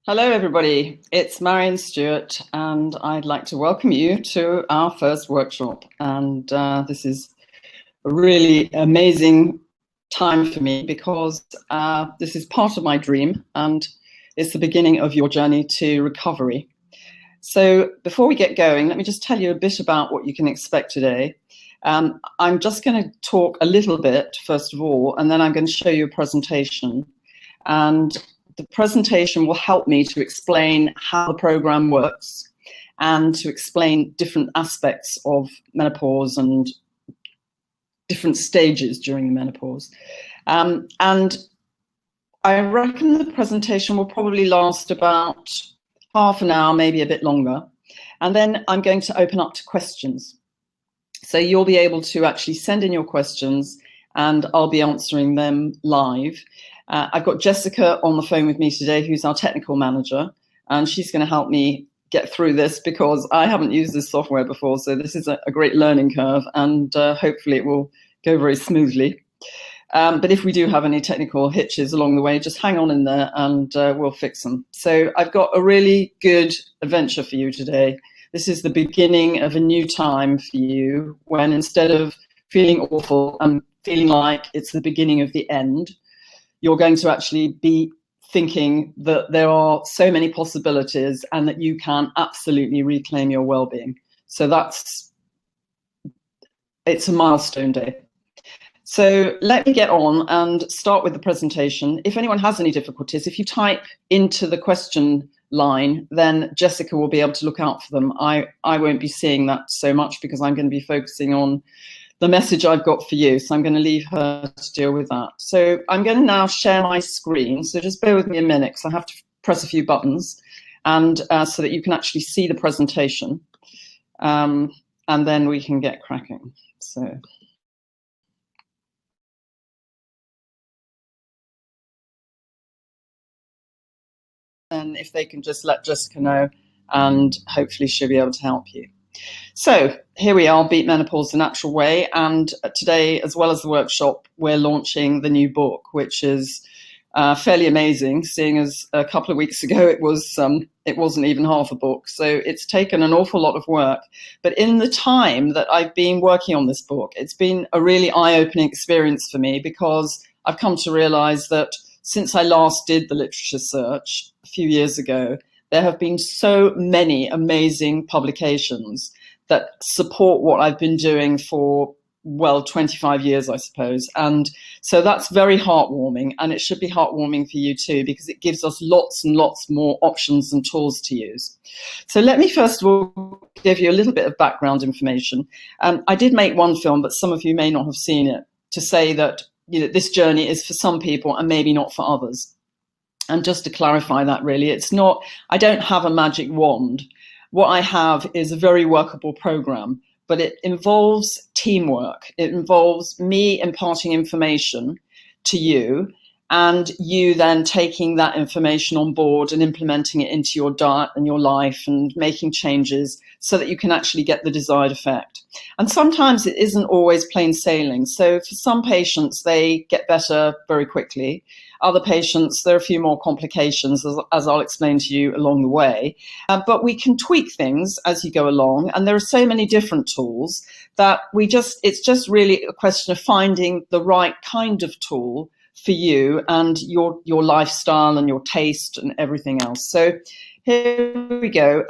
Hello, everybody. It's Maryon Stewart, and I'd like to welcome you to our first workshop. And this is a really amazing time for me because this is part of my dream, and it's the beginning of your journey to recovery. So before we get going, let me just tell you a bit about what you can expect today. I'm just going to talk a little bit, first of all, and then I'm going to show you a presentation. And the presentation will help me to explain how the program works and to explain different aspects of menopause and different stages during the menopause. And I reckon the presentation will probably last about half an hour, maybe a bit longer. And then I'm going to open up to questions. So you'll be able to actually send in your questions and I'll be answering them live. I've got Jessica on the phone with me today, who's our technical manager, and she's going to help me get through this because I haven't used this software before. So this is a great learning curve, and hopefully it will go very smoothly. But if we do have any technical hitches along the way, just hang on in there and we'll fix them. So I've got a really good adventure for you today. This is the beginning of a new time for you when instead of feeling awful and feeling like it's the beginning of the end, you're going to actually be thinking that there are so many possibilities and that you can absolutely reclaim your well-being. So it's a milestone day. So let me get on and start with the presentation. If anyone has any difficulties, if you type into the question line, then Jessica will be able to look out for them. I won't be seeing that so much because I'm going to be focusing on the message I've got for you. So I'm going to leave her to deal with that. So I'm going to now share my screen. So just bear with me a minute because I have to press a few buttons and so that you can actually see the presentation. And then we can get cracking. So. And if they can just let Jessica know, and hopefully she'll be able to help you. So here we are, Beat Menopause the Natural Way. And today, as well as the workshop, we're launching the new book, which is fairly amazing, seeing as a couple of weeks ago it wasn't even half a book. So it's taken an awful lot of work. But in the time that I've been working on this book, it's been a really eye-opening experience for me because I've come to realize that since I last did the literature search a few years ago, there have been so many amazing publications that support what I've been doing for, well, 25 years, I suppose. And so that's very heartwarming, and it should be heartwarming for you too, because it gives us lots and lots more options and tools to use. So let me first of all give you a little bit of background information. I did make one film, but some of you may not have seen it, to say that this journey is for some people and maybe not for others. And just to clarify that, really, it's not, I don't have a magic wand. What I have is a very workable program, but it involves teamwork. It involves me imparting information to you and you then taking that information on board and implementing it into your diet and your life and making changes so that you can actually get the desired effect. And sometimes it isn't always plain sailing. So for some patients, they get better very quickly. Other patients, there are a few more complications, as I'll explain to you along the way. But we can tweak things as you go along. And there are so many different tools that it's just really a question of finding the right kind of tool for you and your lifestyle and your taste and everything else. So here we go.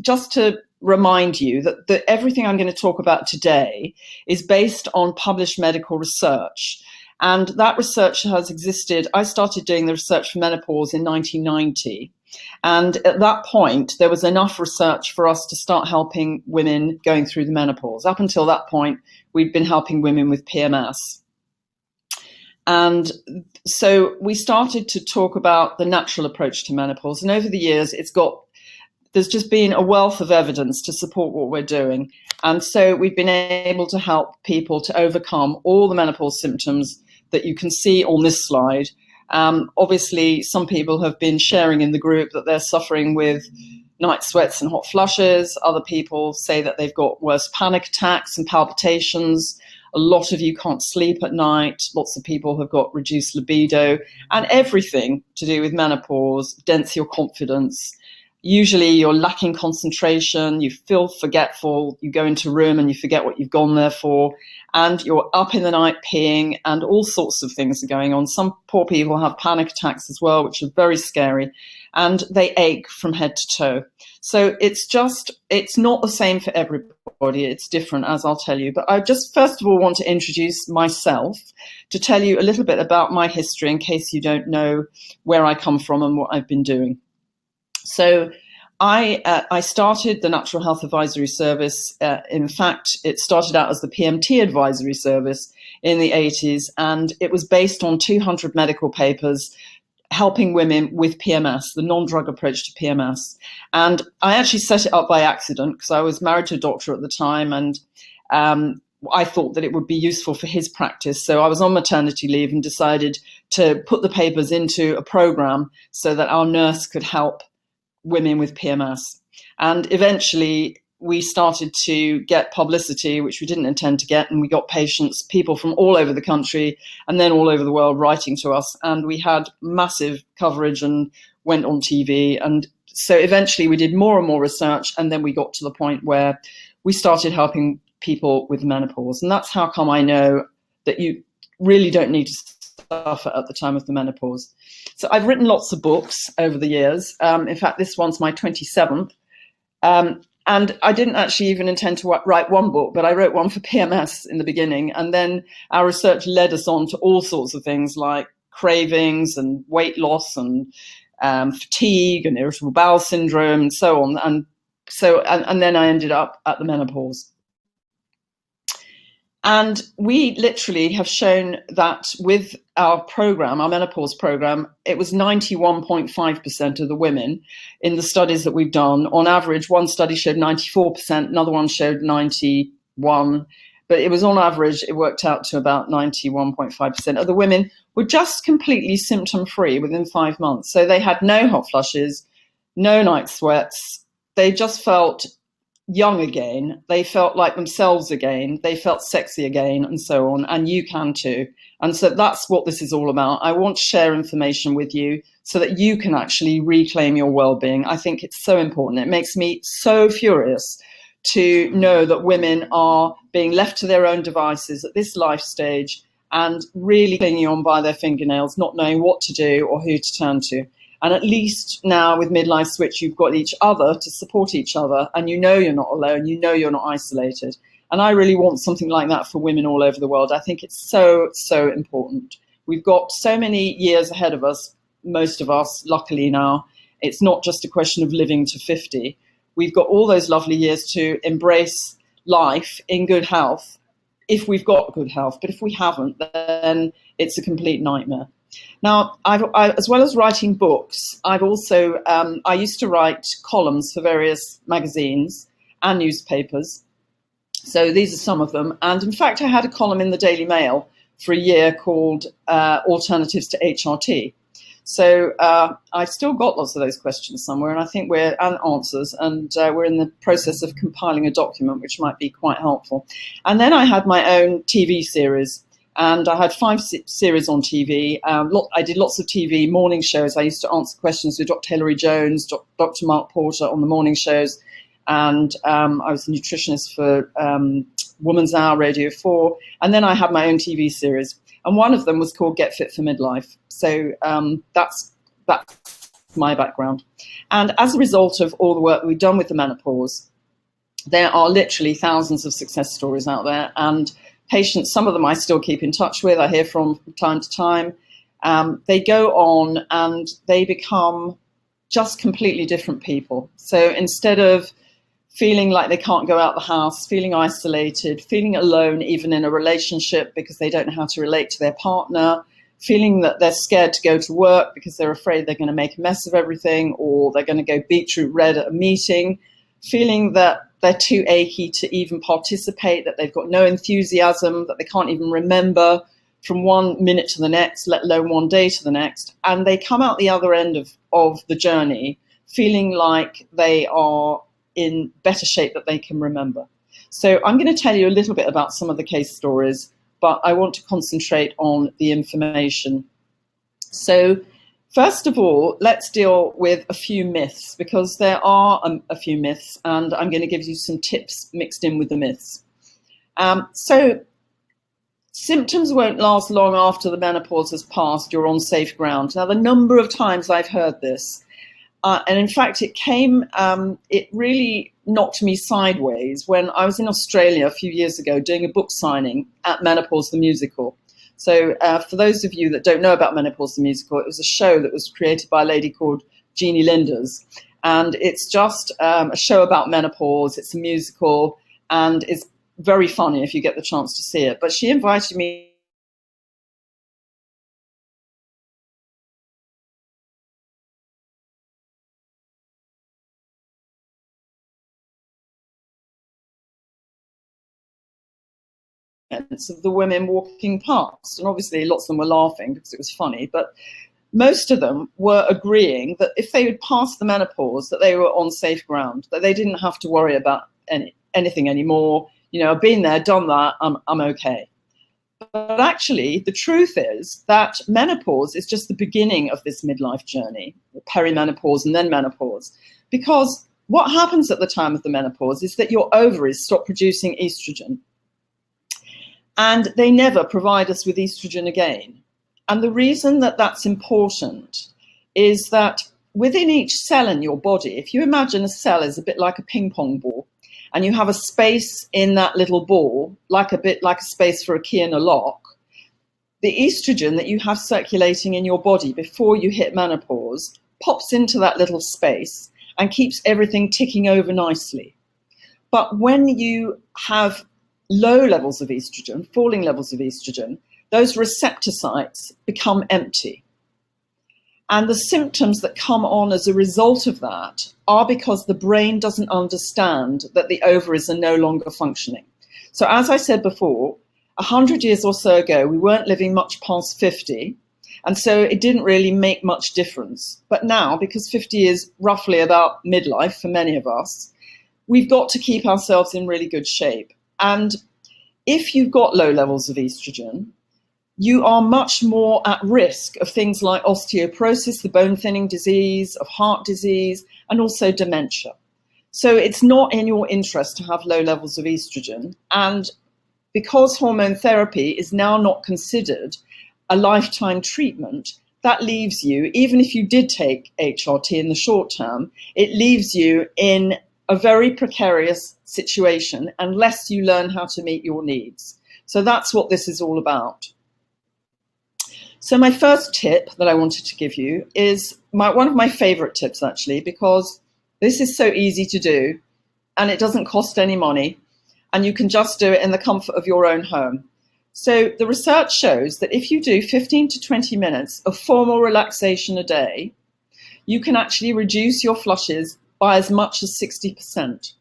Just to remind you that everything I'm going to talk about today is based on published medical research. And that research has existed. I started doing the research for menopause in 1990. And at that point, there was enough research for us to start helping women going through the menopause. Up until that point, we'd been helping women with PMS. And so we started to talk about the natural approach to menopause. And over the years, there's just been a wealth of evidence to support what we're doing. And so we've been able to help people to overcome all the menopause symptoms that you can see on this slide. Obviously, some people have been sharing in the group that they're suffering with night sweats and hot flushes. Other people say that they've got worse panic attacks and palpitations. A lot of you can't sleep at night. Lots of people have got reduced libido, and everything to do with menopause dents your confidence. Usually you're lacking concentration, you feel forgetful, you go into a room and you forget what you've gone there for, and you're up in the night peeing, and all sorts of things are going on. Some poor people have panic attacks as well, which are very scary, and they ache from head to toe. So it's not the same for everybody. It's different, as I'll tell you. But I just first of all want to introduce myself, to tell you a little bit about my history in case you don't know where I come from and what I've been doing. So I started the Natural Health Advisory Service. In fact, it started out as the PMT Advisory Service in the 80s, and it was based on 200 medical papers helping women with PMS, the non-drug approach to PMS. And I actually set it up by accident because I was married to a doctor at the time, and I thought that it would be useful for his practice. So I was on maternity leave and decided to put the papers into a program so that our nurse could help women with PMS. And eventually we started to get publicity, which we didn't intend to get, and we got people from all over the country and then all over the world writing to us, and we had massive coverage and went on TV. And so eventually we did more and more research, and then we got to the point where we started helping people with menopause. And that's how come I know that you really don't need to suffer at the time of the menopause. So I've written lots of books over the years. In fact, this one's my 27th. And I didn't actually even intend to write one book, but I wrote one for PMS in the beginning. And then our research led us on to all sorts of things like cravings and weight loss and fatigue and irritable bowel syndrome and so on. And then I ended up at the menopause. And we literally have shown that with our program, our menopause program, it was 91.5% of the women in the studies that we've done. On average, one study showed 94%, another one showed 91%, but it was on average, it worked out to about 91.5% of the women were just completely symptom-free within 5 months. So they had no hot flushes, no night sweats. They just felt young again, they felt like themselves again, they felt sexy again, and so on. And you can too. And so that's what this is all about. I want to share information with you so that you can actually reclaim your well-being. I think it's so important. It makes me so furious to know that women are being left to their own devices at this life stage and really clinging on by their fingernails, not knowing what to do or who to turn to. And at least now with Midlife Switch, you've got each other to support each other, and you know you're not alone, you know you're not isolated. And I really want something like that for women all over the world. I think it's so, so important. We've got so many years ahead of us, most of us, luckily now. It's not just a question of living to 50. We've got all those lovely years to embrace life in good health, if we've got good health. But if we haven't, then it's a complete nightmare. Now, as well as writing books, I've also, I used to write columns for various magazines and newspapers. So these are some of them. And in fact, I had a column in the Daily Mail for a year called Alternatives to HRT. So I've still got lots of those questions somewhere, and I think and answers, and we're in the process of compiling a document which might be quite helpful. And then I had my own TV series. And I had 5 series on TV. I did lots of TV morning shows. I used to answer questions with Dr. Hilary Jones, Dr. Mark Porter on the morning shows. And I was a nutritionist for Woman's Hour, Radio 4. And then I had my own TV series. And one of them was called Get Fit for Midlife. So that's my background. And as a result of all the work we've done with the menopause, there are literally thousands of success stories out there. And patients, some of them I still keep in touch with, I hear from time to time. They go on and they become just completely different people. So instead of feeling like they can't go out the house, feeling isolated, feeling alone even in a relationship because they don't know how to relate to their partner, feeling that they're scared to go to work because they're afraid they're going to make a mess of everything, or they're going to go beetroot red at a meeting, feeling that they're too achy to even participate, that they've got no enthusiasm, that they can't even remember from one minute to the next, let alone one day to the next. And they come out the other end of the journey feeling like they are in better shape that they can remember. So I'm going to tell you a little bit about some of the case stories, but I want to concentrate on the information. So first of all, let's deal with a few myths, because there are a few myths, and I'm going to give you some tips mixed in with the myths. So symptoms won't last long after the menopause has passed. You're on safe ground. Now, the number of times I've heard this, and in fact, it really knocked me sideways when I was in Australia a few years ago doing a book signing at Menopause the Musical. So for those of you that don't know about Menopause the Musical, it was a show that was created by a lady called Jeannie Linders. And it's just a show about menopause. It's a musical, and it's very funny if you get the chance to see it. But she invited me of the women walking past. And obviously lots of them were laughing because it was funny. But most of them were agreeing that if they had passed the menopause, that they were on safe ground, that they didn't have to worry about anything anymore. You know, I've been there, done that, I'm okay. But actually, the truth is that menopause is just the beginning of this midlife journey, perimenopause and then menopause. Because what happens at the time of the menopause is that your ovaries stop producing estrogen, and they never provide us with estrogen again. And the reason that that's important is that within each cell in your body, if you imagine a cell is a bit like a ping pong ball, and you have a space in that little ball, a bit like a space for a key and a lock, the estrogen that you have circulating in your body before you hit menopause pops into that little space and keeps everything ticking over nicely. But when you have low levels of estrogen, falling levels of estrogen, those receptor sites become empty. And the symptoms that come on as a result of that are because the brain doesn't understand that the ovaries are no longer functioning. So as I said before, 100 years or so ago, we weren't living much past 50. And so it didn't really make much difference. But now, because 50 is roughly about midlife for many of us, we've got to keep ourselves in really good shape. And if you've got low levels of estrogen, you are much more at risk of things like osteoporosis, the bone thinning disease, of heart disease, and also dementia. So it's not in your interest to have low levels of estrogen. And because hormone therapy is now not considered a lifetime treatment, that leaves you, even if you did take HRT in the short term, it leaves you in a very precarious situation unless you learn how to meet your needs. So that's what this is all about. So my first tip that I wanted to give you is one of my favorite tips, actually, because this is so easy to do and it doesn't cost any money, and you can just do it in the comfort of your own home. So the research shows that if you do 15 to 20 minutes of formal relaxation a day, you can actually reduce your flushes by as much as 60%.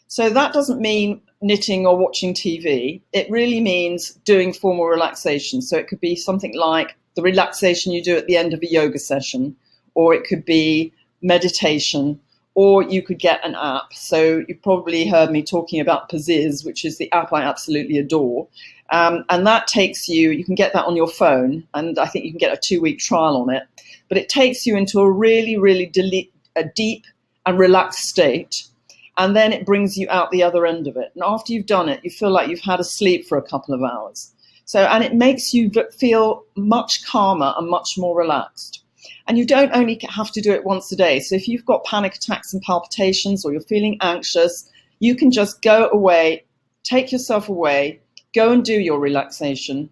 So that doesn't mean knitting or watching TV. It really means doing formal relaxation. So it could be something like the relaxation you do at the end of a yoga session, or it could be meditation, or you could get an app. So you've probably heard me talking about Pazizz, which is the app I absolutely adore. And that takes you, you can get that on your phone, and I think you can get a 2-week trial on it. But it takes you into a really, really deep and relaxed state. And then it brings you out the other end of it. And after you've done it, you feel like you've had a sleep for a couple of hours. So, and it makes you feel much calmer and much more relaxed. And you don't only have to do it once a day. So if you've got panic attacks and palpitations, or you're feeling anxious, you can just go away, take yourself away, go and do your relaxation,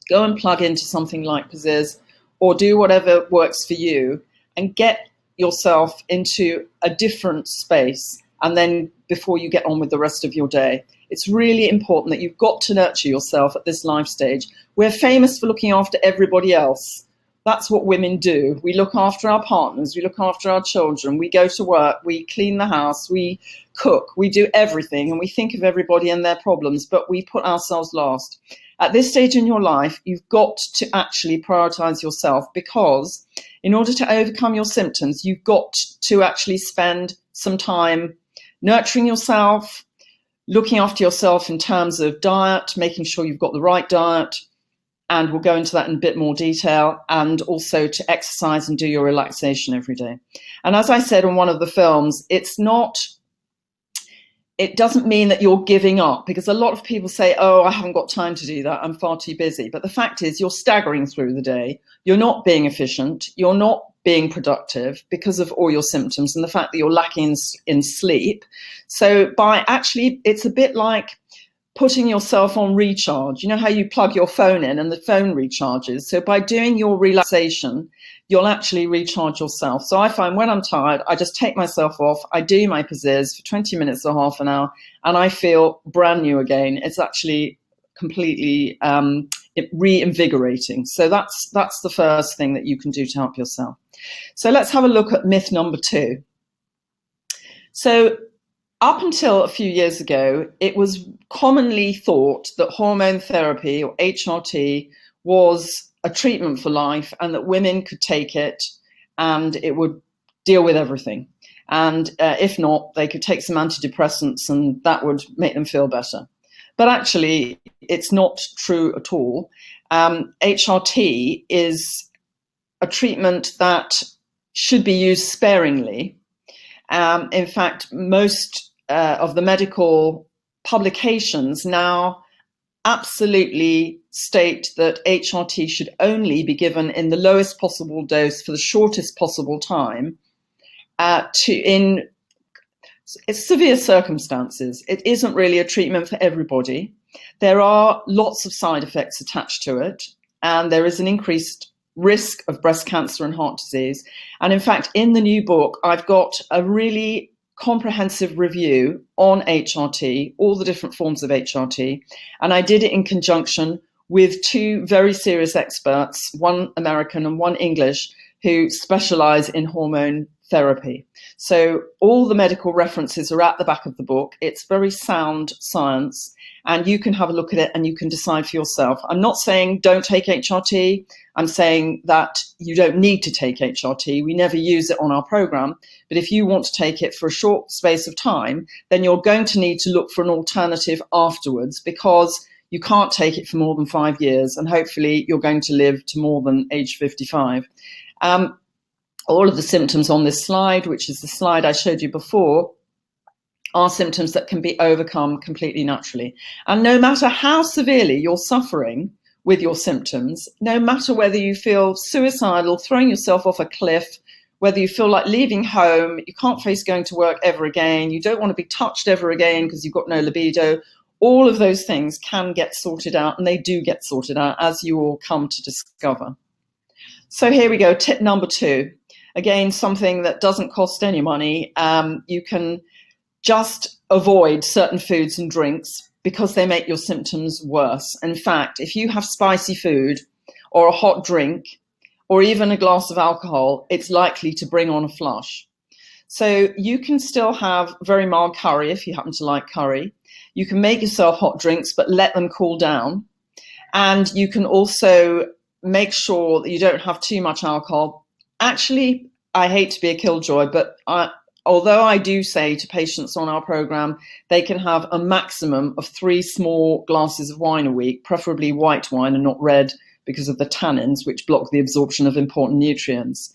go and plug into something like Pazizz, or do whatever works for you, and get yourself into a different space. And then before you get on with the rest of your day, it's really important that you've got to nurture yourself at this life stage. We're famous for looking after everybody else. That's what women do. We look after our partners, we look after our children, we go to work, we clean the house, we cook, we do everything, and we think of everybody and their problems, but we put ourselves last. At this stage in your life, you've got to actually prioritize yourself, because in order to overcome your symptoms, you've got to actually spend some time nurturing yourself, looking after yourself in terms of diet, making sure you've got the right diet, and we'll go into that in a bit more detail, and also to exercise and do your relaxation every day. And as I said in one of the films, it doesn't mean that you're giving up, because a lot of people say, oh, I haven't got time to do that, I'm far too busy. But the fact is, you're staggering through the day, you're not being efficient, you're not being productive because of all your symptoms and the fact that you're lacking in sleep. So it's a bit like putting yourself on recharge. You know how you plug your phone in and the phone recharges? So by doing your relaxation, you'll actually recharge yourself. So I find when I'm tired, I just take myself off, I do my pizzazz for 20 minutes or half an hour, and I feel brand new again. It's actually completely reinvigorating. So that's the first thing that you can do to help yourself. So let's have a look at myth number 2. So up until a few years ago, it was commonly thought that hormone therapy, or HRT, was a treatment for life, and that women could take it and it would deal with everything. And if not, they could take some antidepressants and that would make them feel better. But actually, it's not true at all. HRT is a treatment that should be used sparingly. In fact, most of the medical publications now absolutely state that HRT should only be given in the lowest possible dose for the shortest possible time in severe circumstances. It isn't really a treatment for everybody. There are lots of side effects attached to it, and there is an increased risk of breast cancer and heart disease. And in fact, in the new book, I've got a really comprehensive review on HRT, all the different forms of HRT, and I did it in conjunction with 2 very serious experts, one American and one English, who specialize in hormone therapy. So all the medical references are at the back of the book. It's very sound science, and you can have a look at it and you can decide for yourself. I'm not saying don't take HRT. I'm saying that you don't need to take HRT. We never use it on our program. But if you want to take it for a short space of time, then you're going to need to look for an alternative afterwards, because you can't take it for more than 5 years, and hopefully you're going to live to more than age 55. All of the symptoms on this slide, which is the slide I showed you before, are symptoms that can be overcome completely naturally. And no matter how severely you're suffering with your symptoms, no matter whether you feel suicidal, throwing yourself off a cliff, whether you feel like leaving home, you can't face going to work ever again, you don't want to be touched ever again because you've got no libido, all of those things can get sorted out, and they do get sorted out, as you will come to discover. So here we go, tip number 2. Again, something that doesn't cost any money. You can just avoid certain foods and drinks because they make your symptoms worse. In fact, if you have spicy food or a hot drink or even a glass of alcohol, it's likely to bring on a flush. So you can still have very mild curry if you happen to like curry. You can make yourself hot drinks, but let them cool down. And you can also make sure that you don't have too much alcohol. Actually, I hate to be a killjoy, but although I do say to patients on our program, they can have a maximum of 3 small glasses of wine a week, preferably white wine and not red, because of the tannins, which block the absorption of important nutrients.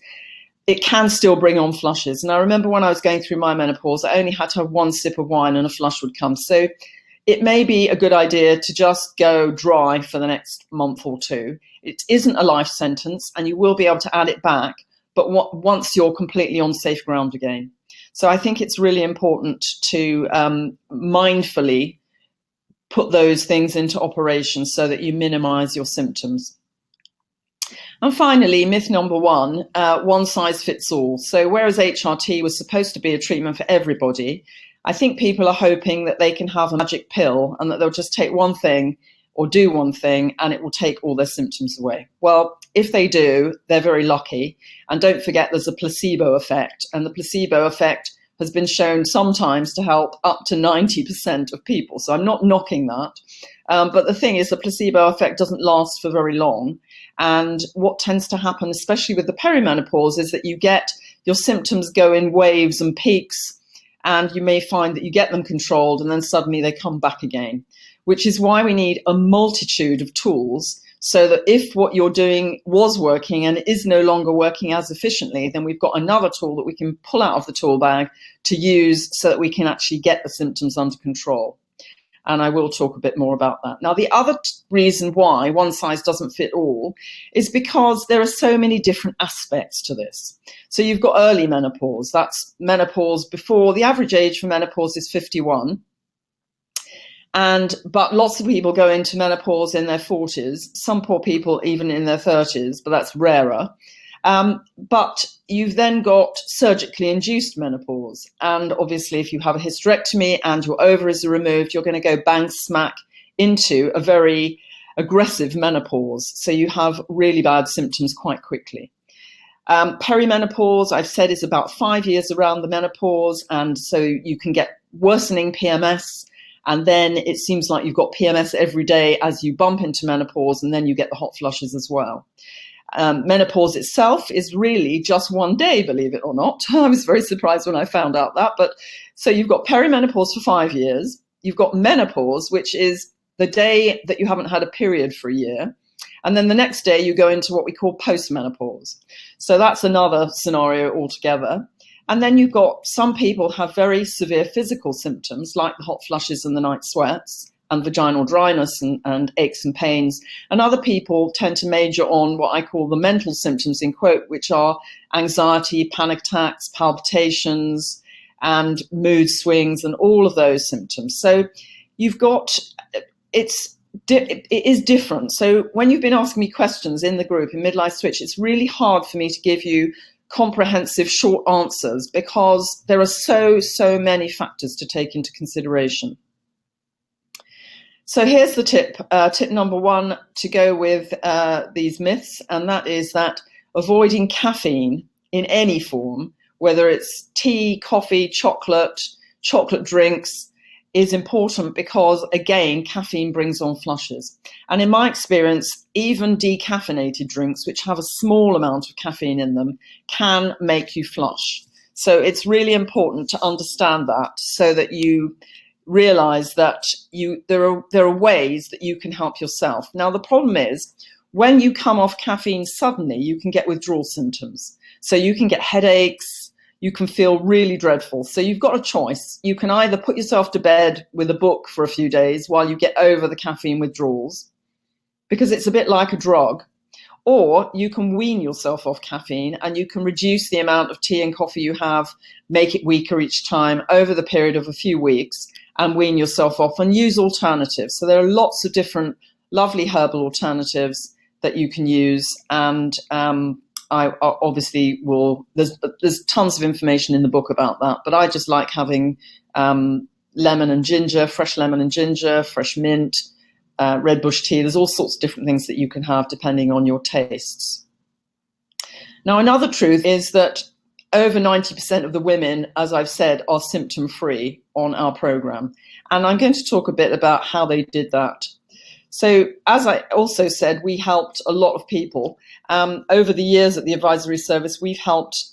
It can still bring on flushes. And I remember when I was going through my menopause, I only had to have 1 sip of wine and a flush would come. So it may be a good idea to just go dry for the next month or 2. It isn't a life sentence, and you will be able to add it back, but once you're completely on safe ground again. So I think it's really important to mindfully put those things into operation so that you minimize your symptoms. And finally, myth number 1, one size fits all. So whereas HRT was supposed to be a treatment for everybody, I think people are hoping that they can have a magic pill and that they'll just take one thing or do one thing and it will take all their symptoms away. Well, if they do, they're very lucky. And don't forget, there's a placebo effect, and the placebo effect has been shown sometimes to help up to 90% of people. So I'm not knocking that. But the thing is, the placebo effect doesn't last for very long. And what tends to happen, especially with the perimenopause, is that you get your symptoms go in waves and peaks. and you may find that you get them controlled and then suddenly they come back again, which is why we need a multitude of tools, so that if what you're doing was working and is no longer working as efficiently, then we've got another tool that we can pull out of the tool bag to use so that we can actually get the symptoms under control. And I will talk a bit more about that. Now, the other reason why one size doesn't fit all is because there are so many different aspects to this. So you've got early menopause. That's menopause before, the average age for menopause is 51. But lots of people go into menopause in their 40s, some poor people even in their 30s, but that's rarer. But you've then got surgically induced menopause. And obviously, if you have a hysterectomy and your ovaries are removed, you're going to go bang smack into a very aggressive menopause. So you have really bad symptoms quite quickly. Perimenopause, I've said, is about 5 years around the menopause. And so you can get worsening PMS. And then it seems like you've got PMS every day as you bump into menopause, and then you get the hot flushes as well. Menopause itself is really just one day, believe it or not. I was very surprised when I found out that. But so you've got perimenopause for 5 years. You've got menopause, which is the day that you haven't had a period for a year. And then the next day you go into what we call postmenopause. So that's another scenario altogether. And then you've got some people have very severe physical symptoms like the hot flushes and the night sweats and vaginal dryness and aches and pains. And other people tend to major on what I call the mental symptoms, in quote, which are anxiety, panic attacks, palpitations, and mood swings, and all of those symptoms. So you've got, it is different. So when you've been asking me questions in the group in Midlife Switch, it's really hard for me to give you comprehensive short answers because there are so many factors to take into consideration. So here's the tip. Tip number one to go with these myths, and that is that avoiding caffeine in any form, whether it's tea, coffee, chocolate drinks, is important because, again, caffeine brings on flushes. And in my experience, even decaffeinated drinks, which have a small amount of caffeine in them, can make you flush. So it's really important to understand that so that you realize that there are ways that you can help yourself. Now, the problem is when you come off caffeine suddenly, you can get withdrawal symptoms. So you can get headaches, you can feel really dreadful. So you've got a choice. You can either put yourself to bed with a book for a few days while you get over the caffeine withdrawals, because it's a bit like a drug, or you can wean yourself off caffeine and you can reduce the amount of tea and coffee you have, make it weaker each time over the period of a few weeks, and wean yourself off and use alternatives. So there are lots of different lovely herbal alternatives that you can use, and I obviously will, there's tons of information in the book about that, but I just like having lemon and ginger, fresh lemon and ginger, fresh mint, red bush tea. There's all sorts of different things that you can have depending on your tastes. Now, another truth is that over 90% of the women, as I've said, are symptom-free on our program. And I'm going to talk a bit about how they did that. So as I also said, we helped a lot of people. Over the years at the advisory service, we've helped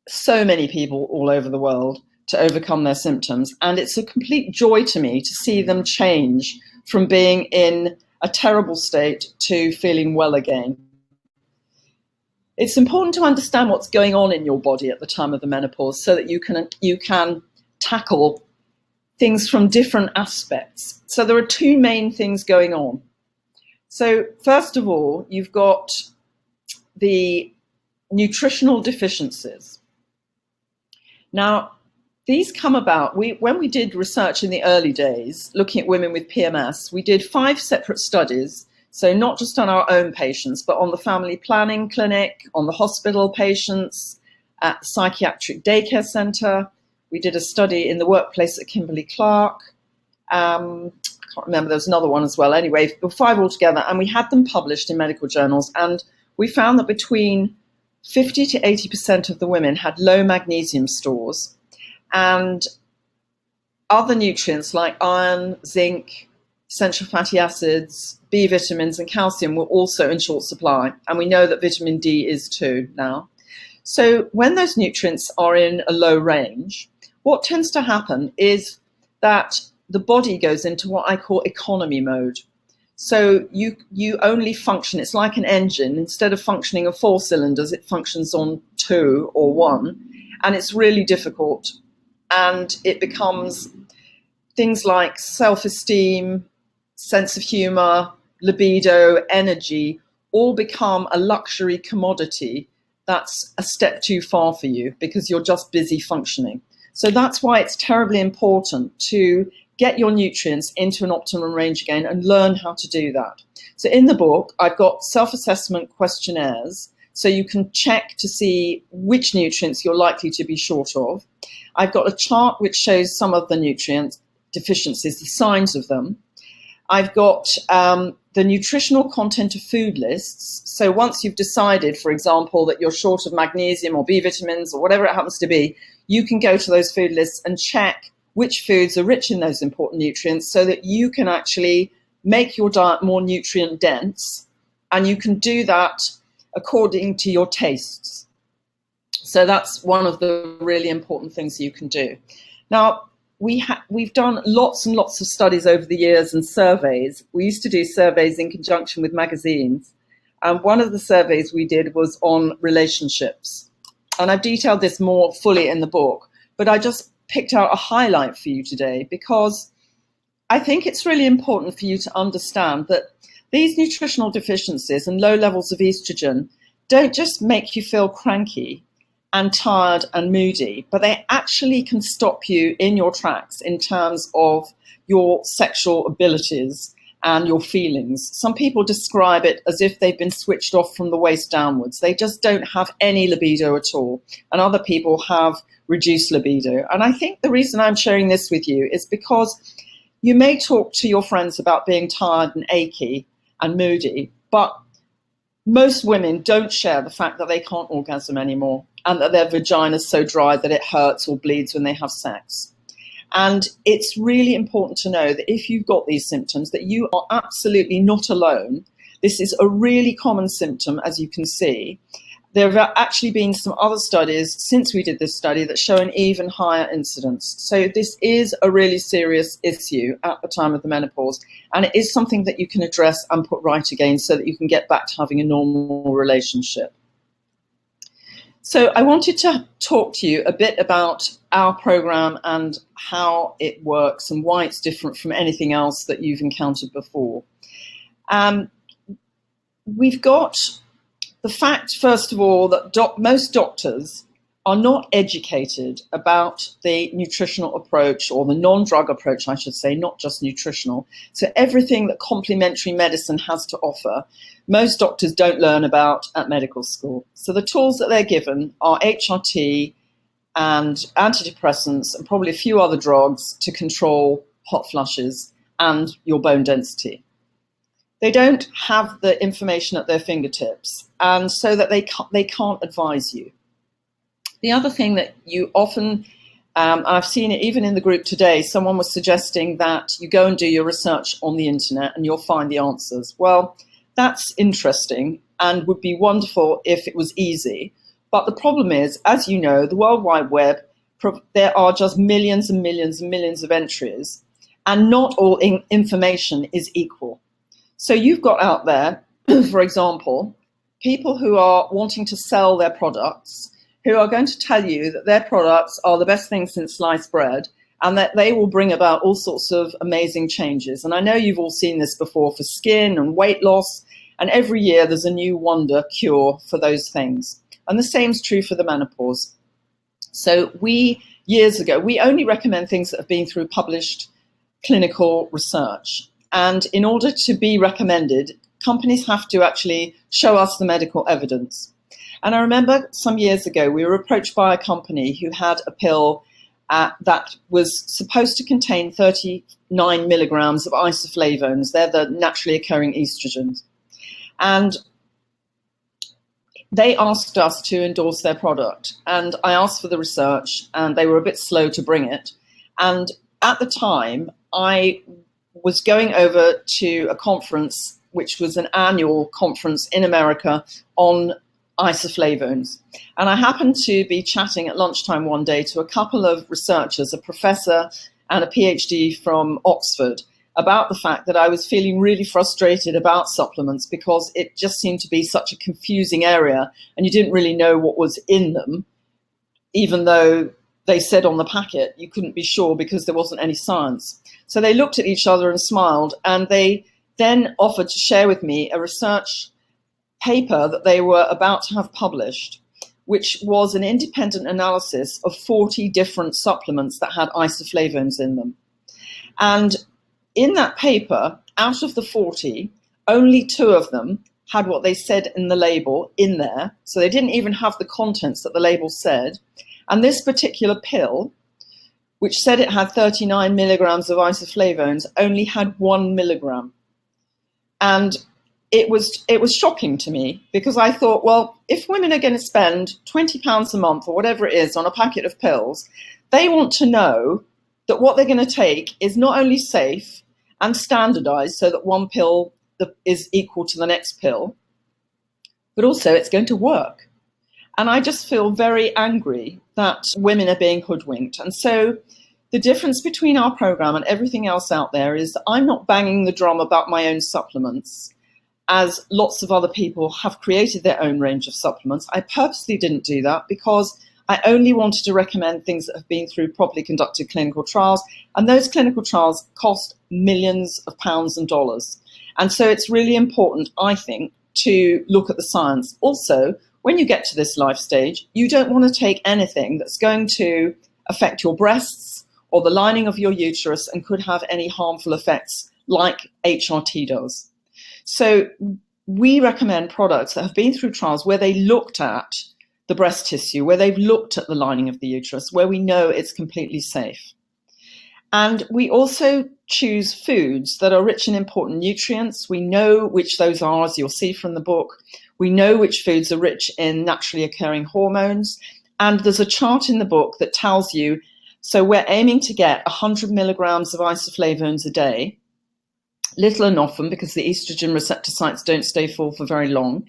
so many people all over the world to overcome their symptoms. And it's a complete joy to me to see them change from being in a terrible state to feeling well again. It's important to understand what's going on in your body at the time of the menopause so that you can tackle things from different aspects. So there are two main things going on. So first of all, you've got the nutritional deficiencies. Now, these come about, when we did research in the early days, looking at women with PMS, we did 5 separate studies. So not just on our own patients, but on the family planning clinic, on the hospital patients, at the psychiatric daycare center. We did a study in the workplace at Kimberly-Clark. I can't remember, there was another one as well. Anyway, there were 5 altogether, and we had them published in medical journals. And we found that between 50 to 80% of the women had low magnesium stores, and other nutrients like iron, zinc, essential fatty acids, B vitamins and calcium were also in short supply. And we know that vitamin D is too now. So when those nutrients are in a low range, what tends to happen is that the body goes into what I call economy mode. So you only function, it's like an engine. Instead of functioning on 4 cylinders, it functions on 2 or 1. And it's really difficult. And it becomes things like self-esteem, sense of humor, libido, energy, all become a luxury commodity that's a step too far for you because you're just busy functioning. So that's why it's terribly important to get your nutrients into an optimum range again and learn how to do that. So in the book, I've got self-assessment questionnaires so you can check to see which nutrients you're likely to be short of. I've got a chart which shows some of the nutrient deficiencies, the signs of them. I've got the nutritional content of food lists. So once you've decided, for example, that you're short of magnesium or B vitamins or whatever it happens to be, you can go to those food lists and check which foods are rich in those important nutrients so that you can actually make your diet more nutrient dense, and you can do that according to your tastes. So that's one of the really important things you can do. Now, we've done lots and lots of studies over the years and surveys. We used to do surveys in conjunction with magazines. And one of the surveys we did was on relationships. And I've detailed this more fully in the book, but I just picked out a highlight for you today because I think it's really important for you to understand that these nutritional deficiencies and low levels of estrogen don't just make you feel cranky and tired and moody, but they actually can stop you in your tracks in terms of your sexual abilities and your feelings. Some people describe it as if they've been switched off from the waist downwards. They just don't have any libido at all. And other people have reduced libido. And I think the reason I'm sharing this with you is because you may talk to your friends about being tired and achy and moody, but most women don't share the fact that they can't orgasm anymore and that their vagina is so dry that it hurts or bleeds when they have sex. And it's really important to know that if you've got these symptoms, that you are absolutely not alone. This is a really common symptom, as you can see. There have actually been some other studies since we did this study that show an even higher incidence. So this is a really serious issue at the time of the menopause, and it is something that you can address and put right again so that you can get back to having a normal relationship. So I wanted to talk to you a bit about our program and how it works and why it's different from anything else that you've encountered before. We've got the fact, first of all, that most doctors are not educated about the nutritional approach, or the non-drug approach, I should say, not just nutritional. So everything that complementary medicine has to offer, most doctors don't learn about at medical school. So the tools that they're given are HRT and antidepressants and probably a few other drugs to control hot flushes and your bone density. They don't have the information at their fingertips, and so that they can't advise you. The other thing that you often, I've seen it even in the group today, someone was suggesting that you go and do your research on the internet and you'll find the answers. Well, that's interesting and would be wonderful if it was easy. But the problem is, as you know, the World Wide Web, there are just millions and millions and millions of entries, and not all information is equal. So you've got out there, for example, people who are wanting to sell their products, who are going to tell you that their products are the best thing since sliced bread and that they will bring about all sorts of amazing changes. And I know you've all seen this before for skin and weight loss, and every year there's a new wonder cure for those things. And the same is true for the menopause. So years ago, we only recommend things that have been through published clinical research. And in order to be recommended, companies have to actually show us the medical evidence. And I remember some years ago, we were approached by a company who had a pill that was supposed to contain 39 milligrams of isoflavones. They're the naturally occurring estrogens. And they asked us to endorse their product. And I asked for the research, and they were a bit slow to bring it. And at the time, I was going over to a conference, which was an annual conference in America on isoflavones. And I happened to be chatting at lunchtime one day to a couple of researchers, a professor and a PhD from Oxford, about the fact that I was feeling really frustrated about supplements because it just seemed to be such a confusing area and you didn't really know what was in them, even though they said on the packet you couldn't be sure because there wasn't any science. So they looked at each other and smiled, and they then offered to share with me a research paper that they were about to have published, which was an independent analysis of 40 different supplements that had isoflavones in them. And in that paper, out of the 40, only 2 of them had what they said in the label in there. So they didn't even have the contents that the label said. And this particular pill, which said it had 39 milligrams of isoflavones, only had 1 milligram. And it was shocking to me because I thought, well, if women are going to spend £20 a month or whatever it is on a packet of pills, they want to know that what they're going to take is not only safe and standardized so that one pill is equal to the next pill, but also it's going to work. And I just feel very angry that women are being hoodwinked. And so the difference between our program and everything else out there is that I'm not banging the drum about my own supplements, as lots of other people have created their own range of supplements. I purposely didn't do that because I only wanted to recommend things that have been through properly conducted clinical trials, and those clinical trials cost millions of pounds and dollars. And so it's really important, I think, to look at the science. Also, when you get to this life stage, you don't want to take anything that's going to affect your breasts or the lining of your uterus and could have any harmful effects like HRT does. So we recommend products that have been through trials where they looked at the breast tissue, where they've looked at the lining of the uterus, where we know it's completely safe. And we also choose foods that are rich in important nutrients. We know which those are, as you'll see from the book. We know which foods are rich in naturally occurring hormones. And there's a chart in the book that tells you, so we're aiming to get 100 milligrams of isoflavones a day, little and often because the estrogen receptor sites don't stay full for very long.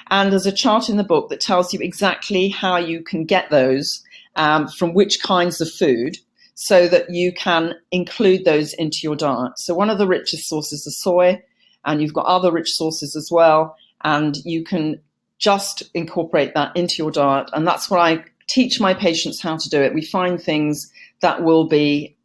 And there's a chart in the book that tells you exactly how you can get those from which kinds of food so that you can include those into your diet. So one of the richest sources is soy, and you've got other rich sources as well, and you can just incorporate that into your diet. And that's what I teach my patients how to do it. We find things that will be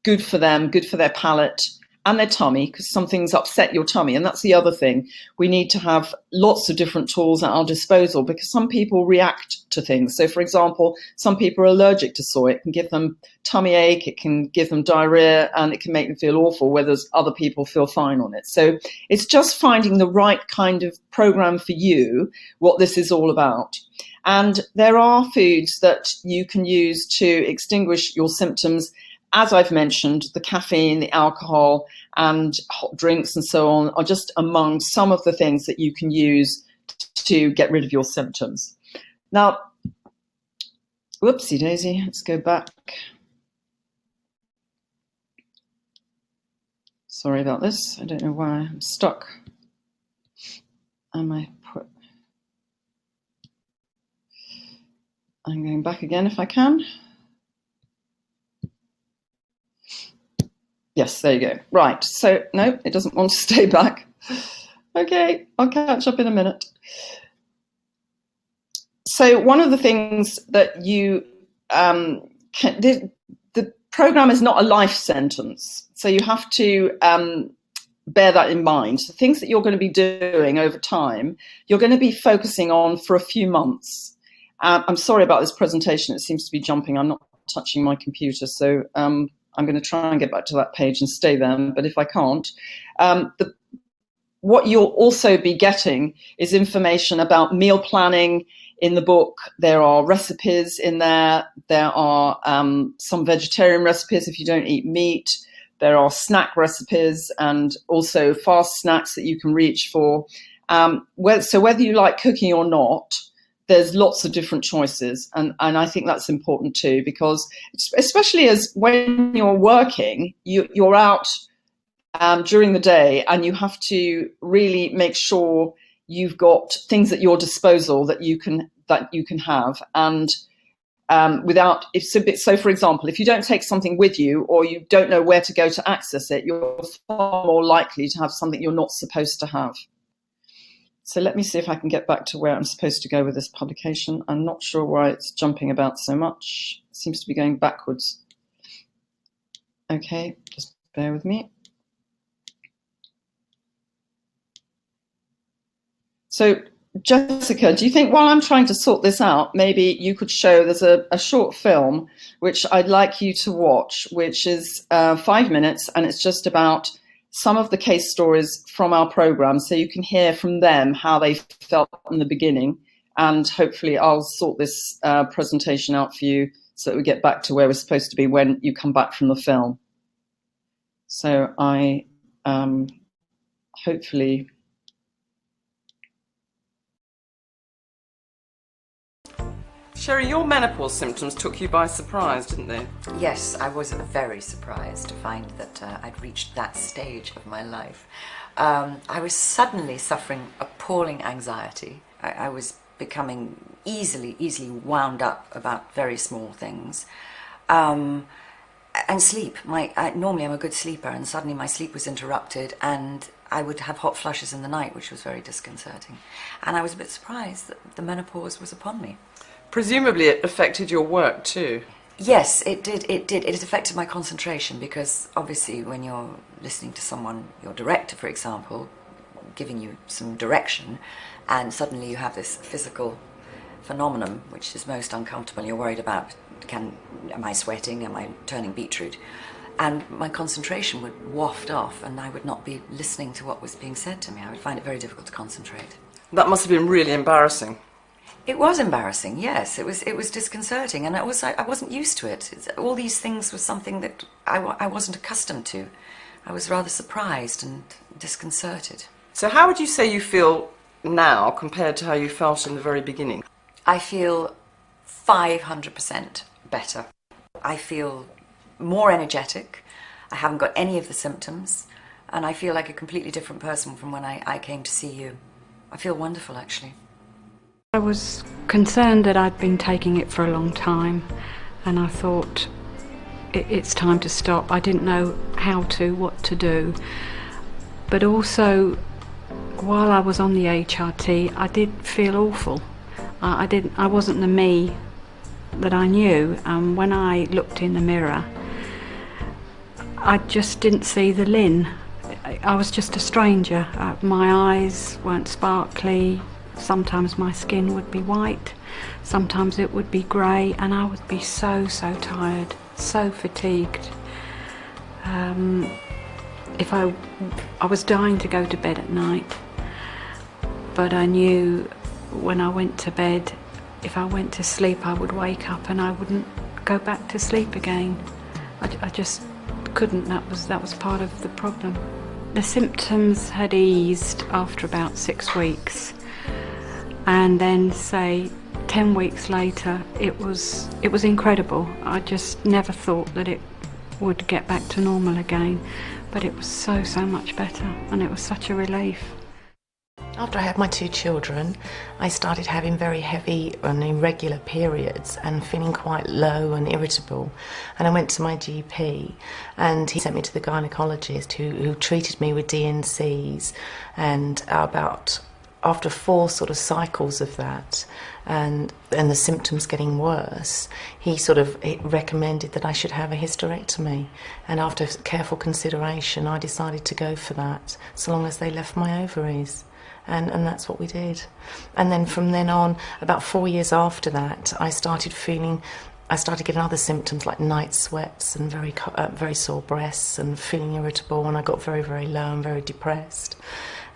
good for them, good for their palate and their tummy, because some things upset your tummy. And that's the other thing. We need to have lots of different tools at our disposal because some people react to things. So, for example, some people are allergic to soy. It can give them tummy ache, it can give them diarrhea, and it can make them feel awful, whereas other people feel fine on it. So it's just finding the right kind of program for you, what this is all about. And there are foods that you can use to extinguish your symptoms. As I've mentioned, the caffeine, the alcohol, and hot drinks and so on are just among some of the things that you can use to get rid of your symptoms. Now, whoopsie daisy, let's go back. Sorry about this. I don't know why I'm stuck. I'm going back again if I can. Yes, there you go. Right, so no, it doesn't want to stay back. Okay, I'll catch up in a minute. So one of the things that you, the program is not a life sentence. So you have to bear that in mind. The things that you're going to be doing over time, you're going to be focusing on for a few months. I'm sorry about this presentation. It seems to be jumping. I'm not touching my computer, so I'm going to try and get back to that page and stay there, but if I can't, what you'll also be getting is information about meal planning in the book. There are recipes in there. There are some vegetarian recipes if you don't eat meat. There are snack recipes and also fast snacks that you can reach for. So whether you like cooking or not, there's lots of different choices. And I think that's important too, because especially as when you're working, you're out during the day and you have to really make sure you've got things at your disposal that you can have, and without so for example, if you don't take something with you or you don't know where to go to access it, you're far more likely to have something you're not supposed to have. So let me see if I can get back to where I'm supposed to go with this publication. I'm not sure why it's jumping about so much. It seems to be going backwards. Okay, just bear with me. So Jessica, do you think while I'm trying to sort this out, maybe you could show, there's a short film which I'd like you to watch, which is 5 minutes, and it's just about some of the case stories from our program, so you can hear from them how they felt in the beginning, and hopefully I'll sort this presentation out for you so that we get back to where we're supposed to be when you come back from the film. So I hopefully... Sherry, your menopause symptoms took you by surprise, didn't they? Yes, I was very surprised to find that I'd reached that stage of my life. I was suddenly suffering appalling anxiety. I was becoming easily wound up about very small things. And sleep. Normally I'm a good sleeper, and suddenly my sleep was interrupted, and I would have hot flushes in the night, which was very disconcerting. And I was a bit surprised that the menopause was upon me. Presumably it affected your work too. Yes, it did. It affected my concentration, because obviously when you're listening to someone, your director, for example, giving you some direction, and suddenly you have this physical phenomenon which is most uncomfortable. You're worried about, am I sweating? Am I turning beetroot? And my concentration would waft off, and I would not be listening to what was being said to me. I would find it very difficult to concentrate. That must have been really embarrassing. It was embarrassing, yes. It was disconcerting, and I wasn't used to it. All these things was something that I wasn't accustomed to. I was rather surprised and disconcerted. So how would you say you feel now compared to how you felt in the very beginning? I feel 500% better. I feel more energetic. I haven't got any of the symptoms, and I feel like a completely different person from when I came to see you. I feel wonderful, actually. I was concerned that I'd been taking it for a long time, and I thought it's time to stop. I didn't know what to do. But also, while I was on the HRT, I did feel awful. I wasn't the me that I knew. When I looked in the mirror, I just didn't see the Lynn. I was just a stranger. My eyes weren't sparkly. Sometimes my skin would be white, sometimes it would be grey, and I would be so tired, so fatigued. I was dying to go to bed at night, but I knew when I went to bed, if I went to sleep, I would wake up and I wouldn't go back to sleep again. I just couldn't. That was part of the problem. The symptoms had eased after about 6 weeks. And then, say, 10 weeks later, it was incredible. I just never thought that it would get back to normal again, but it was so much better, and it was such a relief. After I had my 2 children, I started having very heavy and irregular periods and feeling quite low and irritable. And I went to my GP, and he sent me to the gynaecologist who treated me with DNCs, and after 4 sort of cycles of that, and the symptoms getting worse, he recommended that I should have a hysterectomy. And after careful consideration, I decided to go for that, so long as they left my ovaries. And that's what we did. And then from then on, about 4 years after that, I started getting other symptoms like night sweats and very sore breasts and feeling irritable, and I got very low and very depressed.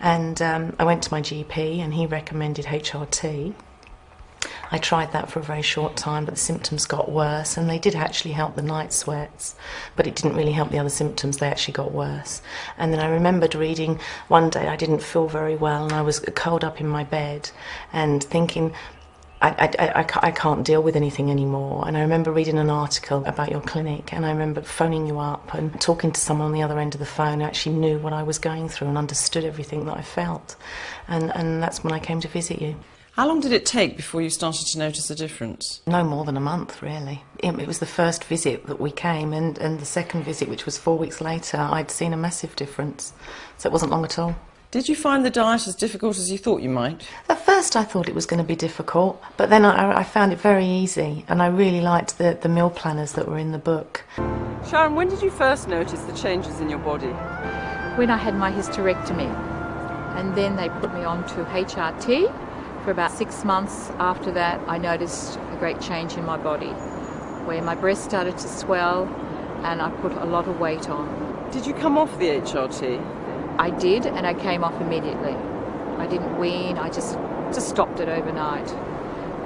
And I went to my GP, and he recommended HRT. I tried that for a very short time, but the symptoms got worse, and they did actually help the night sweats, but it didn't really help the other symptoms. They actually got worse. And then I remembered reading one day, I didn't feel very well, and I was curled up in my bed and thinking, I can't deal with anything anymore. And I remember reading an article about your clinic, and I remember phoning you up and talking to someone on the other end of the phone who actually knew what I was going through and understood everything that I felt. And that's when I came to visit you. How long did it take before you started to notice a difference? No more than a month, really. It was the first visit that we came, and the second visit, which was 4 weeks later, I'd seen a massive difference. So it wasn't long at all. Did you find the diet as difficult as you thought you might? At first I thought it was going to be difficult, but then I found it very easy, and I really liked the meal planners that were in the book. Sharon, when did you first notice the changes in your body? When I had my hysterectomy, and then they put me on to HRT. For about 6 months after that, I noticed a great change in my body, where my breast started to swell and I put a lot of weight on. Did you come off the HRT? I did, and I came off immediately. I didn't wean, I just stopped it overnight.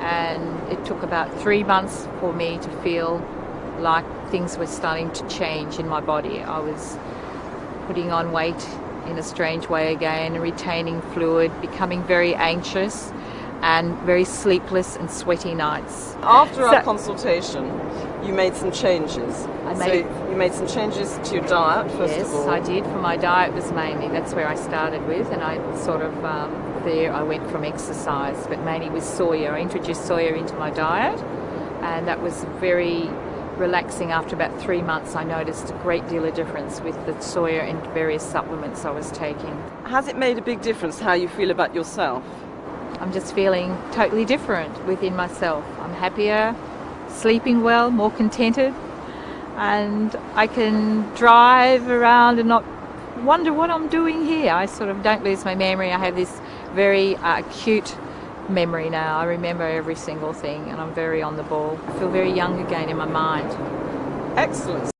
And it took about 3 months for me to feel like things were starting to change in my body. I was putting on weight in a strange way again, retaining fluid, becoming very anxious and very sleepless and sweaty nights. After our consultation, you made some changes. You made some changes to your diet, first of all. Yes, I did. For my diet was mainly, that's where I started with, and I sort of, there I went from exercise, but mainly with soya. I introduced soya into my diet, and that was very relaxing. After about 3 months, I noticed a great deal of difference with the soya and various supplements I was taking. Has it made a big difference how you feel about yourself? I'm just feeling totally different within myself. I'm happier, sleeping well, more contented, and I can drive around and not wonder what I'm doing here. I sort of don't lose my memory. I have this very acute memory now. I remember every single thing, and I'm very on the ball. I feel very young again in my mind. Excellent.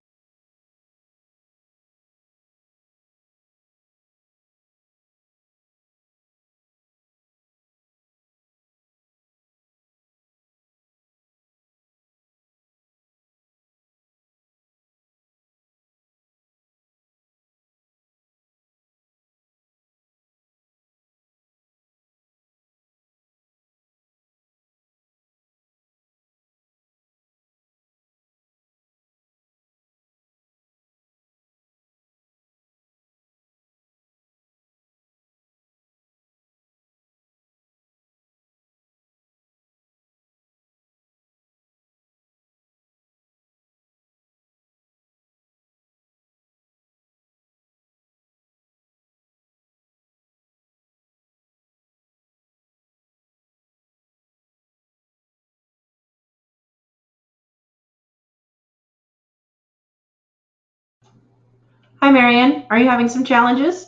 Hi, Maryon. Are you having some challenges?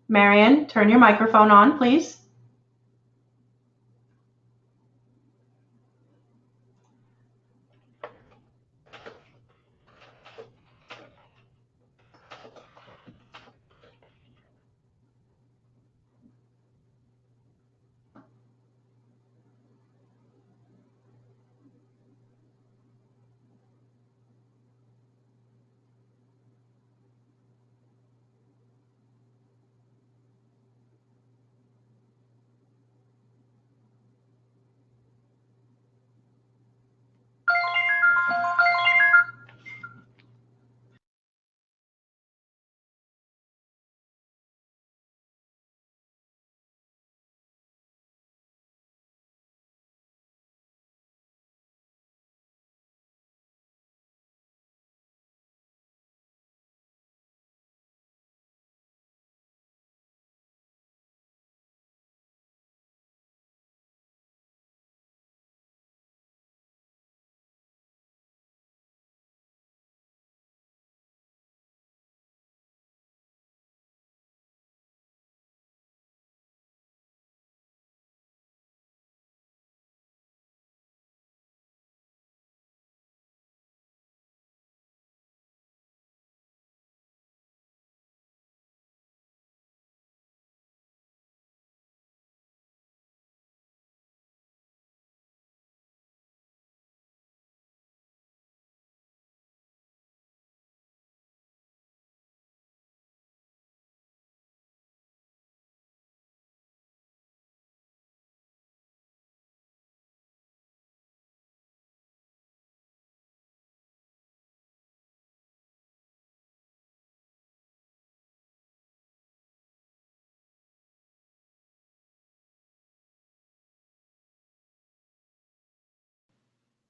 Maryon, turn your microphone on, please.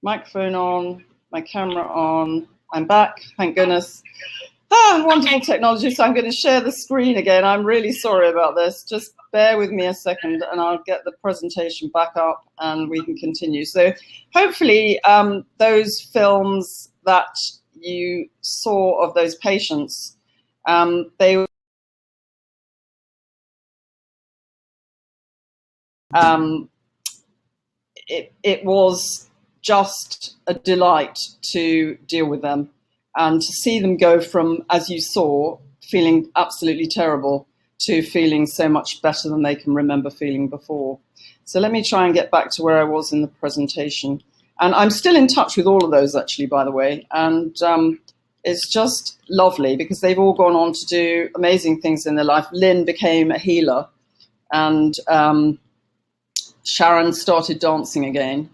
Microphone on, my camera on. I'm back, thank goodness. Wonderful technology. So I'm going to share the screen again. I'm really sorry about this. Just bear with me a second and I'll get the presentation back up and we can continue. So hopefully those films that you saw of those patients, they it was just a delight to deal with them and to see them go from, as you saw, feeling absolutely terrible to feeling so much better than they can remember feeling before. So let me try and get back to where I was in the presentation. And I'm still in touch with all of those, actually, by the way. And it's just lovely because they've all gone on to do amazing things in their life. Lynn became a healer, and Sharon started dancing again.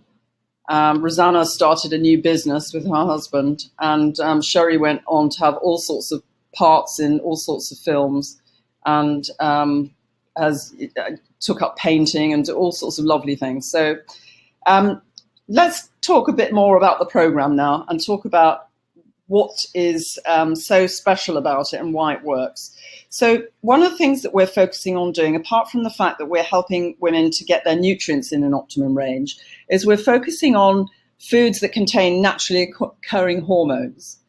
Rosanna started a new business with her husband, and Sherry went on to have all sorts of parts in all sorts of films, and took up painting and all sorts of lovely things. So let's talk a bit more about the program now and talk about what is so special about it and why it works. So one of the things that we're focusing on doing, apart from the fact that we're helping women to get their nutrients in an optimum range, is we're focusing on foods that contain naturally occurring hormones.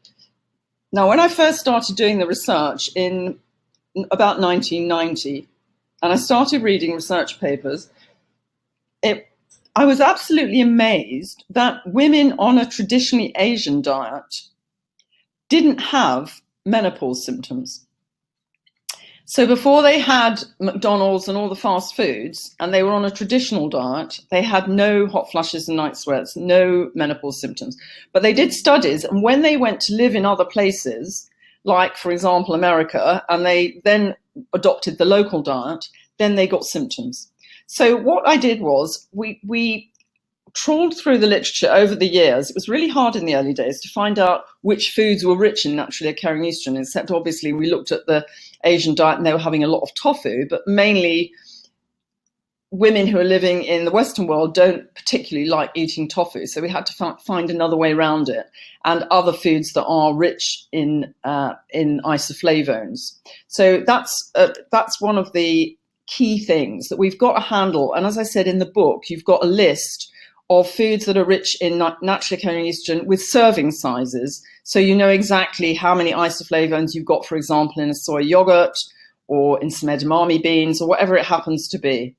Now, when I first started doing the research in about 1990, and I started reading research papers, I was absolutely amazed that women on a traditionally Asian diet didn't have menopause symptoms. So before they had McDonald's and all the fast foods, and they were on a traditional diet, they had no hot flushes and night sweats, no menopause symptoms. But they did studies, and when they went to live in other places, like, for example, America, and they then adopted the local diet, then they got symptoms. So what I did was we trawled through the literature over the years. It was really hard in the early days to find out which foods were rich in naturally occurring estrogen, except obviously we looked at the Asian diet and they were having a lot of tofu, but mainly women who are living in the Western world don't particularly like eating tofu. So we had to find another way around it, and other foods that are rich in isoflavones. So that's one of the key things that we've got to handle. And as I said in the book, you've got a list of foods that are rich in naturally occurring estrogen with serving sizes. So you know exactly how many isoflavones you've got, for example, in a soy yogurt or in some edamame beans or whatever it happens to be.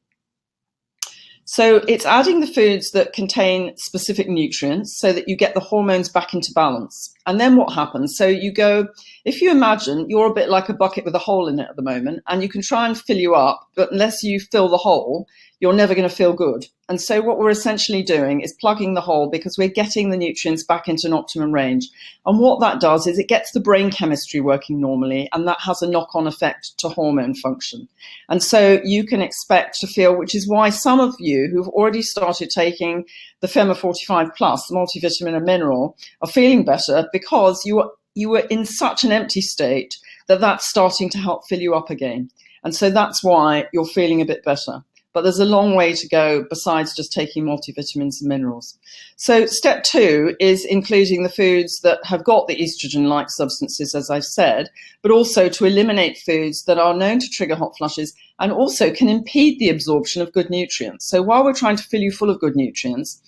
So it's adding the foods that contain specific nutrients so that you get the hormones back into balance. And then what happens? So you go, if you imagine you're a bit like a bucket with a hole in it at the moment, and you can try and fill you up, but unless you fill the hole, you're never going to feel good. And so what we're essentially doing is plugging the hole because we're getting the nutrients back into an optimum range. And what that does is it gets the brain chemistry working normally, and that has a knock-on effect to hormone function. And so you can expect to feel, which is why some of you who've already started taking the FEMA 45 Plus, the multivitamin and mineral, are feeling better because you were in such an empty state that that's starting to help fill you up again. And so that's why you're feeling a bit better. But there's a long way to go besides just taking multivitamins and minerals. So step 2 is including the foods that have got the estrogen-like substances, as I've said, but also to eliminate foods that are known to trigger hot flushes and also can impede the absorption of good nutrients. So while we're trying to fill you full of good nutrients,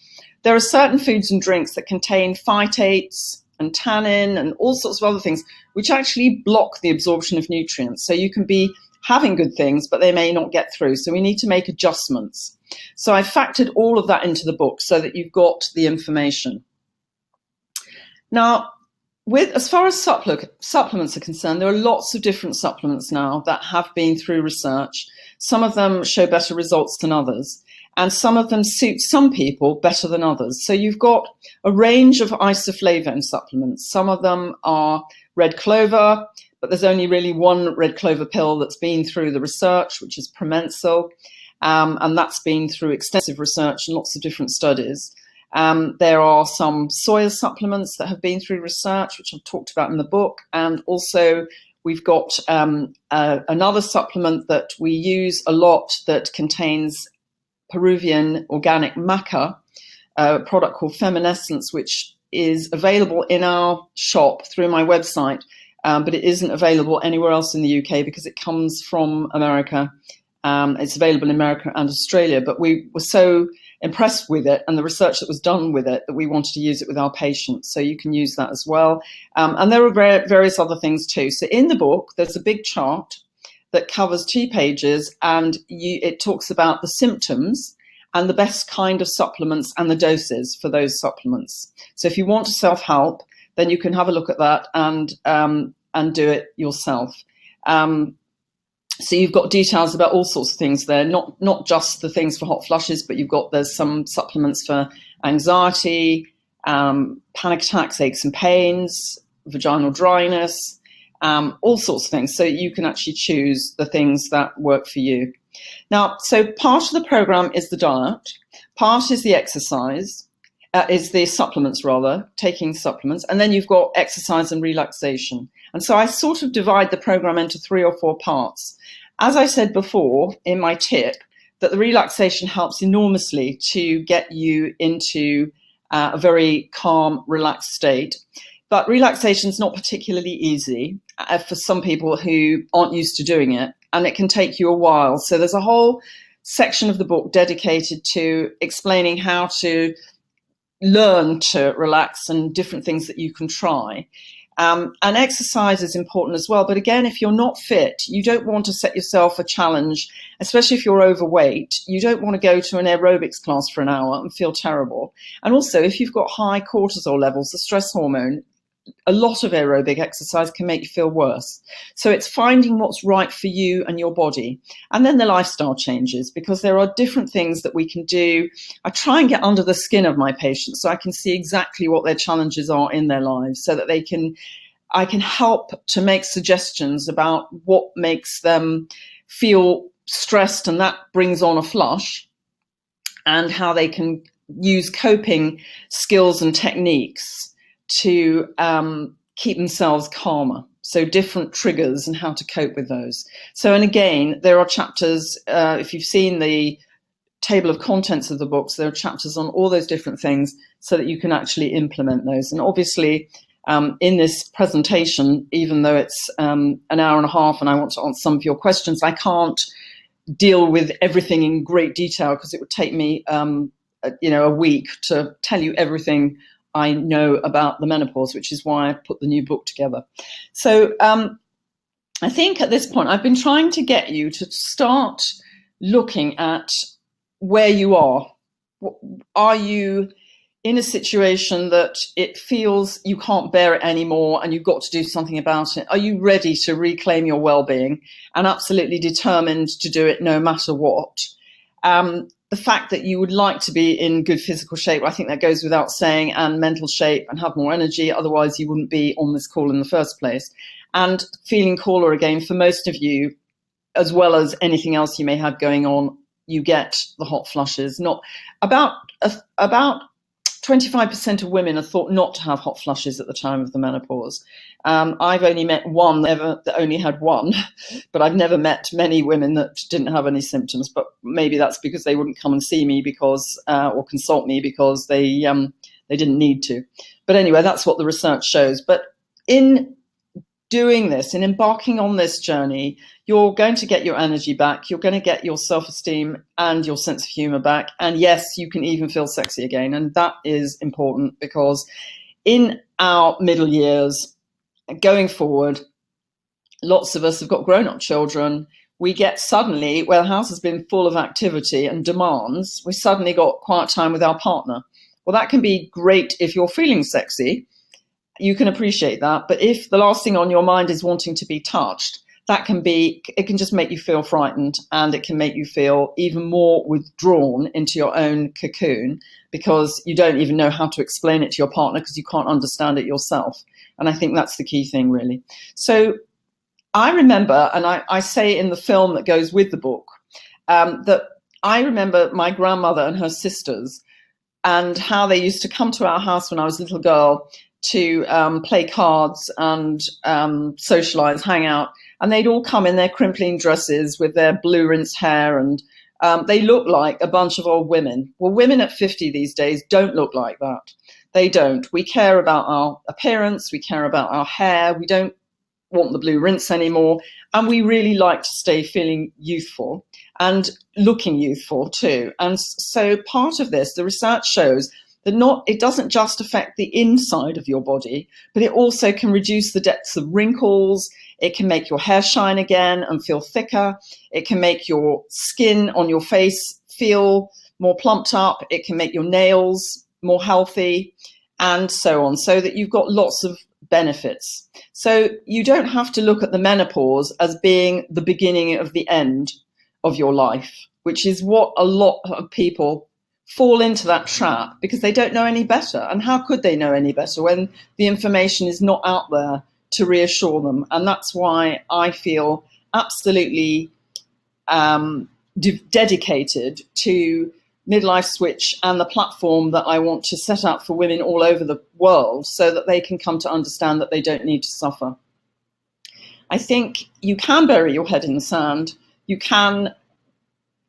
there are certain foods and drinks that contain phytates and tannin and all sorts of other things which actually block the absorption of nutrients. So you can be having good things, but they may not get through. So we need to make adjustments. So I factored all of that into the book so that you've got the information. Now, as far as supplements are concerned, there are lots of different supplements now that have been through research. Some of them show better results than others, and some of them suit some people better than others. So you've got a range of isoflavone supplements. Some of them are red clover, but there's only really one red clover pill that's been through the research, which is Promensil, and that's been through extensive research and lots of different studies. There are some soya supplements that have been through research, which I've talked about in the book, and also we've got another supplement that we use a lot that contains Peruvian organic maca, a product called Feminescence, which is available in our shop through my website, but it isn't available anywhere else in the UK because it comes from America. It's available in America and Australia, but we were so impressed with it and the research that was done with it that we wanted to use it with our patients. So you can use that as well. And there are various other things too. So in the book, there's a big chart that covers 2 pages, and it talks about the symptoms and the best kind of supplements and the doses for those supplements. So if you want to self-help, then you can have a look at that and do it yourself. So you've got details about all sorts of things there, not just the things for hot flushes, but there's some supplements for anxiety, panic attacks, aches and pains, vaginal dryness, all sorts of things. So you can actually choose the things that work for you. Now, so part of the program is the diet, part is the exercise, is the supplements rather, taking supplements, and then you've got exercise and relaxation. And so I sort of divide the program into 3 or 4 parts. As I said before in my tip, that the relaxation helps enormously to get you into a very calm, relaxed state. But relaxation is not particularly easy for some people who aren't used to doing it, and it can take you a while. So there's a whole section of the book dedicated to explaining how to learn to relax and different things that you can try. And exercise is important as well. But again, if you're not fit, you don't want to set yourself a challenge, especially if you're overweight. You don't want to go to an aerobics class for an hour and feel terrible. And also, if you've got high cortisol levels, the stress hormone, a lot of aerobic exercise can make you feel worse. So it's finding what's right for you and your body. And then the lifestyle changes, because there are different things that we can do. I try and get under the skin of my patients so I can see exactly what their challenges are in their lives, so that I can help to make suggestions about what makes them feel stressed and that brings on a flush, and how they can use coping skills and techniques to keep themselves calmer. So different triggers and how to cope with those. So, and again, there are chapters, if you've seen the table of contents of the books, there are chapters on all those different things so that you can actually implement those. And obviously, in this presentation, even though it's an hour and a half and I want to answer some of your questions, I can't deal with everything in great detail because it would take me a week to tell you everything I know about the menopause, which is why I put the new book together. So I think at this point, I've been trying to get you to start looking at where you are. Are you in a situation that it feels you can't bear it anymore and you've got to do something about it? Are you ready to reclaim your well-being and absolutely determined to do it no matter what? The fact that you would like to be in good physical shape, I think that goes without saying, and mental shape, and have more energy. Otherwise, you wouldn't be on this call in the first place. And feeling cooler again, for most of you, as well as anything else you may have going on, you get the hot flushes. Not about 25% of women are thought not to have hot flushes at the time of the menopause. I've only met one that only had one, but I've never met many women that didn't have any symptoms. But maybe that's because they wouldn't come and see me or consult me because they didn't need to. But anyway, that's what the research shows. But in doing this, in embarking on this journey, you're going to get your energy back. You're going to get your self-esteem and your sense of humor back. And yes, you can even feel sexy again. And that is important, because in our middle years, going forward, lots of us have got grown-up children. We get suddenly, where the house has been full of activity and demands, we suddenly got quiet time with our partner. Well, that can be great if you're feeling sexy. You can appreciate that. But if the last thing on your mind is wanting to be touched, it can just make you feel frightened, and it can make you feel even more withdrawn into your own cocoon, because you don't even know how to explain it to your partner because you can't understand it yourself. And I think that's the key thing, really. So I remember, and I say in the film that goes with the book, that I remember my grandmother and her sisters and how they used to come to our house when I was a little girl to play cards and socialize, hang out. And they'd all come in their crimpling dresses with their blue rinsed hair and They look like a bunch of old women. Well, women at 50 these days don't look like that. They don't. We care about our appearance. We care about our hair. We don't want the blue rinse anymore. And we really like to stay feeling youthful and looking youthful too. And so part of this, the research shows that it doesn't just affect the inside of your body, but it also can reduce the depths of wrinkles. It can make your hair shine again and feel thicker. It can make your skin on your face feel more plumped up. It can make your nails more healthy and so on, so that you've got lots of benefits. So you don't have to look at the menopause as being the beginning of the end of your life, which is what a lot of people fall into, that trap, because they don't know any better. And how could they know any better when the information is not out there to reassure them? And that's why I feel absolutely dedicated to Midlife Switch and the platform that I want to set up for women all over the world, so that they can come to understand that they don't need to suffer. I think you can bury your head in the sand. You can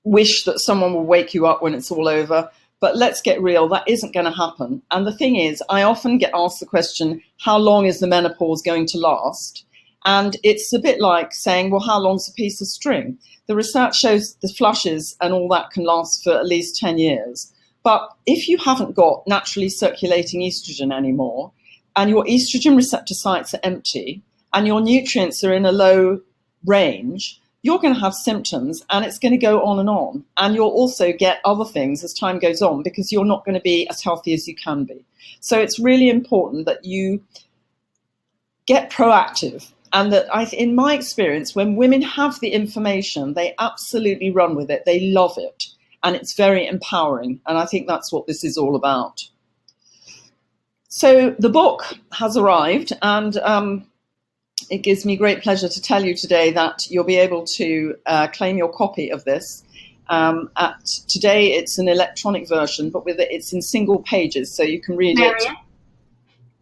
wish that someone will wake you up when it's all over, but let's get real, that isn't going to happen. And the thing is, I often get asked the question, how long is the menopause going to last? And it's a bit like saying, well, how long's a piece of string? The research shows the flushes and all that can last for at least 10 years. But if you haven't got naturally circulating estrogen anymore, and your estrogen receptor sites are empty, and your nutrients are in a low range, you're going to have symptoms, and it's going to go on. And you'll also get other things as time goes on, because you're not going to be as healthy as you can be. So it's really important that you get proactive. And that in my experience, when women have the information, they absolutely run with it. They love it. And it's very empowering. And I think that's what this is all about. So the book has arrived, and it gives me great pleasure to tell you today that you'll be able to claim your copy of this. Today it's an electronic version, but it's in single pages, so you can read it.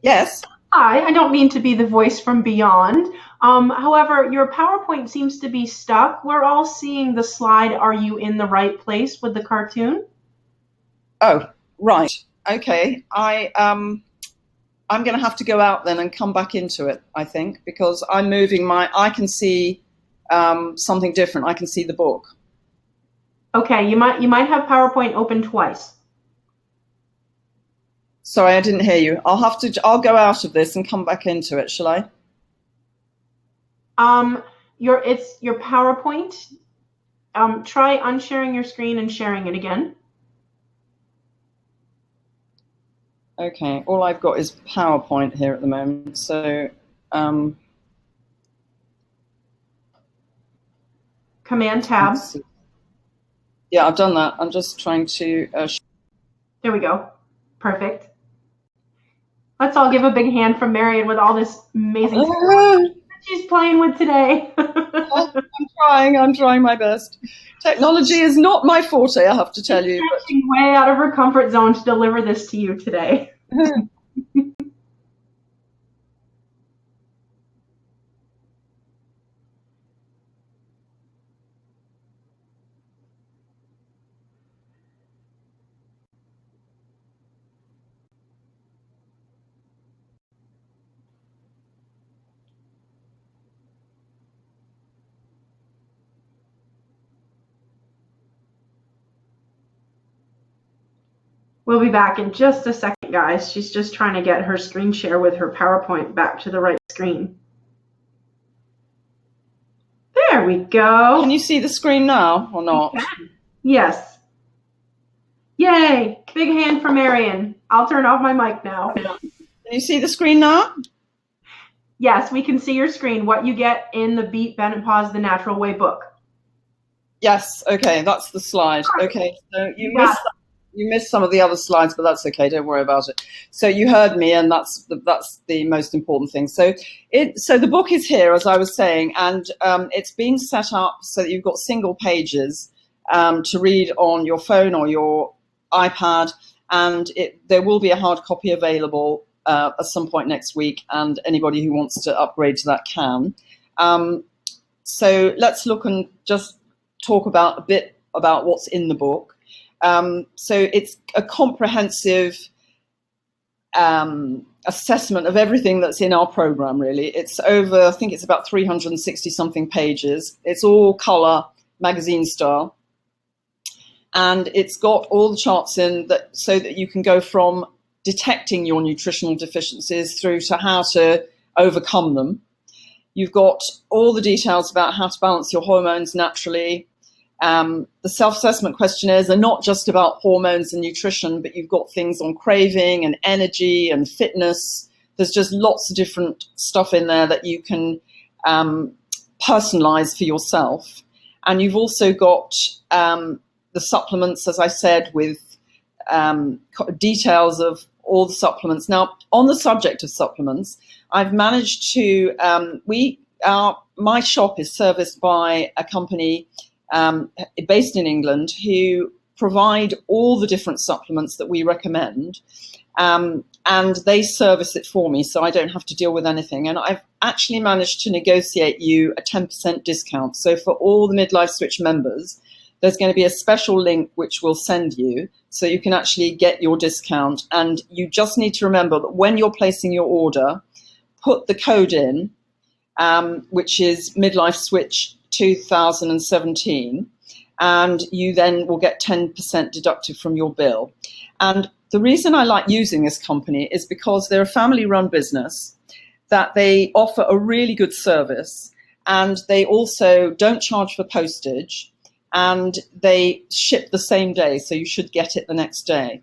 Yes? Hi, I don't mean to be the voice from beyond. However, your PowerPoint seems to be stuck. We're all seeing the slide, "Are you in the right place?" with the cartoon. Oh, right. Okay. I'm going to have to go out then and come back into it, I think, because I'm moving I can see something different. I can see the book. Okay, you might have PowerPoint open twice. Sorry, I didn't hear you. I'll go out of this and come back into it, shall I? It's your PowerPoint. Try unsharing your screen and sharing it again. Okay, all I've got is PowerPoint here at the moment, so Command Tab. Yeah, I've done that. I'm just trying to There we go. Perfect. Let's all give a big hand from Maryon with all this amazing stuff that she's playing with today. I'm trying my best. Technology is not my forte, I have to tell you. She's way out of her comfort zone to deliver this to you today. We'll be back in just a second, guys. She's just trying to get her screen share with her PowerPoint back to the right screen. There we go. Can you see the screen now or not? Yes. Yay! Big hand for Maryon. I'll turn off my mic now. Can you see the screen now? Yes, we can see your screen. What you get in the Beat, Bend, and Pause the Natural Way book. Yes. Okay, that's the slide. Okay, so you missed some of the other slides, but that's okay. Don't worry about it. So you heard me, and that's the most important thing. So the book is here, as I was saying, and it's been set up so that you've got single pages to read on your phone or your iPad, and there will be a hard copy available at some point next week, and anybody who wants to upgrade to that can. So let's look and just talk about a bit about what's in the book. So it's a comprehensive assessment of everything that's in our program, really. It's over, I think it's about 360 something pages. It's all color magazine style. And it's got all the charts in that so that you can go from detecting your nutritional deficiencies through to how to overcome them. You've got all the details about how to balance your hormones naturally. The self-assessment questionnaires are not just about hormones and nutrition, but you've got things on craving and energy and fitness. There's just lots of different stuff in there that you can personalize for yourself. And you've also got the supplements, as I said, with details of all the supplements. Now, on the subject of supplements, I've managed to, my shop is serviced by a company based in England who provide all the different supplements that we recommend, and they service it for me, so I don't have to deal with anything. And I've actually managed to negotiate you a 10% discount. So for all the Midlife Switch members, there's going to be a special link which we'll send you so you can actually get your discount. And you just need to remember that when you're placing your order, put the code in, which is Midlife Switch 2017, and you then will get 10% deducted from your bill. And the reason I like using this company is because they're a family-run business, that they offer a really good service, and they also don't charge for postage, and they ship the same day, so you should get it the next day.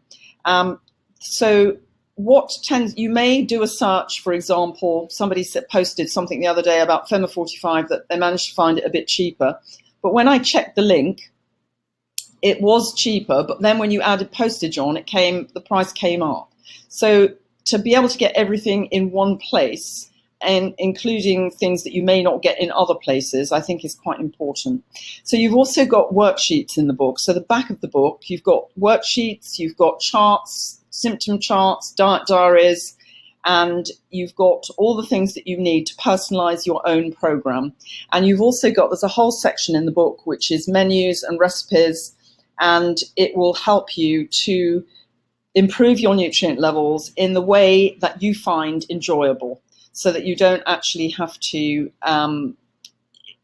So you may do a search, for example, somebody posted something the other day about Femma 45 that they managed to find it a bit cheaper. But when I checked the link, it was cheaper, but then when you added postage on, the price came up. So to be able to get everything in one place, and including things that you may not get in other places, I think is quite important. So you've also got worksheets in the book. So the back of the book, you've got worksheets, you've got charts, symptom charts, diet diaries, and you've got all the things that you need to personalize your own program. And you've also got, there's a whole section in the book which is menus and recipes, and it will help you to improve your nutrient levels in the way that you find enjoyable, so that you don't actually have to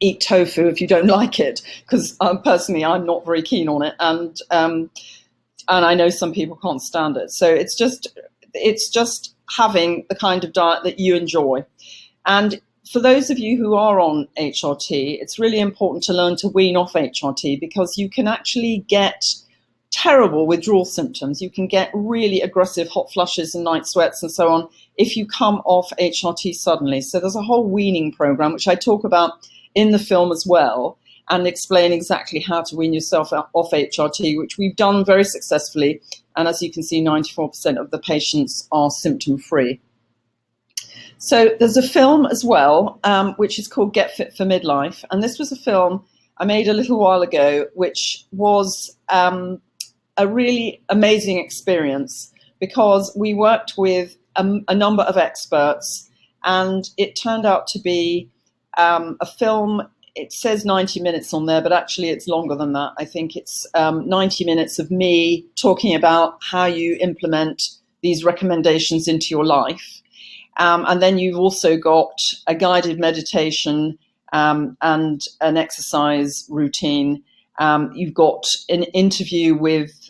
eat tofu if you don't like it, because personally I'm not very keen on it, and I know some people can't stand it. So it's just having the kind of diet that you enjoy. And for those of you who are on HRT, it's really important to learn to wean off HRT, because you can actually get terrible withdrawal symptoms. You can get really aggressive hot flushes and night sweats and so on if you come off HRT suddenly. So there's a whole weaning program, which I talk about in the film as well, and explain exactly how to wean yourself off HRT, which we've done very successfully. And as you can see, 94% of the patients are symptom-free. So there's a film as well, which is called Get Fit for Midlife. And this was a film I made a little while ago, which was a really amazing experience, because we worked with a number of experts, and it turned out to be a film. It says 90 minutes on there, but actually it's longer than that. I think it's 90 minutes of me talking about how you implement these recommendations into your life. And then you've also got a guided meditation and an exercise routine. You've got an interview with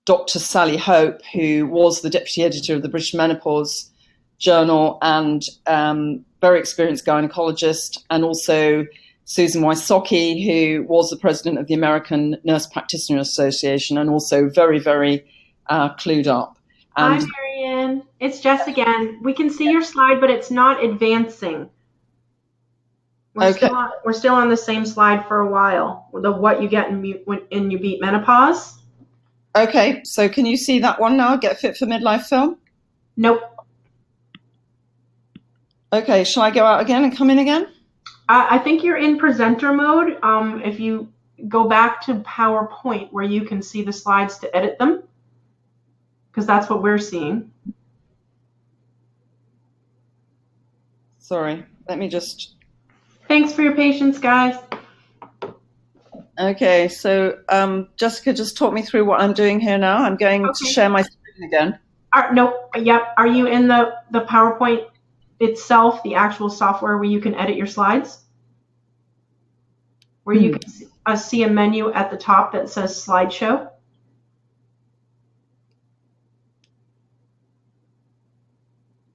Dr. Sally Hope, who was the deputy editor of the British Menopause Journal and very experienced gynecologist, and also Susan Wysocki, who was the president of the American Nurse Practitioner Association, and also very, very clued up. Hi, Maryon. It's Jess again. We can see your slide, but it's not advancing. We're still on the same slide for a while. The what you get when you beat menopause. Okay, so can you see that one now? Get Fit for Midlife film? Nope. Okay, shall I go out again and come in again? I think you're in presenter mode. If you go back to PowerPoint, where you can see the slides to edit them, because that's what we're seeing. Sorry, let me just... Thanks for your patience, guys. Okay, so Jessica, just talk me through what I'm doing here now. I'm going to share my screen again. No, yep. Are you in the PowerPoint itself, the actual software where you can edit your slides? Where you can see a menu at the top that says slideshow?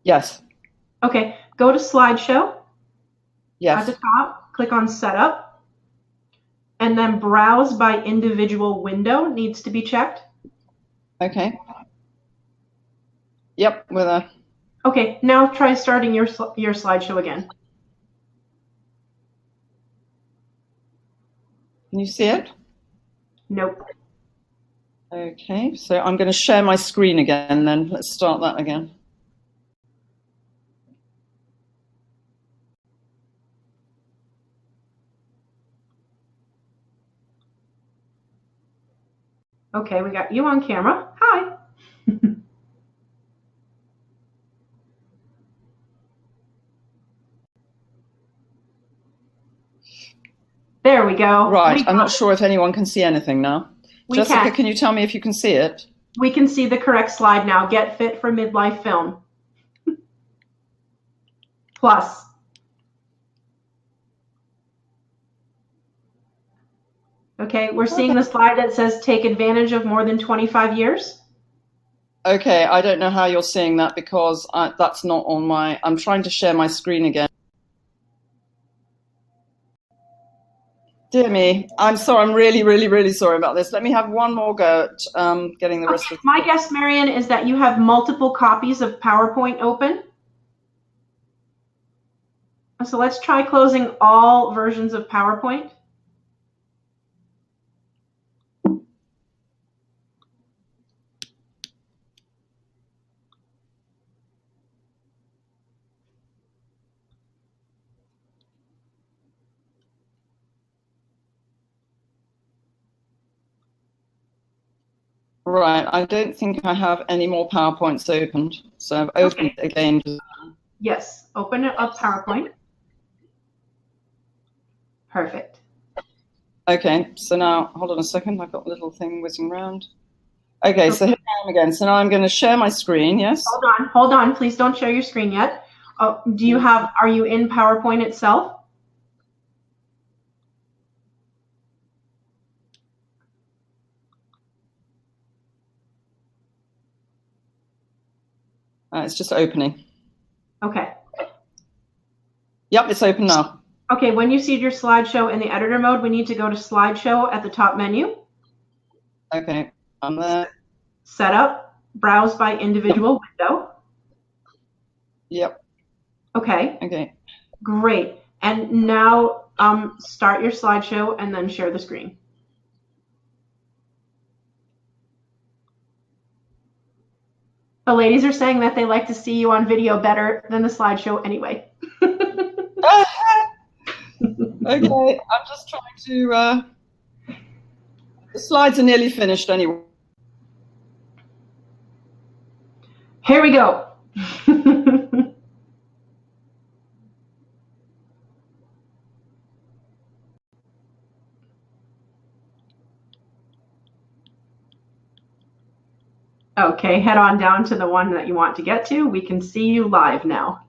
Yes. Okay, go to slideshow. Yes. At the top, click on setup. And then browse by individual window needs to be checked. Okay. Yep, with a. Okay, now try starting your slideshow again. Can you see it? Nope. Okay, so I'm going to share my screen again then. Let's start that again. Okay, we got you on camera. Hi. There we go. Right, I'm not sure if anyone can see anything now. Jessica, can you tell me if you can see it? We can see the correct slide now. Get fit for midlife film. Plus. Okay, we're seeing the slide that says take advantage of more than 25 years. Okay, I don't know how you're seeing that because that's not on my. I'm trying to share my screen again. Dear me, I'm sorry. I'm really, really, really sorry about this. Let me have one more go at getting the rest of. My guess, Maryon, is that you have multiple copies of PowerPoint open. So let's try closing all versions of PowerPoint. Right, I don't think I have any more PowerPoints opened, so I've opened it again. Yes, open up PowerPoint. Perfect. Okay, so now, hold on a second, I've got a little thing whizzing around. Okay, so here I am again. So now I'm going to share my screen, yes? Hold on, please don't share your screen yet. Are you in PowerPoint itself? It's just opening. Okay. Yep, it's open now. Okay, when you see your slideshow in the editor mode, we need to go to slideshow at the top menu. Okay, I'm there. Setup, browse by individual window. Yep. Okay. Okay. Great. And now start your slideshow and then share the screen. The ladies are saying that they like to see you on video better than the slideshow anyway. Okay, I'm just trying to. The slides are nearly finished anyway. Here we go. Okay, head on down to the one that you want to get to. We can see you live now.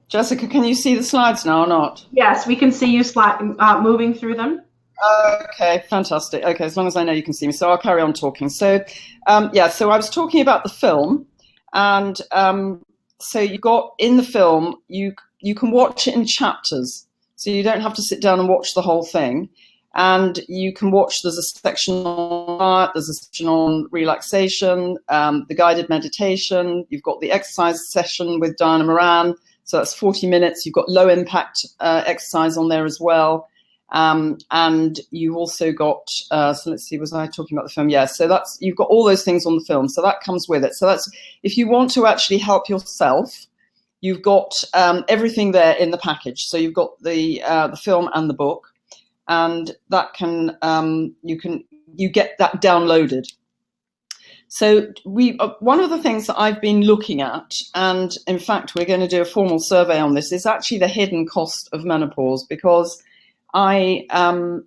Jessica, can you see the slides now or not? Yes, we can see you moving through them. Okay, fantastic. Okay, as long as I know you can see me. So I'll carry on talking. So, so I was talking about the film. And so you got in the film, you can watch it in chapters. So you don't have to sit down and watch the whole thing. And you can watch, there's a section on art, there's a section on relaxation, the guided meditation. You've got the exercise session with Diana Moran. So that's 40 minutes. You've got low impact exercise on there as well. And you've also got, so let's see, was I talking about the film? Yeah, so you've got all those things on the film. So that comes with it. So that's, if you want to actually help yourself, you've got everything there in the package. So you've got the film and the book, and that can, you get that downloaded. So one of the things that I've been looking at, and in fact we're going to do a formal survey on this, is actually the hidden cost of menopause, because the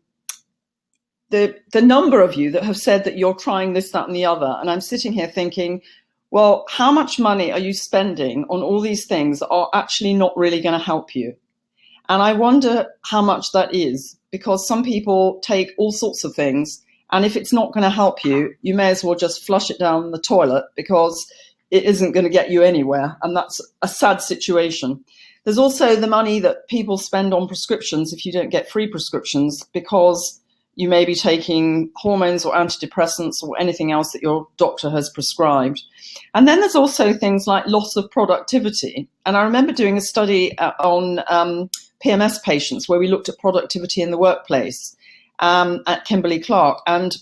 number of you that have said that you're trying this, that, and the other, and I'm sitting here thinking, well, how much money are you spending on all these things that are actually not really going to help you? And I wonder how much that is, because some people take all sorts of things, and if it's not going to help you, you may as well just flush it down the toilet, because it isn't going to get you anywhere. And that's a sad situation. There's also the money that people spend on prescriptions if you don't get free prescriptions, because you may be taking hormones or antidepressants or anything else that your doctor has prescribed. And then there's also things like loss of productivity. And I remember doing a study on PMS patients where we looked at productivity in the workplace at Kimberly-Clark, and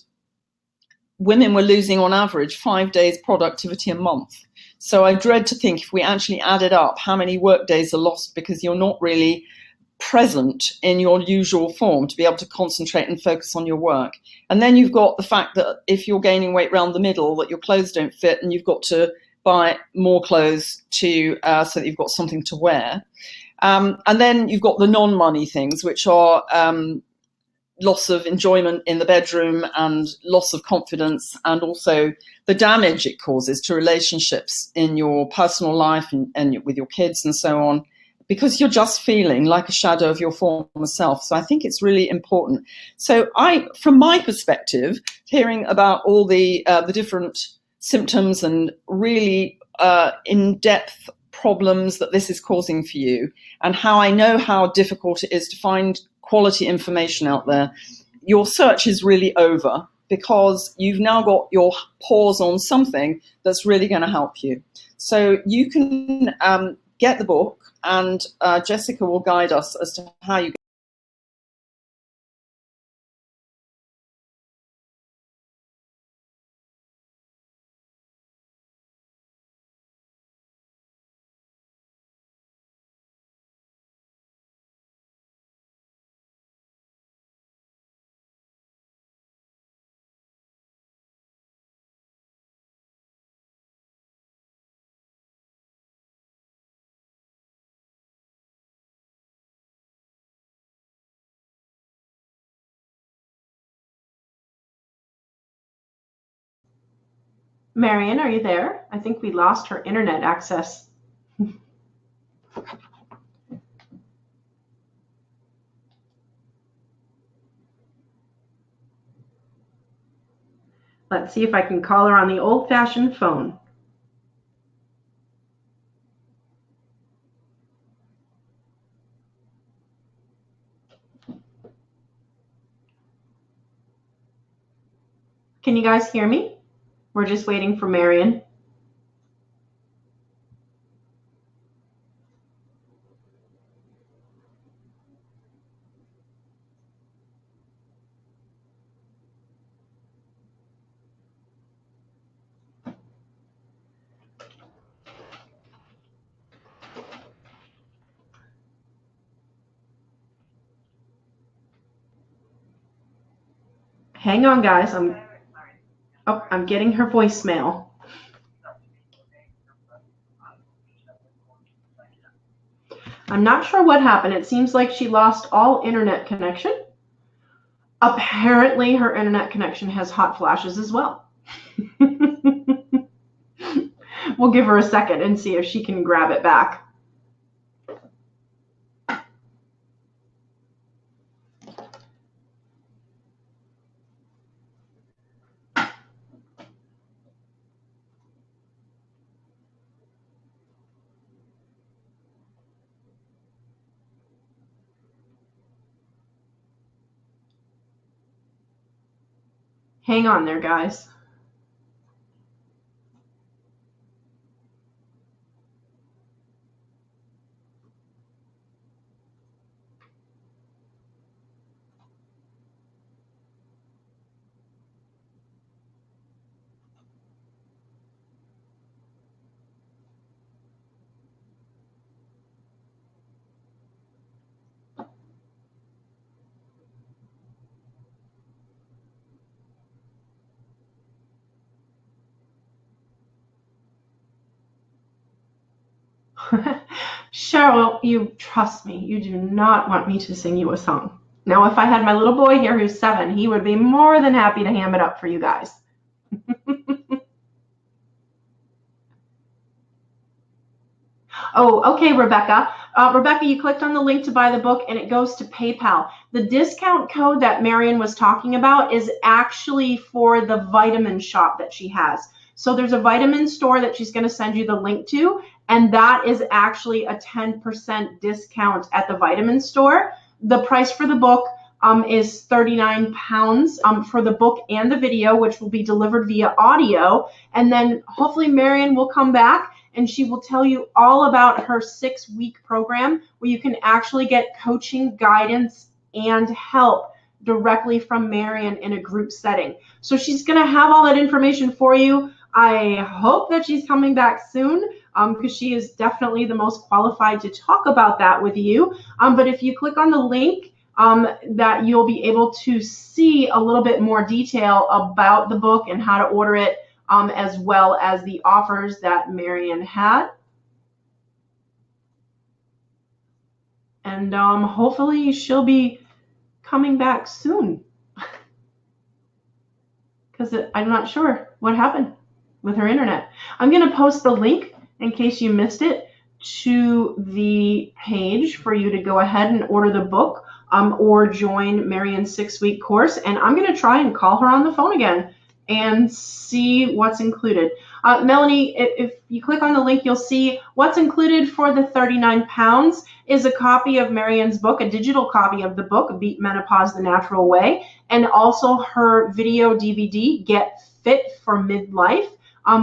women were losing on average 5 days productivity a month. So I dread to think if we actually added up how many work days are lost because you're not really present in your usual form to be able to concentrate and focus on your work. And then you've got the fact that if you're gaining weight around the middle, that your clothes don't fit and you've got to buy more clothes to so that you've got something to wear. And then you've got the non-money things, which are loss of enjoyment in the bedroom and loss of confidence, and also the damage it causes to relationships in your personal life and with your kids and so on, because you're just feeling like a shadow of your former self. So I think it's really important. So from my perspective, hearing about all the different symptoms and really in-depth problems that this is causing for you, and how I know how difficult it is to find quality information out there, your search is really over, because you've now got your paws on something that's really going to help you. So you can get the book, and Jessica will guide us as to how you. Maryon, are you there? I think we lost her internet access. Let's see if I can call her on the old-fashioned phone. Can you guys hear me? We're just waiting for Maryon. Hang on, guys. I'm getting her voicemail. I'm not sure what happened. It seems like she lost all internet connection. Apparently, her internet connection has hot flashes as well. We'll give her a second and see if she can grab it back. Hang on there, guys. Cheryl, you trust me. You do not want me to sing you a song. Now, if I had my little boy here who's 7, he would be more than happy to ham it up for you guys. Oh, okay, Rebecca. Rebecca, you clicked on the link to buy the book and it goes to PayPal. The discount code that Maryon was talking about is actually for the vitamin shop that she has. So there's a vitamin store that she's going to send you the link to, and that is actually a 10% discount at the vitamin store. The price for the book is £39 for the book and the video, which will be delivered via audio. And then hopefully Maryon will come back and she will tell you all about her 6-week program where you can actually get coaching, guidance, and help directly from Maryon in a group setting. So she's going to have all that information for you. I hope that she's coming back soon because she is definitely the most qualified to talk about that with you. But if you click on the link, that you'll be able to see a little bit more detail about the book and how to order it, as well as the offers that Maryon had. And hopefully she'll be coming back soon. Because I'm not sure what happened with her internet. I'm going to post the link in case you missed it to the page for you to go ahead and order the book or join Maryon's 6-week course. And I'm going to try and call her on the phone again and see what's included. Melanie, if you click on the link, you'll see what's included for the £39 is a copy of Maryon's book, a digital copy of the book, Beat Menopause the Natural Way, and also her video DVD, Get Fit for Midlife,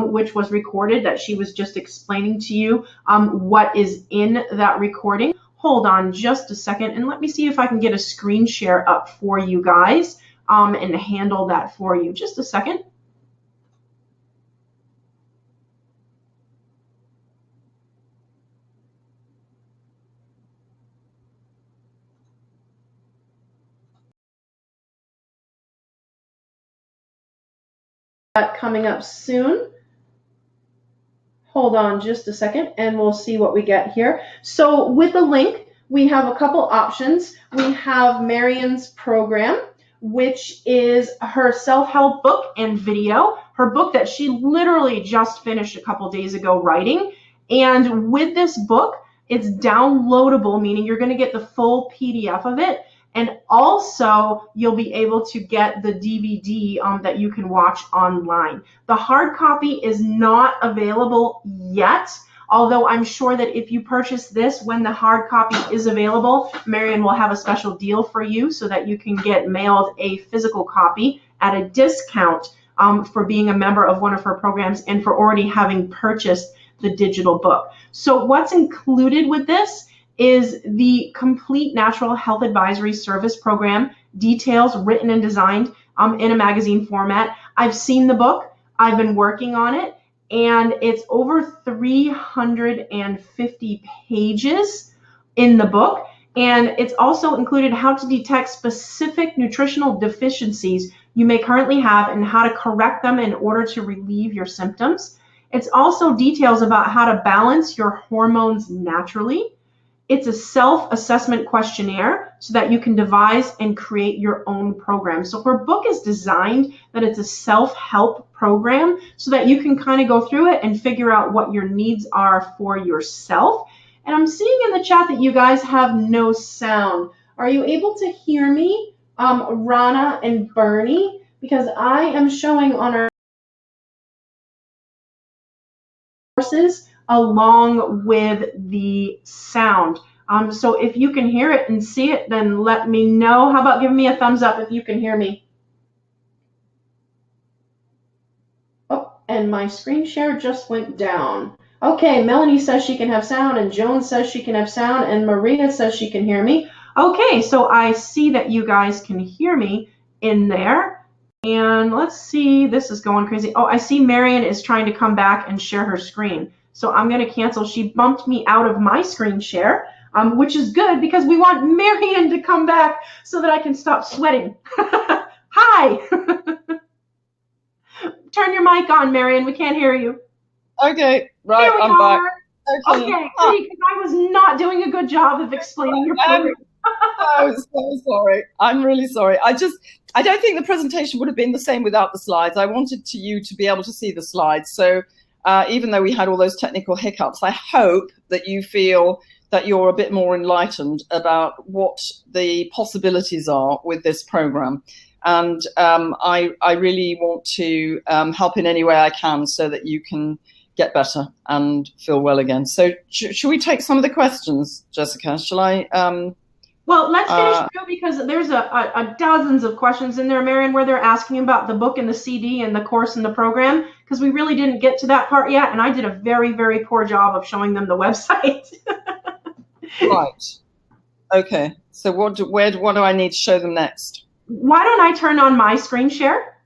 which was recorded that she was just explaining to you what is in that recording. Hold on just a second and let me see if I can get a screen share up for you guys and handle that for you. Just a second. Coming up soon. Hold on just a second and we'll see what we get here. So with the link, we have a couple options. We have Maryon's program, which is her self-help book and video, her book that she literally just finished a couple days ago writing. And with this book, it's downloadable, meaning you're going to get the full PDF of it. And also, you'll be able to get the DVD that you can watch online. The hard copy is not available yet, although I'm sure that if you purchase this when the hard copy is available, Maryon will have a special deal for you so that you can get mailed a physical copy at a discount for being a member of one of her programs and for already having purchased the digital book. So what's included with this is the complete natural health advisory service program, details written and designed in a magazine format. I've seen the book, I've been working on it, and it's over 350 pages in the book. And it's also included how to detect specific nutritional deficiencies you may currently have and how to correct them in order to relieve your symptoms. It's also details about how to balance your hormones naturally. It's a self-assessment questionnaire so that you can devise and create your own program. So her book is designed that it's a self-help program so that you can kind of go through it and figure out what your needs are for yourself. And I'm seeing in the chat that you guys have no sound. Are you able to hear me, Rana and Bernie? Because I am showing on our courses along with the sound. So if you can hear it and see it, then let me know. How about giving me a thumbs up if you can hear me? Oh, and my screen share just went down. Okay, Melanie says she can have sound, and Joan says she can have sound, and Maria says she can hear me. Okay, so I see that you guys can hear me in there. And let's see, this is going crazy. Oh, I see Maryon is trying to come back and share her screen. So I'm going to cancel. She bumped me out of my screen share, which is good because we want Maryon to come back so that I can stop sweating. Hi. Turn your mic on, Maryon. We can't hear you. Okay, right, I'm back. Okay. Okay, because I was not doing a good job of explaining your program. I'm so sorry. I'm really sorry. I don't think the presentation would have been the same without the slides. I wanted you to be able to see the slides. So even though we had all those technical hiccups, I hope that you feel that you're a bit more enlightened about what the possibilities are with this program. And I really want to help in any way I can so that you can get better and feel well again. So should we take some of the questions, Jessica? Shall I? Well, let's finish through because there's a dozens of questions in there, Maryon, where they're asking about the book and the CD and the course and the program, because we really didn't get to that part yet, and I did a very, very poor job of showing them the website. Right. Okay. So what do I need to show them next? Why don't I turn on my screen share?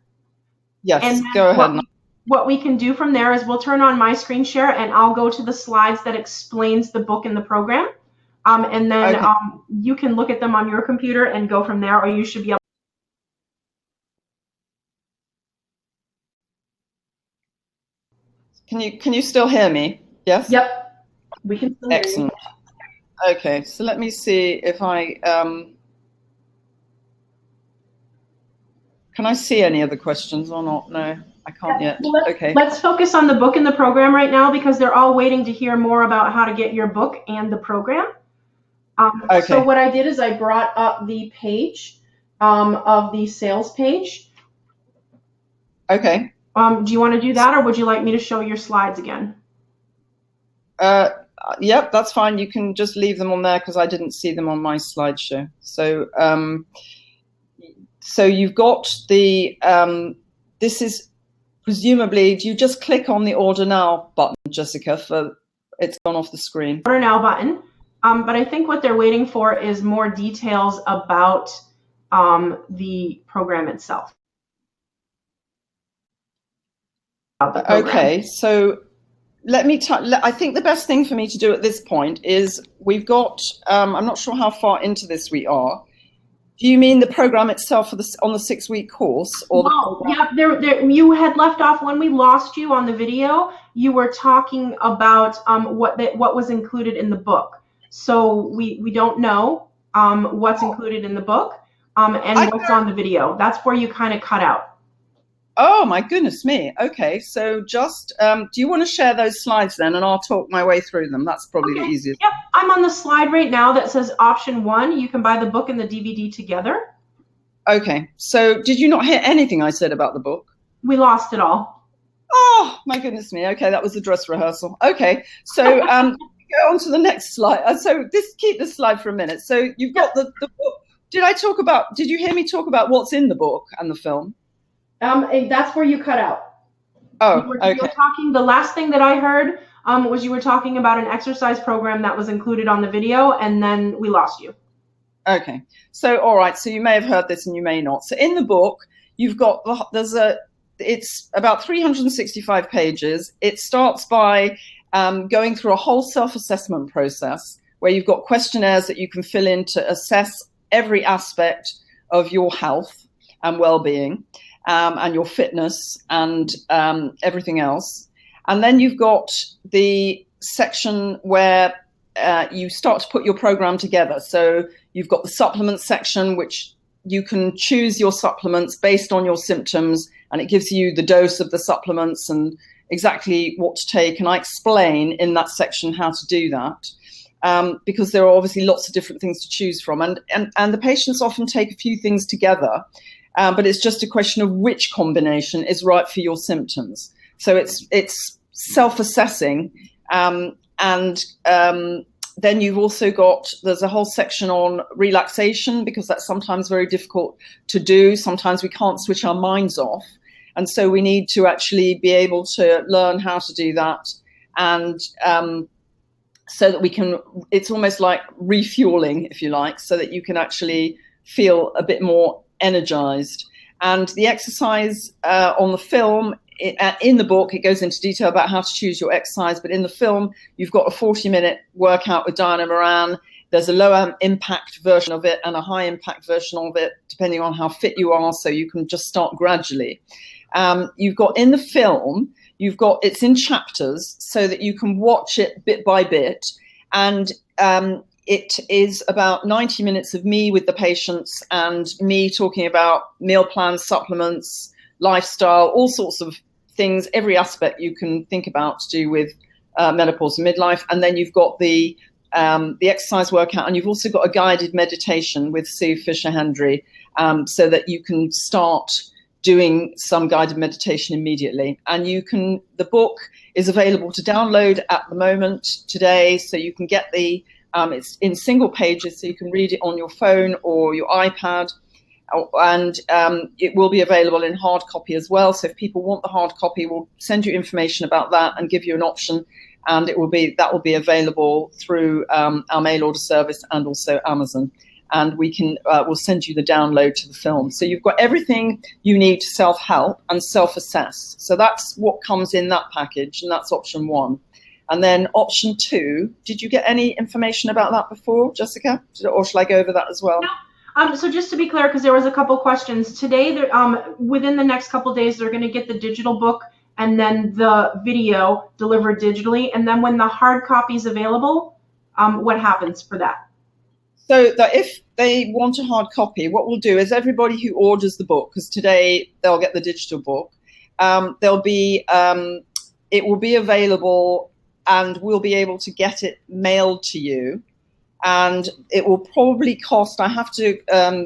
Yes, And go ahead. What we can do from there is we'll turn on my screen share and I'll go to the slides that explains the book and the program. And then Okay. You can look at them on your computer and go from there, or you should be able. Can you still hear me? Yes? Yep. We can still hear you. Excellent. Okay, so let me see if I can I see any of the questions or not? No, I can't yet. Well, Okay. Let's focus on the book and the program right now because they're all waiting to hear more about how to get your book and the program. Okay. So what I did is I brought up the page of the sales page. Okay. Do you want to do that, or would you like me to show your slides again? Yep, that's fine. You can just leave them on there because I didn't see them on my slideshow. So, so you've got the, this is presumably, do you just click on the Order Now button, Jessica, for it's gone off the screen? Order Now button. But I think what they're waiting for is more details about the program itself. Okay, so let me I think the best thing for me to do at this point is we've got, I'm not sure how far into this we are. Do you mean the program itself for on the 6-week course? Or yeah, you had left off when we lost you on the video. You were talking about what was included in the book. So we don't know what's included in the book and what's on the video. That's where you kind of cut out. Oh, my goodness me. Okay, so just, do you want to share those slides then, and I'll talk my way through them? That's probably the easiest. Yep, I'm on the slide right now that says option 1. You can buy the book and the DVD together. Okay, so did you not hear anything I said about the book? We lost it all. Oh, my goodness me. Okay, that was a dress rehearsal. Okay, so go on to the next slide. So keep this slide for a minute. So you've got the book. Did you hear me talk about what's in the book and the film? That's where you cut out. Oh, okay. You were talking, the last thing that I heard was you were talking about an exercise program that was included on the video, and then we lost you. Okay. So, all right. So you may have heard this and you may not. So in the book, you've got, it's about 365 pages. It starts by going through a whole self-assessment process where you've got questionnaires that you can fill in to assess every aspect of your health and well-being. And your fitness and everything else. And then you've got the section where you start to put your program together. So you've got the supplement section, which you can choose your supplements based on your symptoms, and it gives you the dose of the supplements and exactly what to take. And I explain in that section how to do that. Because there are obviously lots of different things to choose from. And the patients often take a few things together. But it's just a question of which combination is right for your symptoms. So it's self-assessing, and then you've also there's a whole section on relaxation, because that's sometimes very difficult to do. Sometimes we can't switch our minds off, and so we need to actually be able to learn how to do that, and so that we can. It's almost like refueling, if you like, so that you can actually feel a bit more energized. And the exercise on the film, in the book, it goes into detail about how to choose your exercise, but in the film, you've got a 40-minute workout with Diana Moran. There's a lower impact version of it and a high impact version of it, depending on how fit you are, so you can just start gradually. You've got in the film, it's in chapters so that you can watch it bit by bit. And it is about 90 minutes of me with the patients and me talking about meal plans, supplements, lifestyle, all sorts of things, every aspect you can think about to do with menopause and midlife. And then you've got the exercise workout, and you've also got a guided meditation with Sue Fisher-Hendry, so that you can start doing some guided meditation immediately. And the book is available to download at the moment today, so you can get it's in single pages, so you can read it on your phone or your iPad, and it will be available in hard copy as well. So if people want the hard copy, we'll send you information about that and give you an option, and that will be available through our mail order service and also Amazon. And we'll send you the download to the film. So you've got everything you need to self-help and self-assess. So that's what comes in that package, and that's option 1. And then option 2, did you get any information about that before, Jessica? Or shall I go over that as well? No. So just to be clear, because there was a couple questions today, within the next couple days, they're going to get the digital book and then the video delivered digitally. And then when the hard copy is available, what happens for that? So that if they want a hard copy, what we'll do is everybody who orders the book, because today they'll get the digital book, it will be available, and we'll be able to get it mailed to you. And it will probably cost, I have to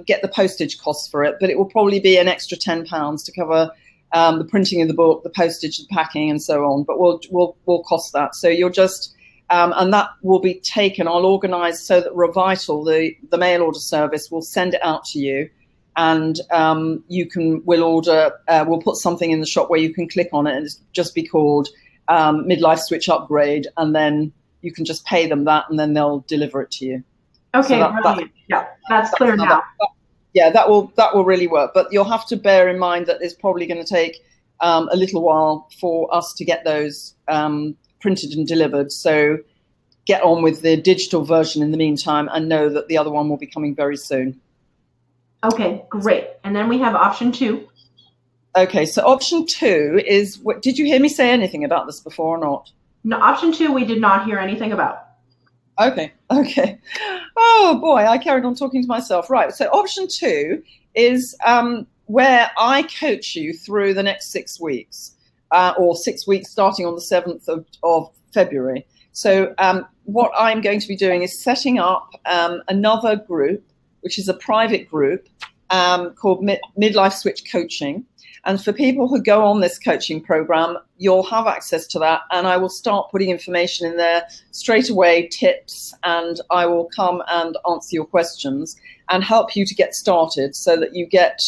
get the postage costs for it, but it will probably be an extra £10 to cover the printing of the book, the postage, the packing, and so on. But we'll cost that. So you'll just and that will be taken. I'll organise so that Revital, the mail order service, will send it out to you, and we'll put something in the shop where you can click on it, and it's just be called Midlife Switch Upgrade, and then you can just pay them that, and then they'll deliver it to you. Okay, so brilliant. That's clear now. That will really work. But you'll have to bear in mind that it's probably going to take a little while for us to get those printed and delivered. So get on with the digital version in the meantime, and know that the other one will be coming very soon. Okay, great. And then we have option 2. Okay, so option 2 is, did you hear me say anything about this before or not? No, option 2 we did not hear anything about. Okay. Oh boy, I carried on talking to myself. Right, so option 2 is where I coach you through the next 6 weeks, or 6 weeks starting on the 7th of February. So what I'm going to be doing is setting up another group, which is a private group called Midlife Switch Coaching. And for people who go on this coaching program, you'll have access to that. And I will start putting information in there straight away, tips, and I will come and answer your questions and help you to get started so that you get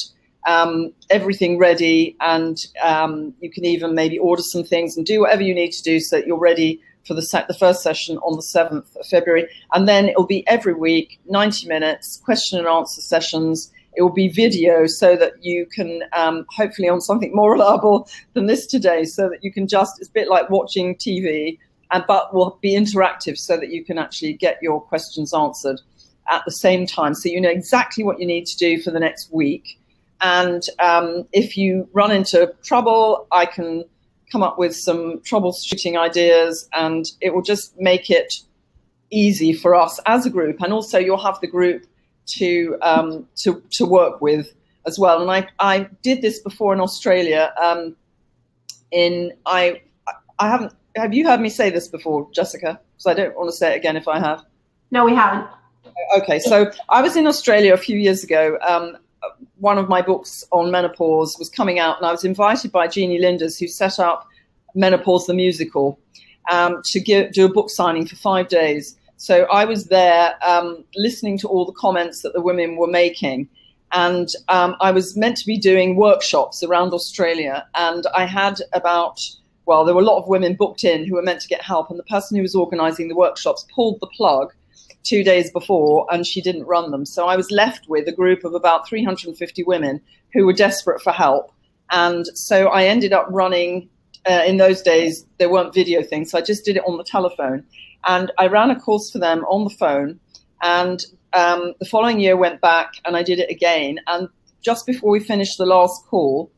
everything ready, and you can even maybe order some things and do whatever you need to do so that you're ready for the first session on the 7th of February. And then it'll be every week, 90 minutes, question and answer sessions. It will be video so that you can, hopefully on something more reliable than this today, so that you can it's a bit like watching TV, but will be interactive so that you can actually get your questions answered at the same time. So you know exactly what you need to do for the next week. And if you run into trouble, I can come up with some troubleshooting ideas, and it will just make it easy for us as a group. And also you'll have the group to work with as well. And I did this before in Australia. Have you heard me say this before, Jessica? Because I don't want to say it again if I have. No, we haven't. Okay, so I was in Australia a few years ago. One of my books on menopause was coming out, and I was invited by Jeannie Linders, who set up Menopause the Musical, to do a book signing for 5 days. So I was there listening to all the comments that the women were making. And I was meant to be doing workshops around Australia. And I had there were a lot of women booked in who were meant to get help. And the person who was organizing the workshops pulled the plug 2 days before, and she didn't run them. So I was left with a group of about 350 women who were desperate for help. And so I ended up running, in those days, there weren't video things. So I just did it on the telephone. And I ran a course for them on the phone, and the following year went back and I did it again. And just before we finished the last call,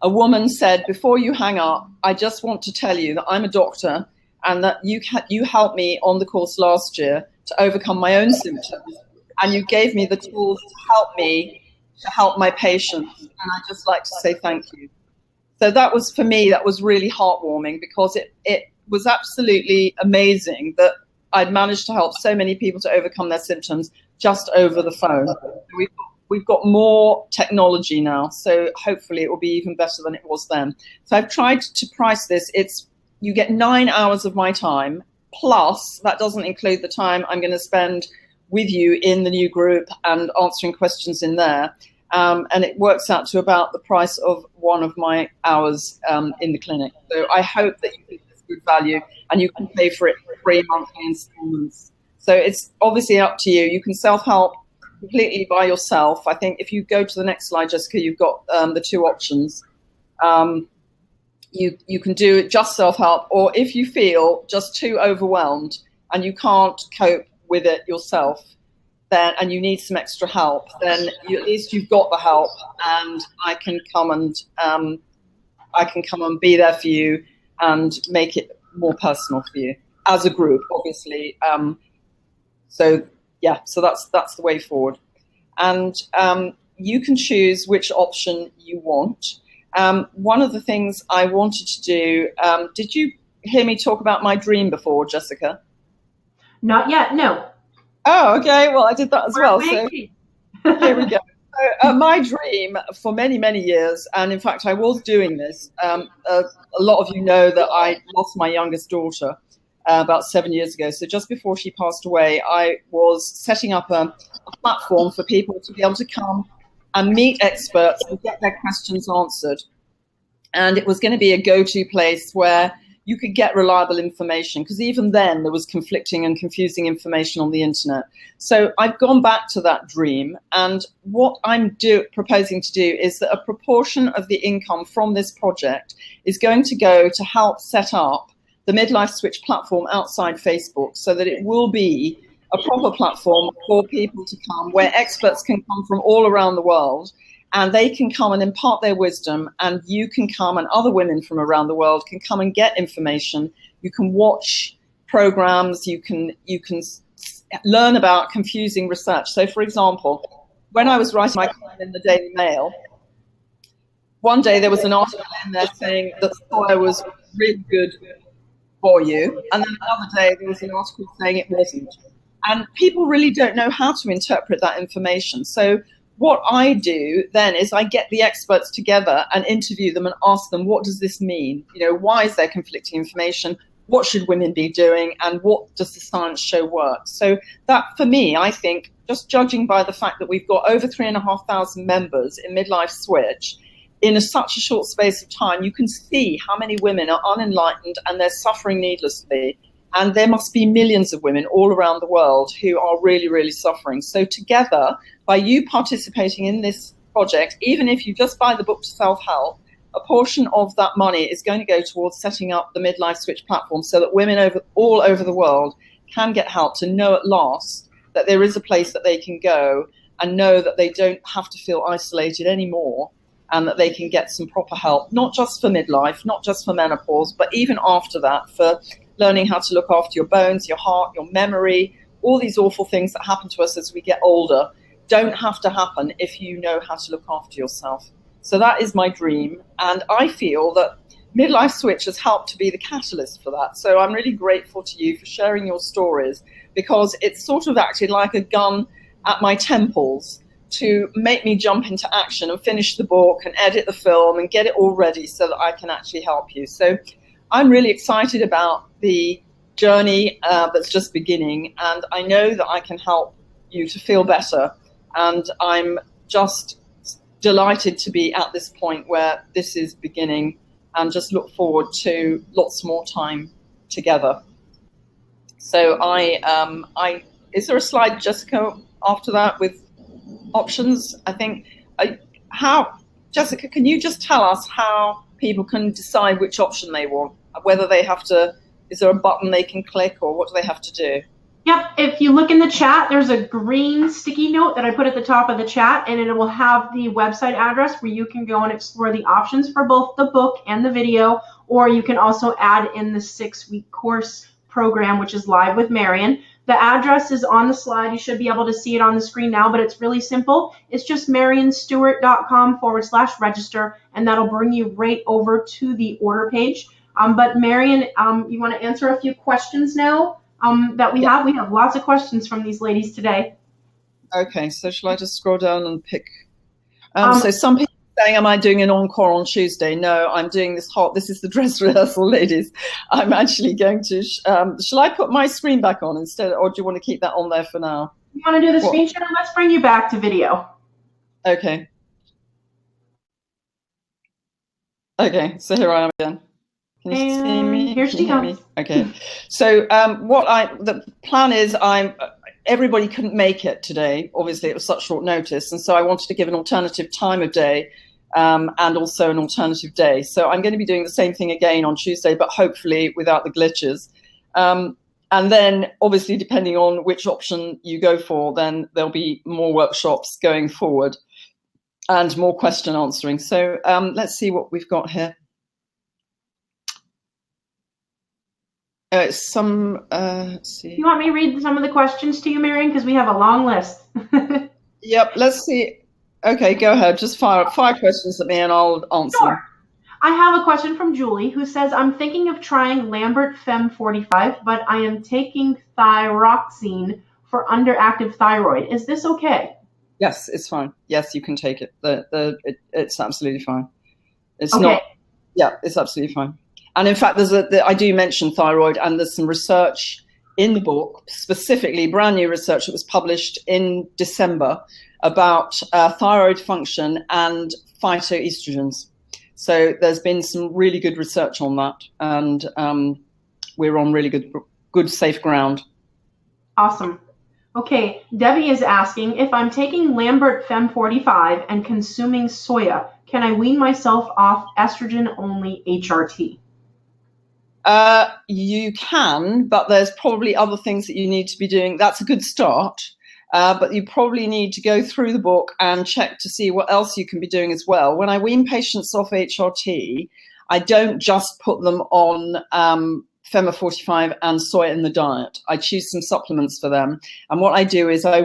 a woman said, "Before you hang up, I just want to tell you that I'm a doctor and that you helped me on the course last year to overcome my own symptoms, and you gave me the tools to help me to help my patients, and I'd just like to say thank you." So that was, for me, that was really heartwarming, because it was absolutely amazing that I'd managed to help so many people to overcome their symptoms just over the phone. We've got more technology now, so hopefully it will be even better than it was then. So I've tried to price this. You get 9 hours of my time, plus that doesn't include the time I'm going to spend with you in the new group and answering questions in there. And it works out to about the price of one of my hours in the clinic. So I hope that you think it's good value, and you can pay for it 3 monthly installments. So it's obviously up to you. You can self-help completely by yourself. I think if you go to the next slide, Jessica, you've got the two options. You can do it just self-help, or if you feel just too overwhelmed and you can't cope with it yourself, then, and you need some extra help, then at least you've got the help, and I can come and be there for you and make it more personal for you as a group, obviously. So yeah, so that's the way forward, and you can choose which option you want. One of the things I wanted to do, did you hear me talk about my dream before, Jessica? Not yet, no. Oh, okay. Well, I did that as well. So Waiting. here we go. So, my dream for many, many years, and in fact, I was doing this. A lot of you know that I lost my youngest daughter about 7 years ago. So just before she passed away, I was setting up a platform for people to be able to come and meet experts and get their questions answered. And it was going to be a go-to place where you could get reliable information, because even then there was conflicting and confusing information on the internet. So I've gone back to that dream, and what I'm proposing to do is that a proportion of the income from this project is going to go to help set up the Midlife Switch platform outside Facebook, so that it will be a proper platform for people to come, where experts can come from all around the world, and they can come and impart their wisdom, and you can come, and other women from around the world can come and get information. You can watch programs, you can learn about confusing research. So for example, when I was writing my column in the Daily Mail, one day there was an article in there saying that soya was really good for you, and then another day there was an article saying it wasn't. And people really don't know how to interpret that information. So what I do then is I get the experts together and interview them and ask them, what does this mean? You know, why is there conflicting information? What should women be doing? And what does the science show works? So that, for me, I think, just judging by the fact that we've got over 3,500 members in Midlife Switch, in such a short space of time, you can see how many women are unenlightened and they're suffering needlessly. And there must be millions of women all around the world who are really, really suffering. So together, by you participating in this project, even if you just buy the book to self-help, a portion of that money is going to go towards setting up the Midlife Switch platform, so that women all over the world can get help, to know at last that there is a place that they can go and know that they don't have to feel isolated anymore, and that they can get some proper help, not just for midlife, not just for menopause, but even after that, for learning how to look after your bones, your heart, your memory. All these awful things that happen to us as we get older don't have to happen if you know how to look after yourself. So that is my dream, and I feel that Midlife Switch has helped to be the catalyst for that. So I'm really grateful to you for sharing your stories, because it's sort of acted like a gun at my temples to make me jump into action and finish the book and edit the film and get it all ready so that I can actually help you. So I'm really excited about the journey that's just beginning, and I know that I can help you to feel better. And I'm just delighted to be at this point where this is beginning, and just look forward to lots more time together. So is there a slide, Jessica, after that with options? I think, Jessica, can you just tell us how people can decide which option they want? Whether they have to, is there a button they can click, or what do they have to do? Yep, if you look in the chat, there's a green sticky note that I put at the top of the chat, and it will have the website address where you can go and explore the options for both the book and the video, or you can also add in the 6-week course program, which is live with Maryon. The address is on the slide. You should be able to see it on the screen now, but it's really simple. It's just maryonstewart.com/register, and that'll bring you right over to the order page. But Maryon, you want to answer a few questions now? That we have. We have lots of questions from these ladies today. Okay, so shall I just scroll down and pick? So some people are saying, am I doing an encore on Tuesday? No, I'm doing this this is the dress rehearsal, ladies. I'm actually going to, shall I put my screen back on instead, or do you want to keep that on there for now? You want to do the screen share? Let's bring you back to video. Okay. Okay, so here I am again. Can you see me? Here she comes. Okay. So the plan is everybody couldn't make it today. Obviously, it was such short notice, and so I wanted to give an alternative time of day and also an alternative day. So I'm going to be doing the same thing again on Tuesday, but hopefully without the glitches. And then, obviously, depending on which option you go for, then there'll be more workshops going forward and more question answering. So let's see what we've got here. Let's see. You want me to read some of the questions to you, Maryon? Because we have a long list. Yep, let's see. Okay, go ahead. Just fire questions at me and I'll answer. Sure. I have a question from Julie who says, I'm thinking of trying Lambert Fem 45, but I am taking thyroxine for underactive thyroid. Is this okay? Yes, it's fine. Yes, you can take it. It's absolutely fine. It's okay. not. Yeah, it's absolutely fine. And in fact, I do mention thyroid, and there's some research in the book, specifically brand new research that was published in December about thyroid function and phytoestrogens. So there's been some really good research on that, and we're on really good safe ground. Awesome. Okay, Debbie is asking, if I'm taking Lambert Fem 45 and consuming soya, can I wean myself off estrogen-only HRT? You can, but there's probably other things that you need to be doing. That's a good start, but you probably need to go through the book and check to see what else you can be doing as well. When I wean patients off HRT, I don't just put them on Fema 45 and soy in the diet. I choose some supplements for them. And what I do is I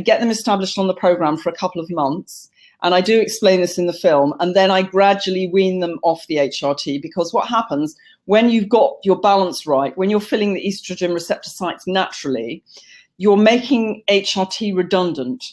get them established on the program for a couple of months. And I do explain this in the film. And then I gradually wean them off the HRT, because what happens when you've got your balance right, when you're filling the estrogen receptor sites naturally, you're making HRT redundant.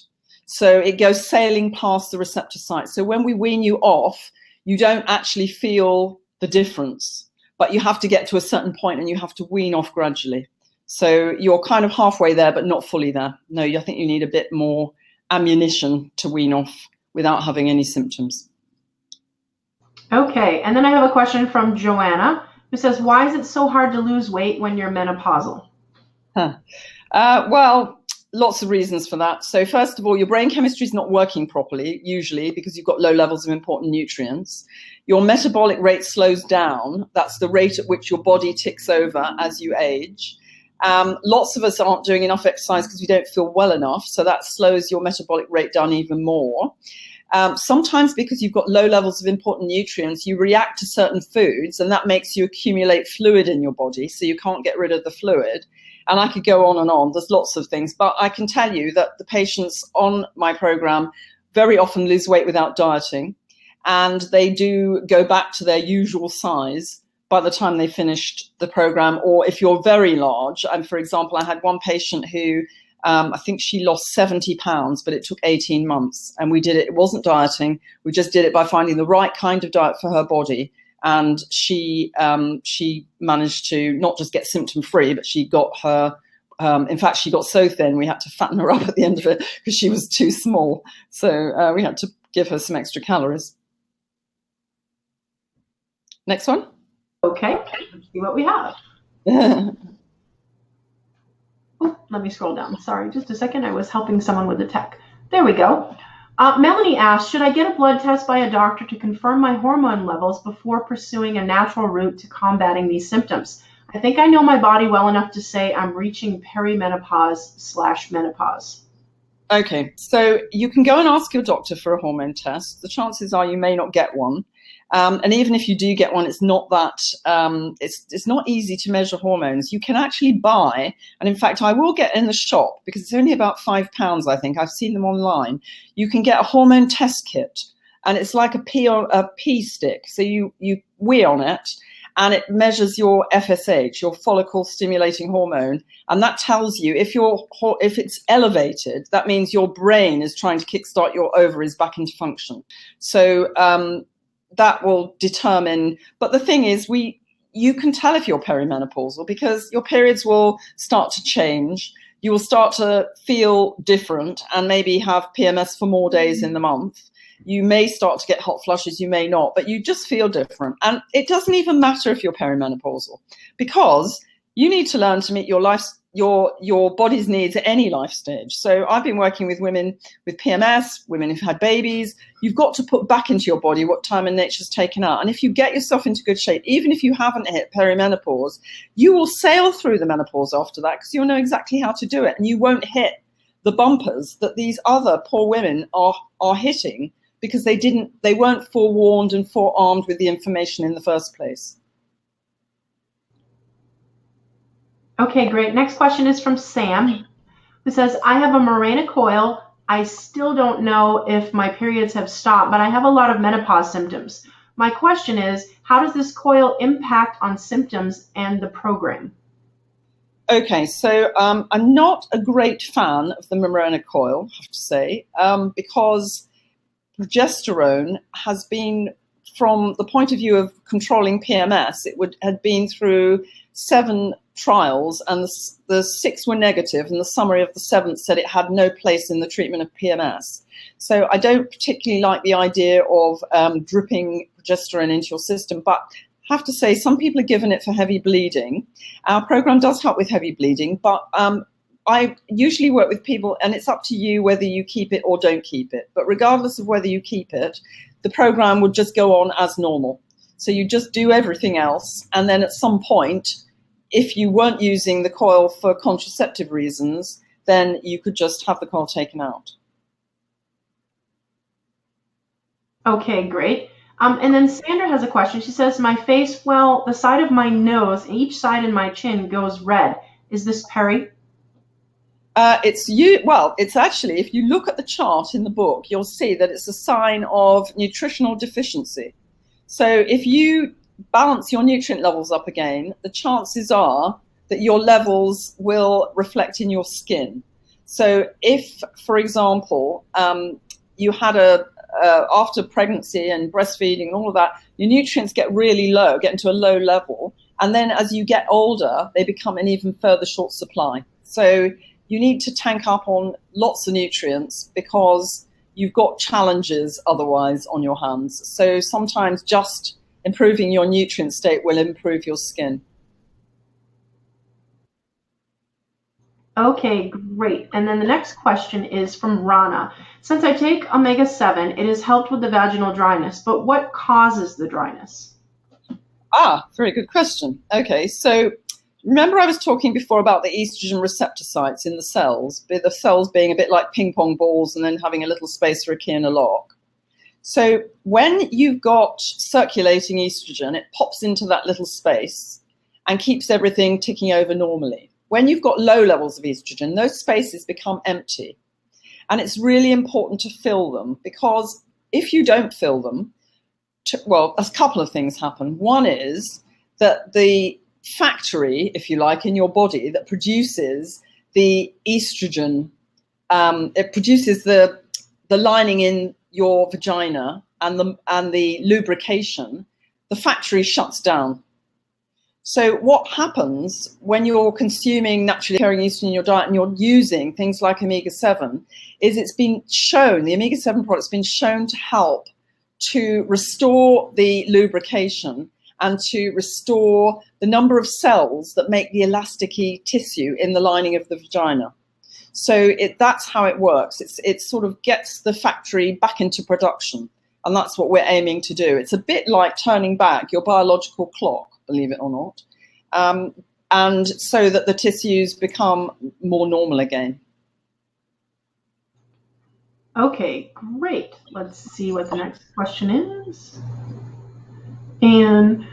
So it goes sailing past the receptor site. So when we wean you off, you don't actually feel the difference, but you have to get to a certain point and you have to wean off gradually. So you're kind of halfway there, but not fully there. No, I think you need a bit more ammunition to wean off without having any symptoms. Okay, and then I have a question from Joanna, who says, why is it so hard to lose weight when you're menopausal? Well, lots of reasons for that. So first of all, your brain chemistry is not working properly, usually, because you've got low levels of important nutrients. Your metabolic rate slows down. That's the rate at which your body ticks over as you age. Lots of us aren't doing enough exercise because we don't feel well enough, so that slows your metabolic rate down even more. Sometimes because you've got low levels of important nutrients, you react to certain foods, and that makes you accumulate fluid in your body, so you can't get rid of the fluid. And I could go on and on. There's lots of things. But I can tell you that the patients on my program very often lose weight without dieting, and they do go back to their usual size by the time they finished the program. Or if you're very large, and for example, I had one patient who I think she lost 70 pounds, but it took 18 months. And we did it. It wasn't dieting. We just did it by finding the right kind of diet for her body. And she managed to not just get symptom free, but she got her, in fact, she got so thin, we had to fatten her up at the end of it because she was too small. So we had to give her some extra calories. Next one. Okay, let's see what we have. Oh, let me scroll down. Sorry, just a second. I was helping someone with the tech. There we go. Melanie asked, should I get a blood test by a doctor to confirm my hormone levels before pursuing a natural route to combating these symptoms? I think I know my body well enough to say I'm reaching perimenopause/menopause. Okay, so you can go and ask your doctor for a hormone test. The chances are you may not get one. And even if you do get one, it's not that it's not easy to measure hormones. You can actually buy, and in fact, I will get in the shop because it's only about £5, I think. I've seen them online. You can get a hormone test kit, and it's like a pea stick. So you wee on it, and it measures your FSH, your follicle stimulating hormone, and that tells you if it's elevated, that means your brain is trying to kickstart your ovaries back into function. So that will determine. But the thing is, you can tell if you're perimenopausal because your periods will start to change. You will start to feel different and maybe have PMS for more days in the month. You may start to get hot flushes, you may not, but you just feel different. And it doesn't even matter if you're perimenopausal because you need to learn to meet your body's needs at any life stage. So I've been working with women with PMS, women who've had babies. You've got to put back into your body what time and nature's taken out. And if you get yourself into good shape, even if you haven't hit perimenopause, you will sail through the menopause after that because you'll know exactly how to do it. And you won't hit the bumpers that these other poor women are hitting because they weren't forewarned and forearmed with the information in the first place. Okay, great. Next question is from Sam, who says, I have a Mirena coil. I still don't know if my periods have stopped, but I have a lot of menopause symptoms. My question is, how does this coil impact on symptoms and the program? Okay, so I'm not a great fan of the Mirena coil, I have to say, because progesterone has been, from the point of view of controlling PMS, had been through 7 trials, and the 6 were negative, and the summary of the 7th said it had no place in the treatment of PMS. So I don't particularly like the idea of dripping progesterone into your system, but I have to say some people are given it for heavy bleeding. Our program does help with heavy bleeding, but I usually work with people, and it's up to you whether you keep it or don't keep it. But regardless of whether you keep it, the program would just go on as normal. So you just do everything else, and then at some point, if you weren't using the coil for contraceptive reasons, then you could just have the coil taken out. Okay, great. And then Sandra has a question. She says, my face, well, the side of my nose, and each side in my chin goes red. Is this peri? It's actually, if you look at the chart in the book, you'll see that it's a sign of nutritional deficiency. So if you balance your nutrient levels up again, the chances are that your levels will reflect in your skin. So if, for example, you had after pregnancy and breastfeeding and all of that, your nutrients get really low, get into a low level. And then as you get older, they become an even further short supply. So you need to tank up on lots of nutrients because you've got challenges otherwise on your hands. So sometimes just improving your nutrient state will improve your skin. Okay, great. And then the next question is from Rana. Since I take omega-7, it has helped with the vaginal dryness, but what causes the dryness? Very good question. Okay, so remember I was talking before about the estrogen receptor sites in the cells being a bit like ping pong balls and then having a little space for a key and a lock. So when you've got circulating estrogen, it pops into that little space and keeps everything ticking over normally. When you've got low levels of estrogen, those spaces become empty. And it's really important to fill them because if you don't fill them, a couple of things happen. One is that the factory, if you like, in your body that produces the estrogen, it produces the lining in your vagina and the lubrication, the factory shuts down. So what happens when you're consuming naturally occurring estrogen in your diet and you're using things like omega-7 is it's been shown, the omega-7 product's been shown to help to restore the lubrication and to restore the number of cells that make the elasticy tissue in the lining of the vagina. So that's how it works. It sort of gets the factory back into production, and that's what we're aiming to do. It's a bit like turning back your biological clock, believe it or not. and so that the tissues become more normal again. Okay, great. Let's see what the next question is. And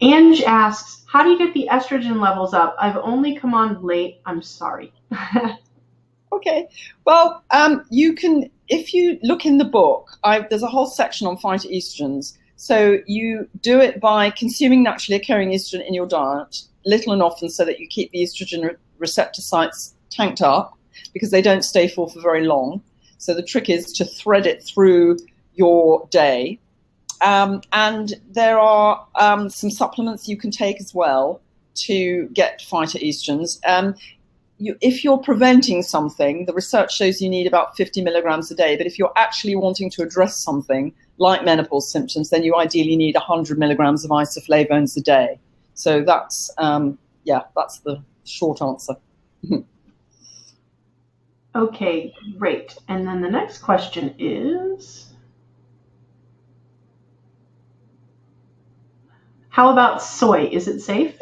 Ange asks, how do you get the estrogen levels up? I've only come on late. I'm sorry. Okay. Well, you can, if you look in the book, there's a whole section on phytoestrogens. So you do it by consuming naturally occurring estrogen in your diet, little and often, so that you keep the estrogen receptor sites tanked up, because they don't stay full for very long. So the trick is to thread it through your day. And there are some supplements you can take as well to get phytoestrogens. If you're preventing something, the research shows you need about 50 milligrams a day. But if you're actually wanting to address something like menopause symptoms, then you ideally need 100 milligrams of isoflavones a day. So that's the short answer. Okay, great. And then the next question is, how about soy? Is it safe?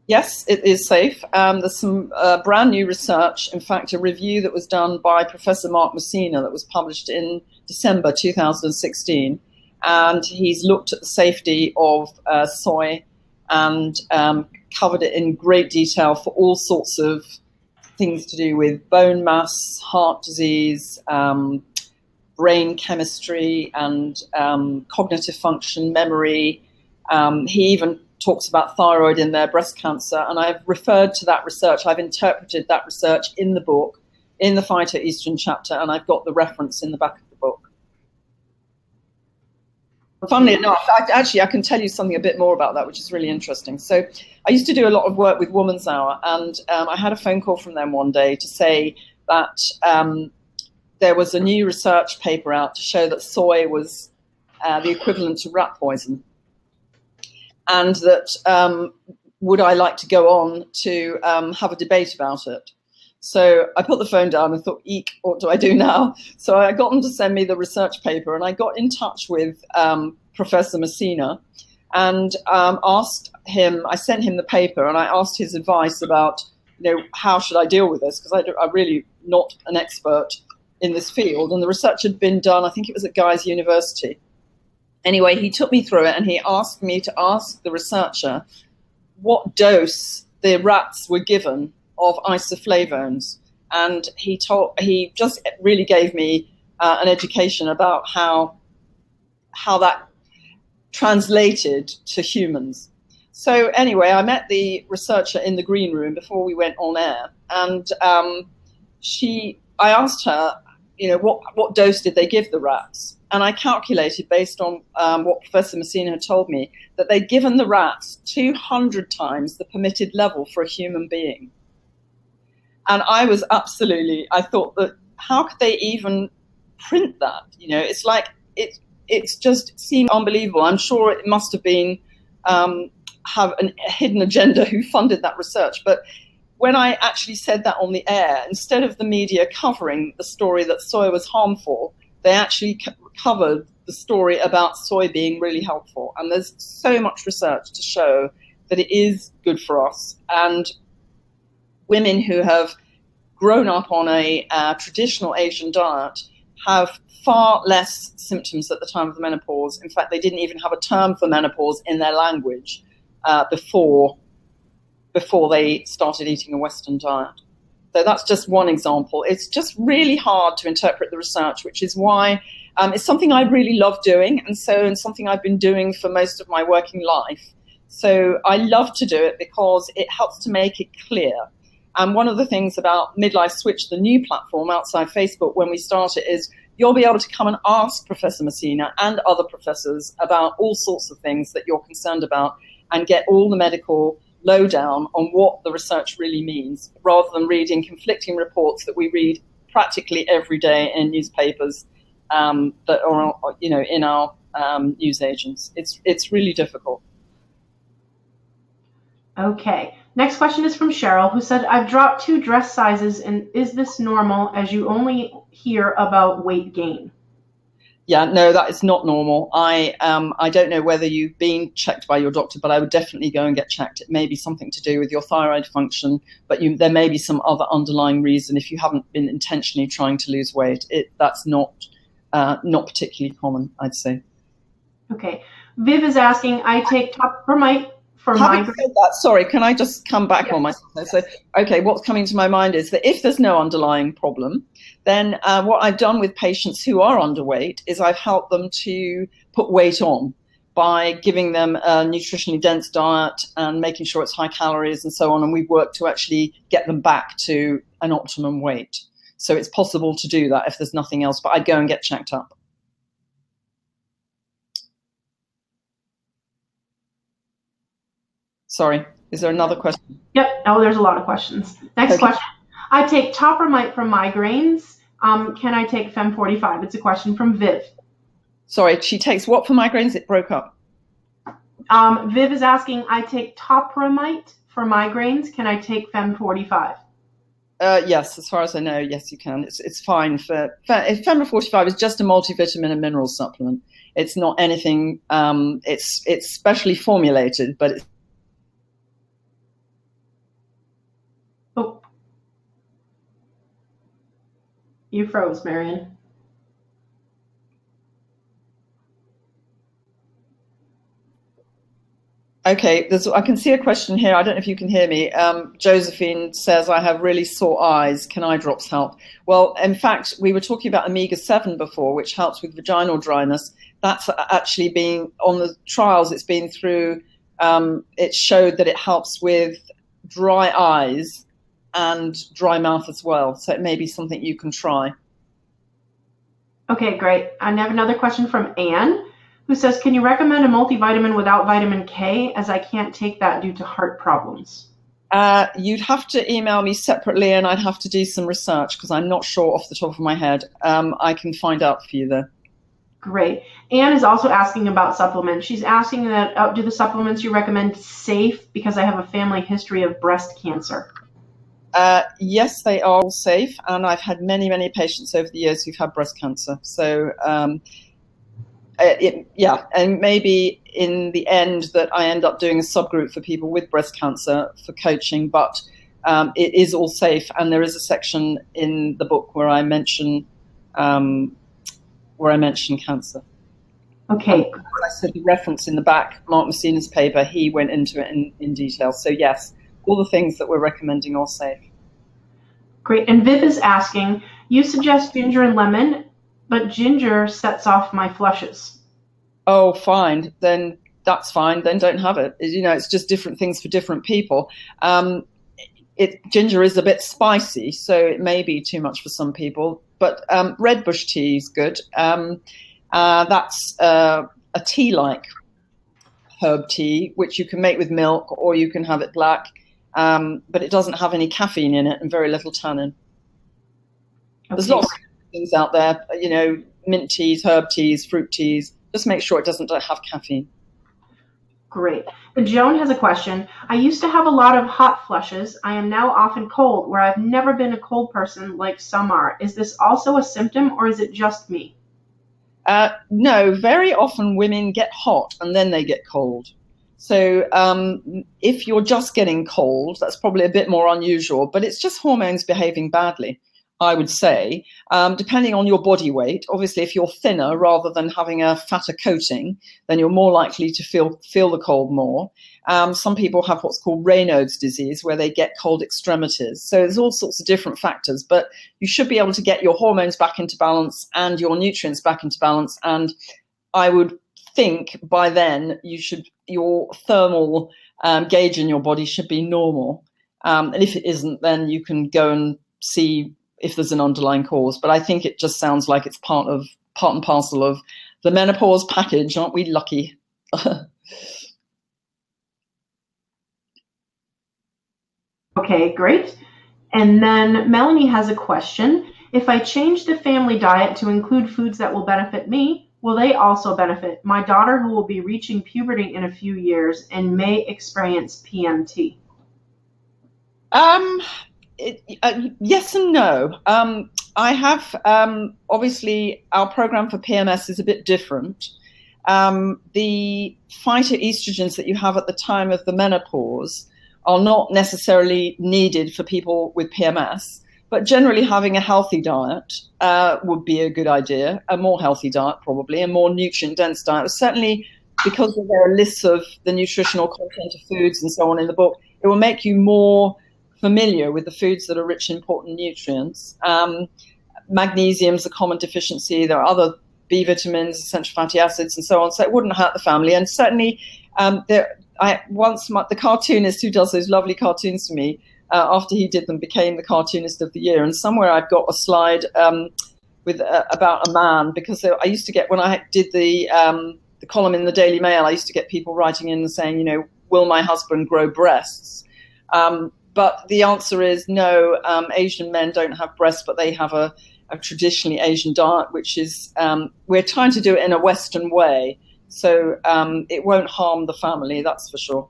Yes, it is safe. There's some brand new research, in fact, a review that was done by Professor Mark Messina that was published in December 2016. And he's looked at the safety of soy and covered it in great detail for all sorts of things to do with bone mass, heart disease, brain chemistry, and cognitive function, memory. He even talks about thyroid in their breast cancer, and I've referred to that research. I've interpreted that research in the book, in the phytoestrogen chapter, and I've got the reference in the back of the book. Funnily enough, I can tell you something a bit more about that, which is really interesting. So I used to do a lot of work with Woman's Hour, and I had a phone call from them one day to say that there was a new research paper out to show that soy was the equivalent to rat poison. And that would I like to go on to have a debate about it? So I put the phone down and thought, eek, what do I do now? So I got them to send me the research paper, and I got in touch with Professor Messina and asked him, I sent him the paper and I asked his advice about, how should I deal with this? Because I'm really not an expert in this field. And the research had been done, I think it was at Guy's University. Anyway, he took me through it and he asked me to ask the researcher what dose the rats were given of isoflavones. And he just really gave me an education about how that translated to humans. So anyway, I met the researcher in the green room before we went on air, and I asked her, what dose did they give the rats? And I calculated, based on what Professor Messina had told me, that they'd given the rats 200 times the permitted level for a human being. And I thought that how could they even print that? It's like, it's just seemed unbelievable. I'm sure it must have been have a hidden agenda who funded that research. But when I actually said that on the air, instead of the media covering the story that soy was harmful, they actually covered the story about soy being really helpful. And there's so much research to show that it is good for us. And women who have grown up on a traditional Asian diet have far less symptoms at the time of the menopause. In fact, they didn't even have a term for menopause in their language before they started eating a Western diet. So that's just one example. It's just really hard to interpret the research, which is why it's something I really love doing, and something I've been doing for most of my working life. So I love to do it because it helps to make it clear. And one of the things about Midlife Switch, the new platform outside Facebook, when we start it, is you'll be able to come and ask Professor Messina and other professors about all sorts of things that you're concerned about and get all the medical lowdown on what the research really means, rather than reading conflicting reports that we read practically every day in newspapers that are, in our news agents. It's really difficult. Okay. Next question is from Cheryl, who said, I've dropped 2 dress sizes, and is this normal, as you only hear about weight gain? Yeah, no, that is not normal. I don't know whether you've been checked by your doctor, but I would definitely go and get checked. It may be something to do with your thyroid function, but there may be some other underlying reason if you haven't been intentionally trying to lose weight. That's not particularly common, I'd say. Okay. Viv is asking, I take topiramate for Having migraine. said that, sorry, can I just come back on myself? So, okay, what's coming to my mind is that if there's no underlying problem, then what I've done with patients who are underweight is I've helped them to put weight on by giving them a nutritionally dense diet and making sure it's high calories and so on. And we've worked to actually get them back to an optimum weight. So it's possible to do that if there's nothing else, but I'd go and get checked up. Sorry, is there another question? Yep. Oh, there's a lot of questions. Next question. I take topiramate for migraines. Can I take Fem45? It's a question from Viv. Sorry, she takes what for migraines? It broke up. Viv is asking, I take topiramate for migraines. Can I take Fem45? Yes, as far as I know, yes, you can. It's fine for Fem45 is just a multivitamin and mineral supplement. It's not anything. It's specially formulated, but it's. Oh, you froze, Maryon. Okay, I can see a question here. I don't know if you can hear me. Josephine says, I have really sore eyes. Can eye drops help? Well, in fact, we were talking about omega-7 before, which helps with vaginal dryness. That's actually been on the trials it's been through. It showed that it helps with dry eyes and dry mouth as well. So it may be something you can try. Okay, great. I have another question from Anne, who says, can you recommend a multivitamin without vitamin K, as I can't take that due to heart problems? You'd have to email me separately, and I'd have to do some research because I'm not sure off the top of my head. I can find out for you though. Great. Anne is also asking about supplements. She's asking that, do the supplements you recommend safe because I have a family history of breast cancer? Yes, they are all safe, and I've had many, many patients over the years who've had breast cancer. So, and maybe in the end that I end up doing a subgroup for people with breast cancer for coaching, but it is all safe, and there is a section in the book where I mention cancer. Okay. And I said the reference in the back, Mark Messina's paper, he went into it in detail. So yes, all the things that we're recommending are safe. Great. And Viv is asking, you suggest ginger and lemon, but ginger sets off my flushes. Oh, fine. Then that's fine. Then don't have it. It's just different things for different people. Ginger is a bit spicy, so it may be too much for some people. But red bush tea is good. That's a tea-like herb tea, which you can make with milk, or you can have it black. But it doesn't have any caffeine in it and very little tannin. Okay. There's lots of things out there, mint teas, herb teas, fruit teas. Just make sure it doesn't have caffeine. Great. Joan has a question. I used to have a lot of hot flushes. I am now often cold, where I've never been a cold person like some are. Is this also a symptom, or is it just me? No, very often women get hot and then they get cold. So if you're just getting cold, that's probably a bit more unusual, but it's just hormones behaving badly, I would say, depending on your body weight. Obviously, if you're thinner rather than having a fatter coating, then you're more likely to feel the cold more. Some people have what's called Raynaud's disease, where they get cold extremities. So there's all sorts of different factors, but you should be able to get your hormones back into balance and your nutrients back into balance. And I would think by then your thermal gauge in your body should be normal. And if it isn't, then you can go and see if there's an underlying cause. But I think it just sounds like it's part and parcel of the menopause package. Aren't we lucky? Okay, great. And then Melanie has a question. If I change the family diet to include foods that will benefit me, will they also benefit my daughter, who will be reaching puberty in a few years and may experience PMT? Yes and no. I have, obviously, our program for PMS is a bit different. The phytoestrogens that you have at the time of the menopause are not necessarily needed for people with PMS, but generally having a healthy diet would be a good idea, a more healthy diet probably, a more nutrient-dense diet. Certainly, because there are lists of the nutritional content of foods and so on in the book, it will make you more familiar with the foods that are rich in important nutrients. Magnesium is a common deficiency. There are other B vitamins, essential fatty acids, and so on. So it wouldn't hurt the family. And certainly, the cartoonist who does those lovely cartoons for me, after he did them, became the cartoonist of the year. And somewhere I've got a slide with about a man, because I used to get, when I did the column in the Daily Mail, I used to get people writing in and saying, will my husband grow breasts? But the answer is no. Asian men don't have breasts, but they have a traditionally Asian diet, which is, we're trying to do it in a Western way. So it won't harm the family, that's for sure.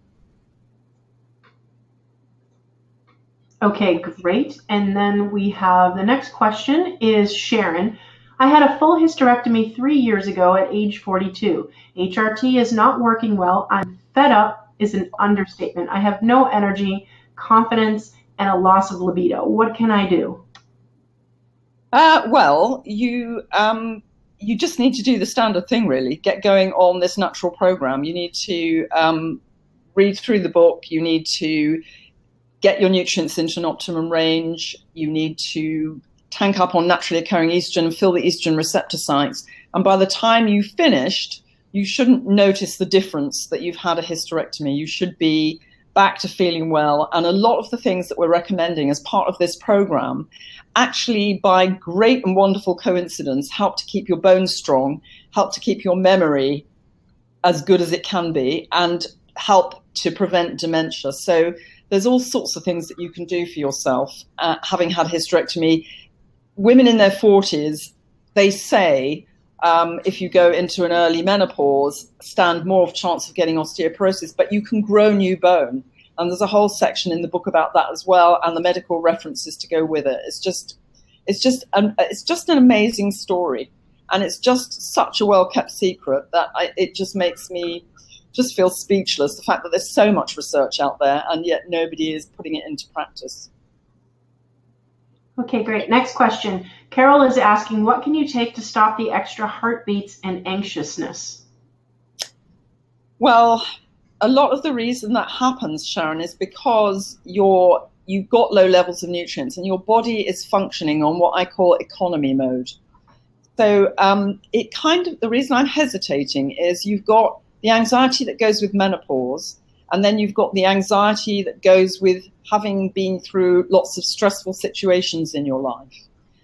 Okay, great. And then we have the next question is Sharon. I had a full hysterectomy 3 years ago at age 42. HRT is not working well. I'm fed up is an understatement. I have no energy, confidence, and a loss of libido. What can I do? Well, you just need to do the standard thing, really. Get going on this natural program. You need to read through the book. You need to get your nutrients into an optimum range. You need to tank up on naturally occurring estrogen and fill the estrogen receptor sites. And by the time you've finished, you shouldn't notice the difference that you've had a hysterectomy. You should be back to feeling well. And a lot of the things that we're recommending as part of this program actually, by great and wonderful coincidence, help to keep your bones strong, help to keep your memory as good as it can be, and help to prevent dementia. So there's all sorts of things that you can do for yourself, having had hysterectomy. Women in their 40s, they say, if you go into an early menopause, stand more of a chance of getting osteoporosis, but you can grow new bone. And there's a whole section in the book about that as well, and the medical references to go with it. It's just an amazing story, and it's just such a well-kept secret that it just makes me just feel speechless. The fact that there's so much research out there, and yet nobody is putting it into practice. Okay, great. Next question. Carol is asking, what can you take to stop the extra heartbeats and anxiousness? Well, a lot of the reason that happens, Sharon, is because you've got low levels of nutrients and your body is functioning on what I call economy mode. So the reason I'm hesitating is you've got the anxiety that goes with menopause, and then you've got the anxiety that goes with having been through lots of stressful situations in your life.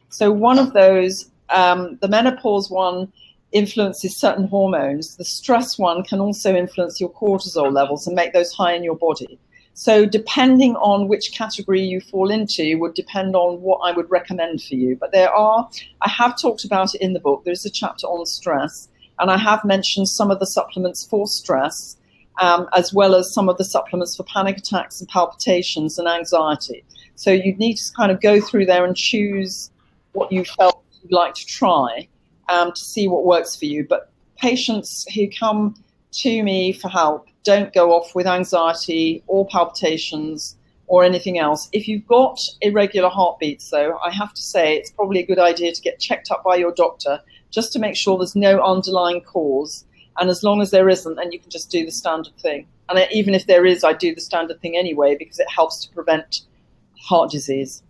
So one of those, the menopause one, influences certain hormones. The stress one can also influence your cortisol levels and make those high in your body. So depending on which category you fall into would depend on what I would recommend for you. But I have talked about it in the book. There's a chapter on stress, and I have mentioned some of the supplements for stress, as well as some of the supplements for panic attacks and palpitations and anxiety. So you'd need to kind of go through there and choose what you felt you'd like to try, to see what works for you. But patients who come to me for help don't go off with anxiety or palpitations or anything else. If you've got irregular heartbeats, though, I have to say it's probably a good idea to get checked up by your doctor just to make sure there's no underlying cause. And as long as there isn't, then you can just do the standard thing. And even if there is, I do the standard thing anyway because it helps to prevent heart disease.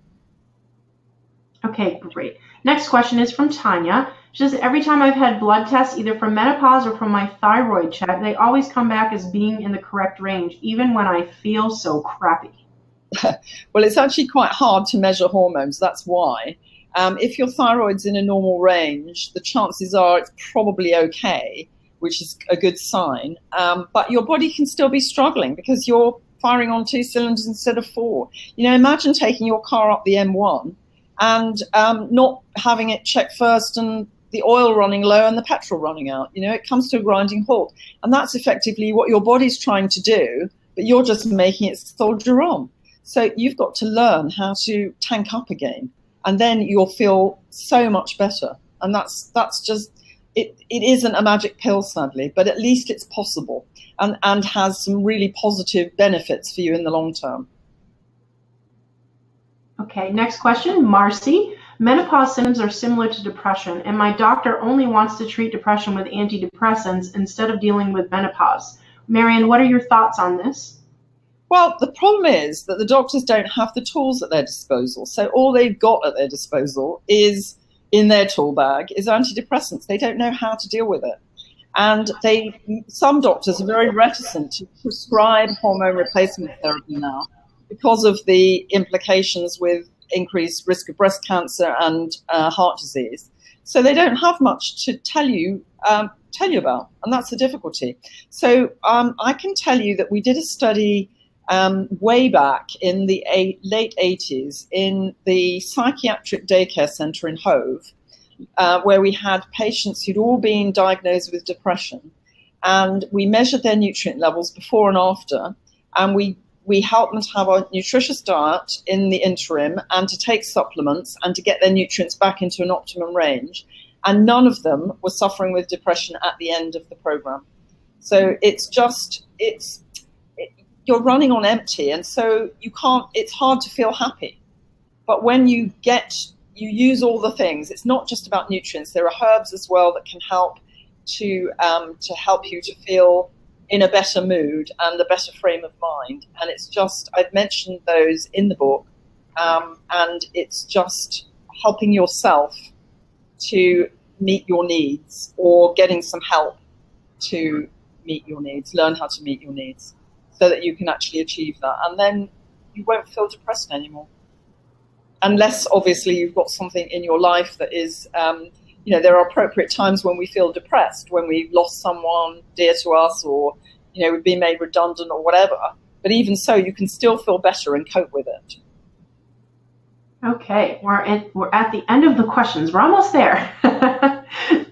Okay, great. Next question is from Tanya. She says, every time I've had blood tests, either from menopause or from my thyroid check, they always come back as being in the correct range, even when I feel so crappy. Well, it's actually quite hard to measure hormones. That's why. If your thyroid's in a normal range, the chances are it's probably okay, which is a good sign. But your body can still be struggling because you're firing on 2 cylinders instead of 4. Imagine taking your car up the M1 and not having it checked first and the oil running low and the petrol running out. It comes to a grinding halt. And that's effectively what your body's trying to do, but you're just making it soldier on. So you've got to learn how to tank up again, and then you'll feel so much better. And that's just it. It isn't a magic pill, sadly, but at least it's possible, and has some really positive benefits for you in the long term. Okay, next question, Marcy. Menopause symptoms are similar to depression, and my doctor only wants to treat depression with antidepressants instead of dealing with menopause. Maryon, what are your thoughts on this? Well, the problem is that the doctors don't have the tools at their disposal. So all they've got at their disposal is, in their tool bag, is antidepressants. They don't know how to deal with it. And some doctors are very reticent to prescribe hormone replacement therapy now because of the implications with increased risk of breast cancer and heart disease. So they don't have much to tell you about, and that's the difficulty. So I can tell you that we did a study way back in the late 80s in the psychiatric daycare centre in Hove, where we had patients who'd all been diagnosed with depression, and we measured their nutrient levels before and after, and we helped them to have a nutritious diet in the interim and to take supplements and to get their nutrients back into an optimum range. And none of them were suffering with depression at the end of the program. So you're running on empty, and so it's hard to feel happy. But when you use all the things, it's not just about nutrients. There are herbs as well that can help to help you to feel in a better mood and a better frame of mind. And I've mentioned those in the book, and it's just helping yourself to meet your needs, or getting some help to meet your needs, learn how to meet your needs, so that you can actually achieve that. And then you won't feel depressed anymore. Unless, obviously, you've got something in your life that is, there are appropriate times when we feel depressed, when we've lost someone dear to us, or, we've been made redundant or whatever. But even so, you can still feel better and cope with it. Okay, we're at the end of the questions. We're almost there.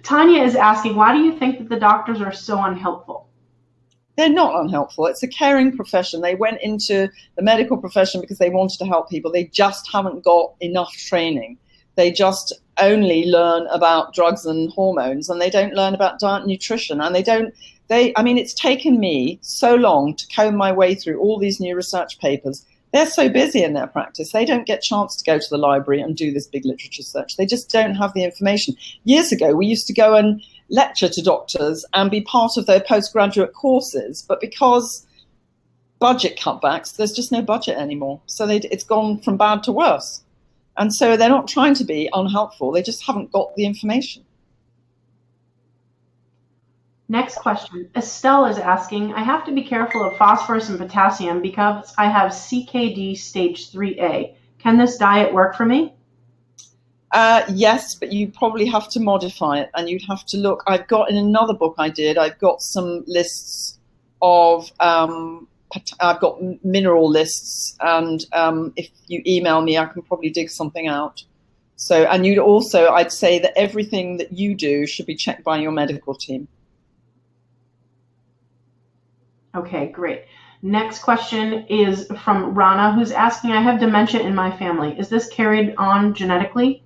Tanya is asking, why do you think that the doctors are so unhelpful? They're not unhelpful. It's a caring profession. They went into the medical profession because they wanted to help people. They just haven't got enough training. They just only learn about drugs and hormones, and they don't learn about diet and nutrition. And it's taken me so long to comb my way through all these new research papers. They're so busy in their practice, they don't get a chance to go to the library and do this big literature search. They just don't have the information. Years ago, we used to go and lecture to doctors and be part of their postgraduate courses, but because budget cutbacks, there's just no budget anymore. So it's gone from bad to worse. And so they're not trying to be unhelpful, they just haven't got the information. Next question. Estelle is asking, I have to be careful of phosphorus and potassium because I have CKD stage 3A. Can this diet work for me? Yes, but you probably have to modify it, and you'd have to look. I've got, in another book I've got some lists of, I've got mineral lists, and if you email me, I can probably dig something out. So, and I'd say that everything that you do should be checked by your medical team. Okay, great. Next question is from Rana, who's asking, I have dementia in my family. Is this carried on genetically?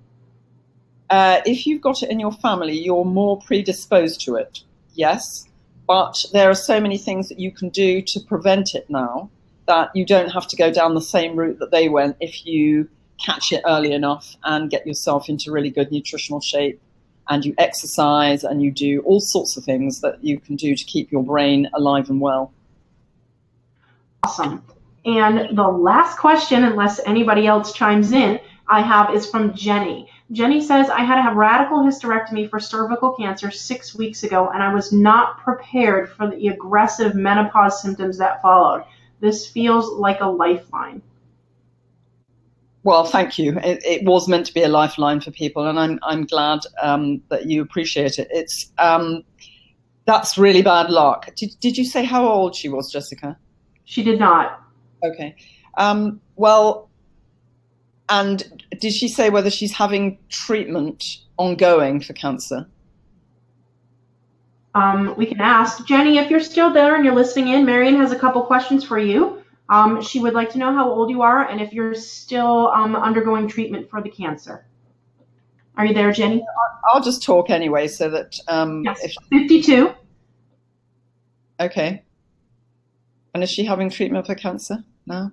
If you've got it in your family, you're more predisposed to it, yes. But there are so many things that you can do to prevent it now that you don't have to go down the same route that they went if you catch it early enough and get yourself into really good nutritional shape, and you exercise and you do all sorts of things that you can do to keep your brain alive and well. Awesome. And the last question, unless anybody else chimes in, I have is from Jenny. Jenny says, I had to have radical hysterectomy for cervical cancer 6 weeks ago, and I was not prepared for the aggressive menopause symptoms that followed. This feels like a lifeline. Well, thank you. It was meant to be a lifeline for people, and I'm glad that you appreciate it. That's really bad luck. Did you say how old she was, Jessica? She did not. Okay. Well, and did she say whether she's having treatment ongoing for cancer? We can ask. Jenny, if you're still there and you're listening in, Maryon has a couple questions for you. She would like to know how old you are and if you're still undergoing treatment for the cancer. Are you there, Jenny? I'll just talk anyway, so that yes. 52. Okay. And is she having treatment for cancer now?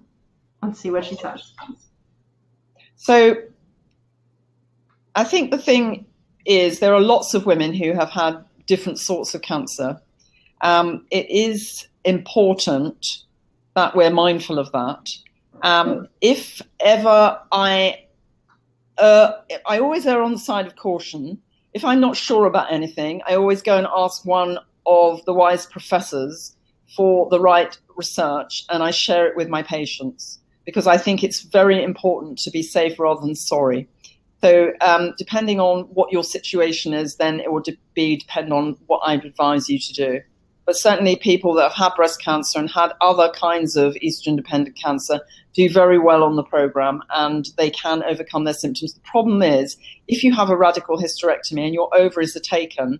Let's see what she says. So I think the thing is there are lots of women who have had different sorts of cancer. It is important that we're mindful of that. If ever I always err on the side of caution. If I'm not sure about anything, I always go and ask one of the wise professors for the right research, and I share it with my patients, because I think it's very important to be safe rather than sorry. So depending on what your situation is, then it will depend on what I'd advise you to do. But certainly people that have had breast cancer and had other kinds of estrogen-dependent cancer do very well on the program, and they can overcome their symptoms. The problem is, if you have a radical hysterectomy and your ovaries are taken,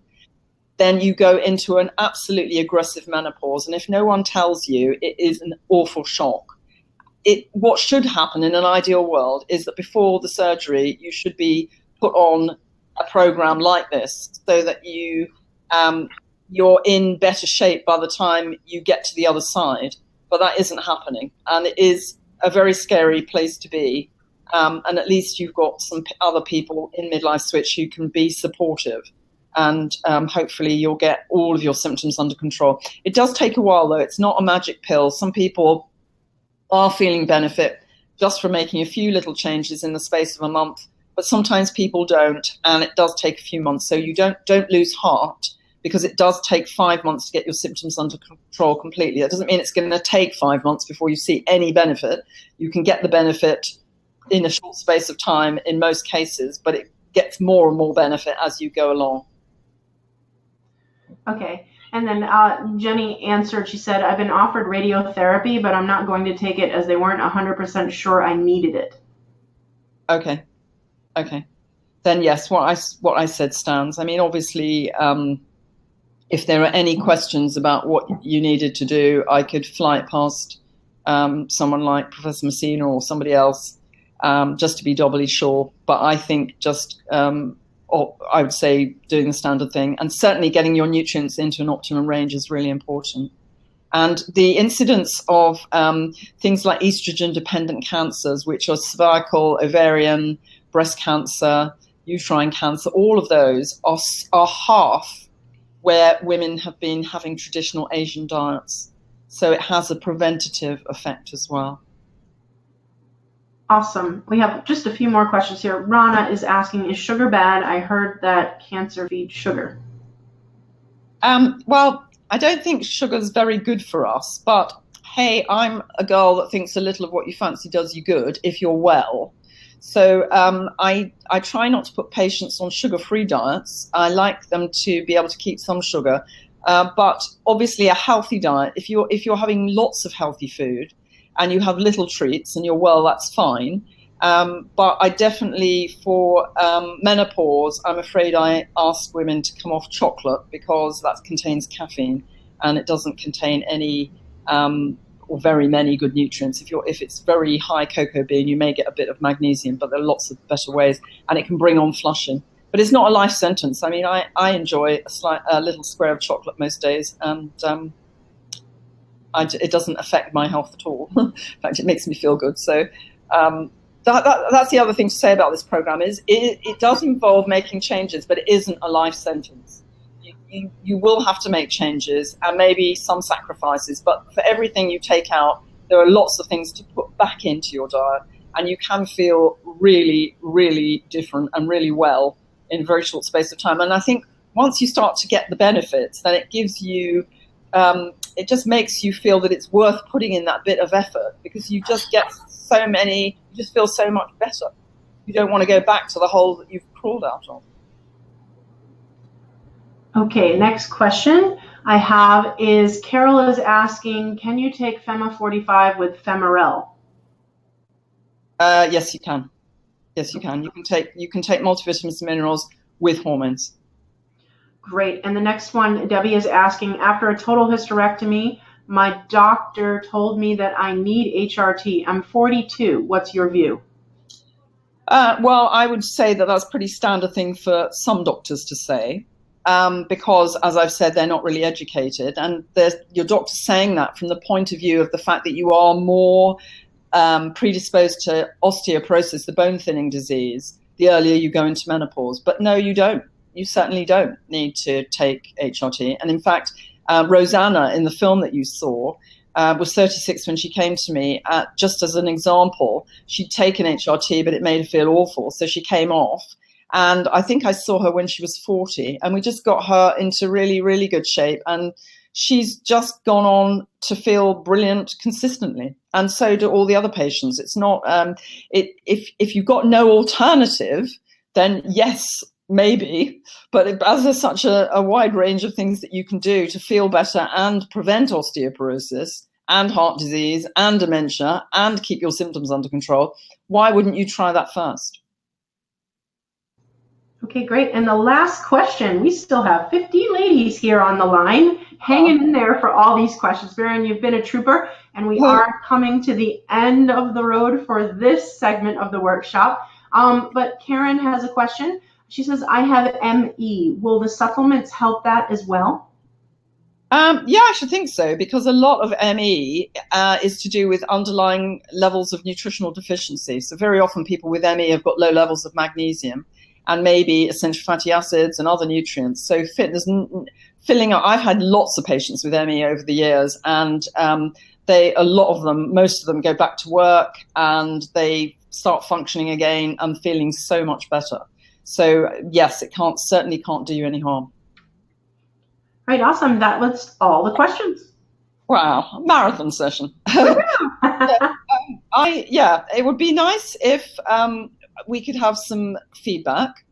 then you go into an absolutely aggressive menopause. And if no one tells you, it is an awful shock. What should happen in an ideal world is that before the surgery, you should be put on a program like this so that you're in better shape by the time you get to the other side. But that isn't happening. And it is a very scary place to be. And at least you've got some other people in midlife switch who can be supportive. And hopefully you'll get all of your symptoms under control. It does take a while, though. It's not a magic pill. Some people are feeling benefit just from making a few little changes in the space of a month. But sometimes people don't, and it does take a few months. So you don't lose heart, because it does take 5 months to get your symptoms under control completely. That doesn't mean it's going to take 5 months before you see any benefit. You can get the benefit in a short space of time in most cases, but it gets more and more benefit as you go along. Okay. And then Jenny answered, she said, I've been offered radiotherapy, but I'm not going to take it as they weren't 100% sure I needed it. Okay. Then yes, what I said stands. I mean, obviously, if there are any questions about what you needed to do, I could fly it past someone like Professor Messina or somebody else, just to be doubly sure. But I think just I would say doing the standard thing, and certainly getting your nutrients into an optimum range is really important. And the incidence of things like estrogen-dependent cancers, which are cervical, ovarian, breast cancer, uterine cancer, all of those are half where women have been having traditional Asian diets. So it has a preventative effect as well. Awesome. We have just a few more questions here. Rana is asking, is sugar bad? I heard that cancer feeds sugar. Well, I don't think sugar's very good for us, but hey, I'm a girl that thinks a little of what you fancy does you good if you're well. So I try not to put patients on sugar-free diets. I like them to be able to keep some sugar, but obviously a healthy diet, if you're having lots of healthy food and you have little treats and you're well, that's fine. But I definitely, for menopause, I'm afraid I ask women to come off chocolate, because that contains caffeine and it doesn't contain any or very many good nutrients. If it's very high cocoa bean, you may get a bit of magnesium, but there are lots of better ways, and it can bring on flushing. But it's not a life sentence. I mean, I enjoy a little square of chocolate most days, and it doesn't affect my health at all. In fact, it makes me feel good. So that's the other thing to say about this program is it does involve making changes, but it isn't a life sentence. You will have to make changes and maybe some sacrifices, but for everything you take out, there are lots of things to put back into your diet, and you can feel really, really different and really well in a very short space of time. And I think once you start to get the benefits, then it gives you, it just makes you feel that it's worth putting in that bit of effort, because you just get you just feel so much better. You don't want to go back to the hole that you've crawled out of. Okay, next question I have is, Carol is asking, can you take Fema 45 with Femarel? Yes, you can. Yes, you can. You can take multivitamins and minerals with hormones. Great. And the next one, Debbie is asking, after a total hysterectomy, My doctor told me that I need HRT. I'm 42. What's your view? Well, I would say that that's a pretty standard thing for some doctors to say, because, as I've said, they're not really educated. And your doctor's saying that from the point of view of the fact that you are more predisposed to osteoporosis, the bone thinning disease, the earlier you go into menopause. But no, you don't. You certainly don't need to take HRT. And in fact, Rosanna in the film that you saw was 36 when she came to me. Just as an example, she'd taken HRT, but it made her feel awful. So she came off. And I think I saw her when she was 40. And we just got her into really, really good shape. And she's just gone on to feel brilliant consistently. And so do all the other patients. It's not, if you've got no alternative, then yes, maybe. But as there's such a wide range of things that you can do to feel better and prevent osteoporosis and heart disease and dementia and keep your symptoms under control, why wouldn't you try that first? Okay, great. And the last question, we still have 50 ladies here on the line, hanging in there for all these questions. Maryon, you've been a trooper, and we are coming to the end of the road for this segment of the workshop. But Karen has a question. She says, I have ME. Will the supplements help that as well? Yeah, I should think so, because a lot of ME is to do with underlying levels of nutritional deficiency. So very often people with ME have got low levels of magnesium and maybe essential fatty acids and other nutrients. So filling up, I've had lots of patients with ME over the years, and most of them go back to work and they start functioning again and feeling so much better. So yes, it certainly can't do you any harm. Right, awesome. That was all the questions. Wow, marathon session. It would be nice if we could have some feedback.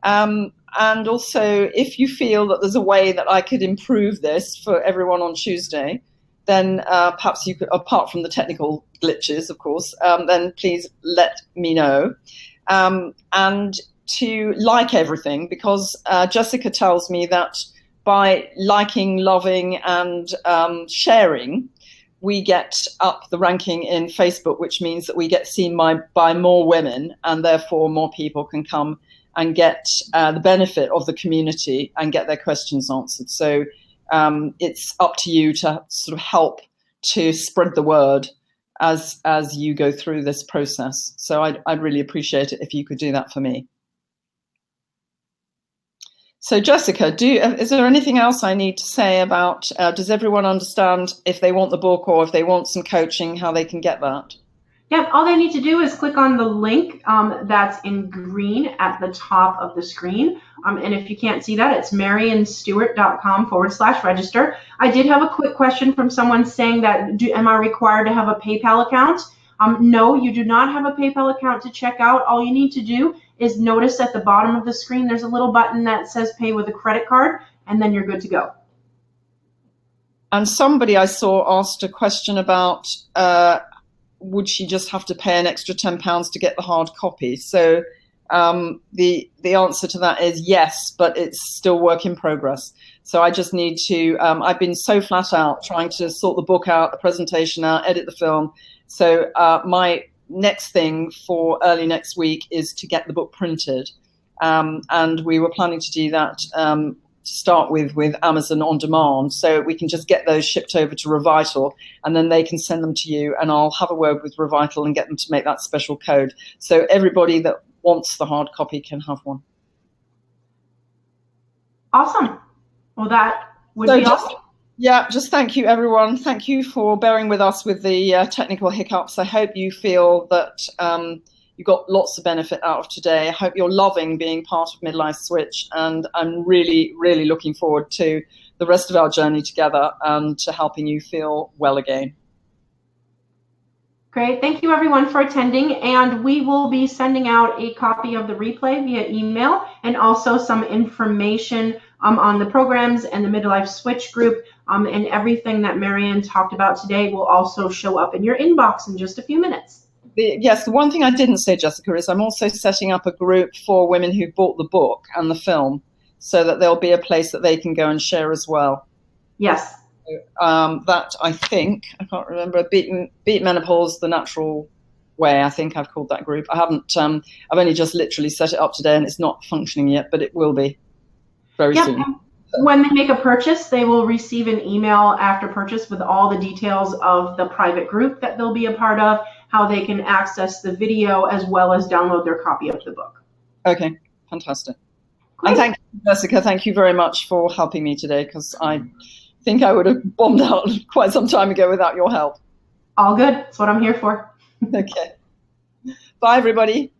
And also, if you feel that there's a way that I could improve this for everyone on Tuesday, then perhaps you could, apart from the technical glitches, of course, then please let me know. And to like everything, because Jessica tells me that by liking, loving, and sharing, we get up the ranking in Facebook, which means that we get seen by more women, and therefore more people can come and get the benefit of the community and get their questions answered. So it's up to you to sort of help to spread the word as you go through this process. So I'd really appreciate it if you could do that for me. So Jessica, is there anything else I need to say about, does everyone understand if they want the book or if they want some coaching, how they can get that? Yep, all they need to do is click on the link that's in green at the top of the screen. And if you can't see that, it's maryonstewart.com/register. I did have a quick question from someone saying that, am I required to have a PayPal account? No, you do not have a PayPal account to check out. All you need to do is notice at the bottom of the screen, there's a little button that says pay with a credit card, and then you're good to go. And somebody I saw asked a question about, would she just have to pay an extra £10 to get the hard copy? So the answer to that is yes, but it's still work in progress. So I just need to, I've been so flat out trying to sort the book out, the presentation out, edit the film. So my next thing for early next week is to get the book printed. And we were planning to do that to start with Amazon on demand. So we can just get those shipped over to Revital, and then they can send them to you, and I'll have a word with Revital and get them to make that special code. So everybody that wants the hard copy can have one. Awesome. Well, that would be awesome. Yeah, just thank you, everyone. Thank you for bearing with us with the technical hiccups. I hope you feel that you got lots of benefit out of today. I hope you're loving being part of Midlife Switch, and I'm really, really looking forward to the rest of our journey together and to helping you feel well again. Great. Thank you, everyone, for attending. And we will be sending out a copy of the replay via email, and also some information on the programs and the Midlife Switch group. And everything that Maryon talked about today will also show up in your inbox in just a few minutes. Yes, the one thing I didn't say, Jessica, is I'm also setting up a group for women who bought the book and the film, so that there'll be a place that they can go and share as well. Yes. that I think, I can't remember, Beat Menopause the Natural Way, I think I've called that group. I haven't, I've only just literally set it up today and it's not functioning yet, but it will be very soon. When they make a purchase, they will receive an email after purchase with all the details of the private group that they'll be a part of, how they can access the video, as well as download their copy of the book. Okay, fantastic. Great. And thank you, Jessica. Thank you very much for helping me today, because I think I would have bombed out quite some time ago without your help. All good. That's what I'm here for. Okay. Bye, everybody.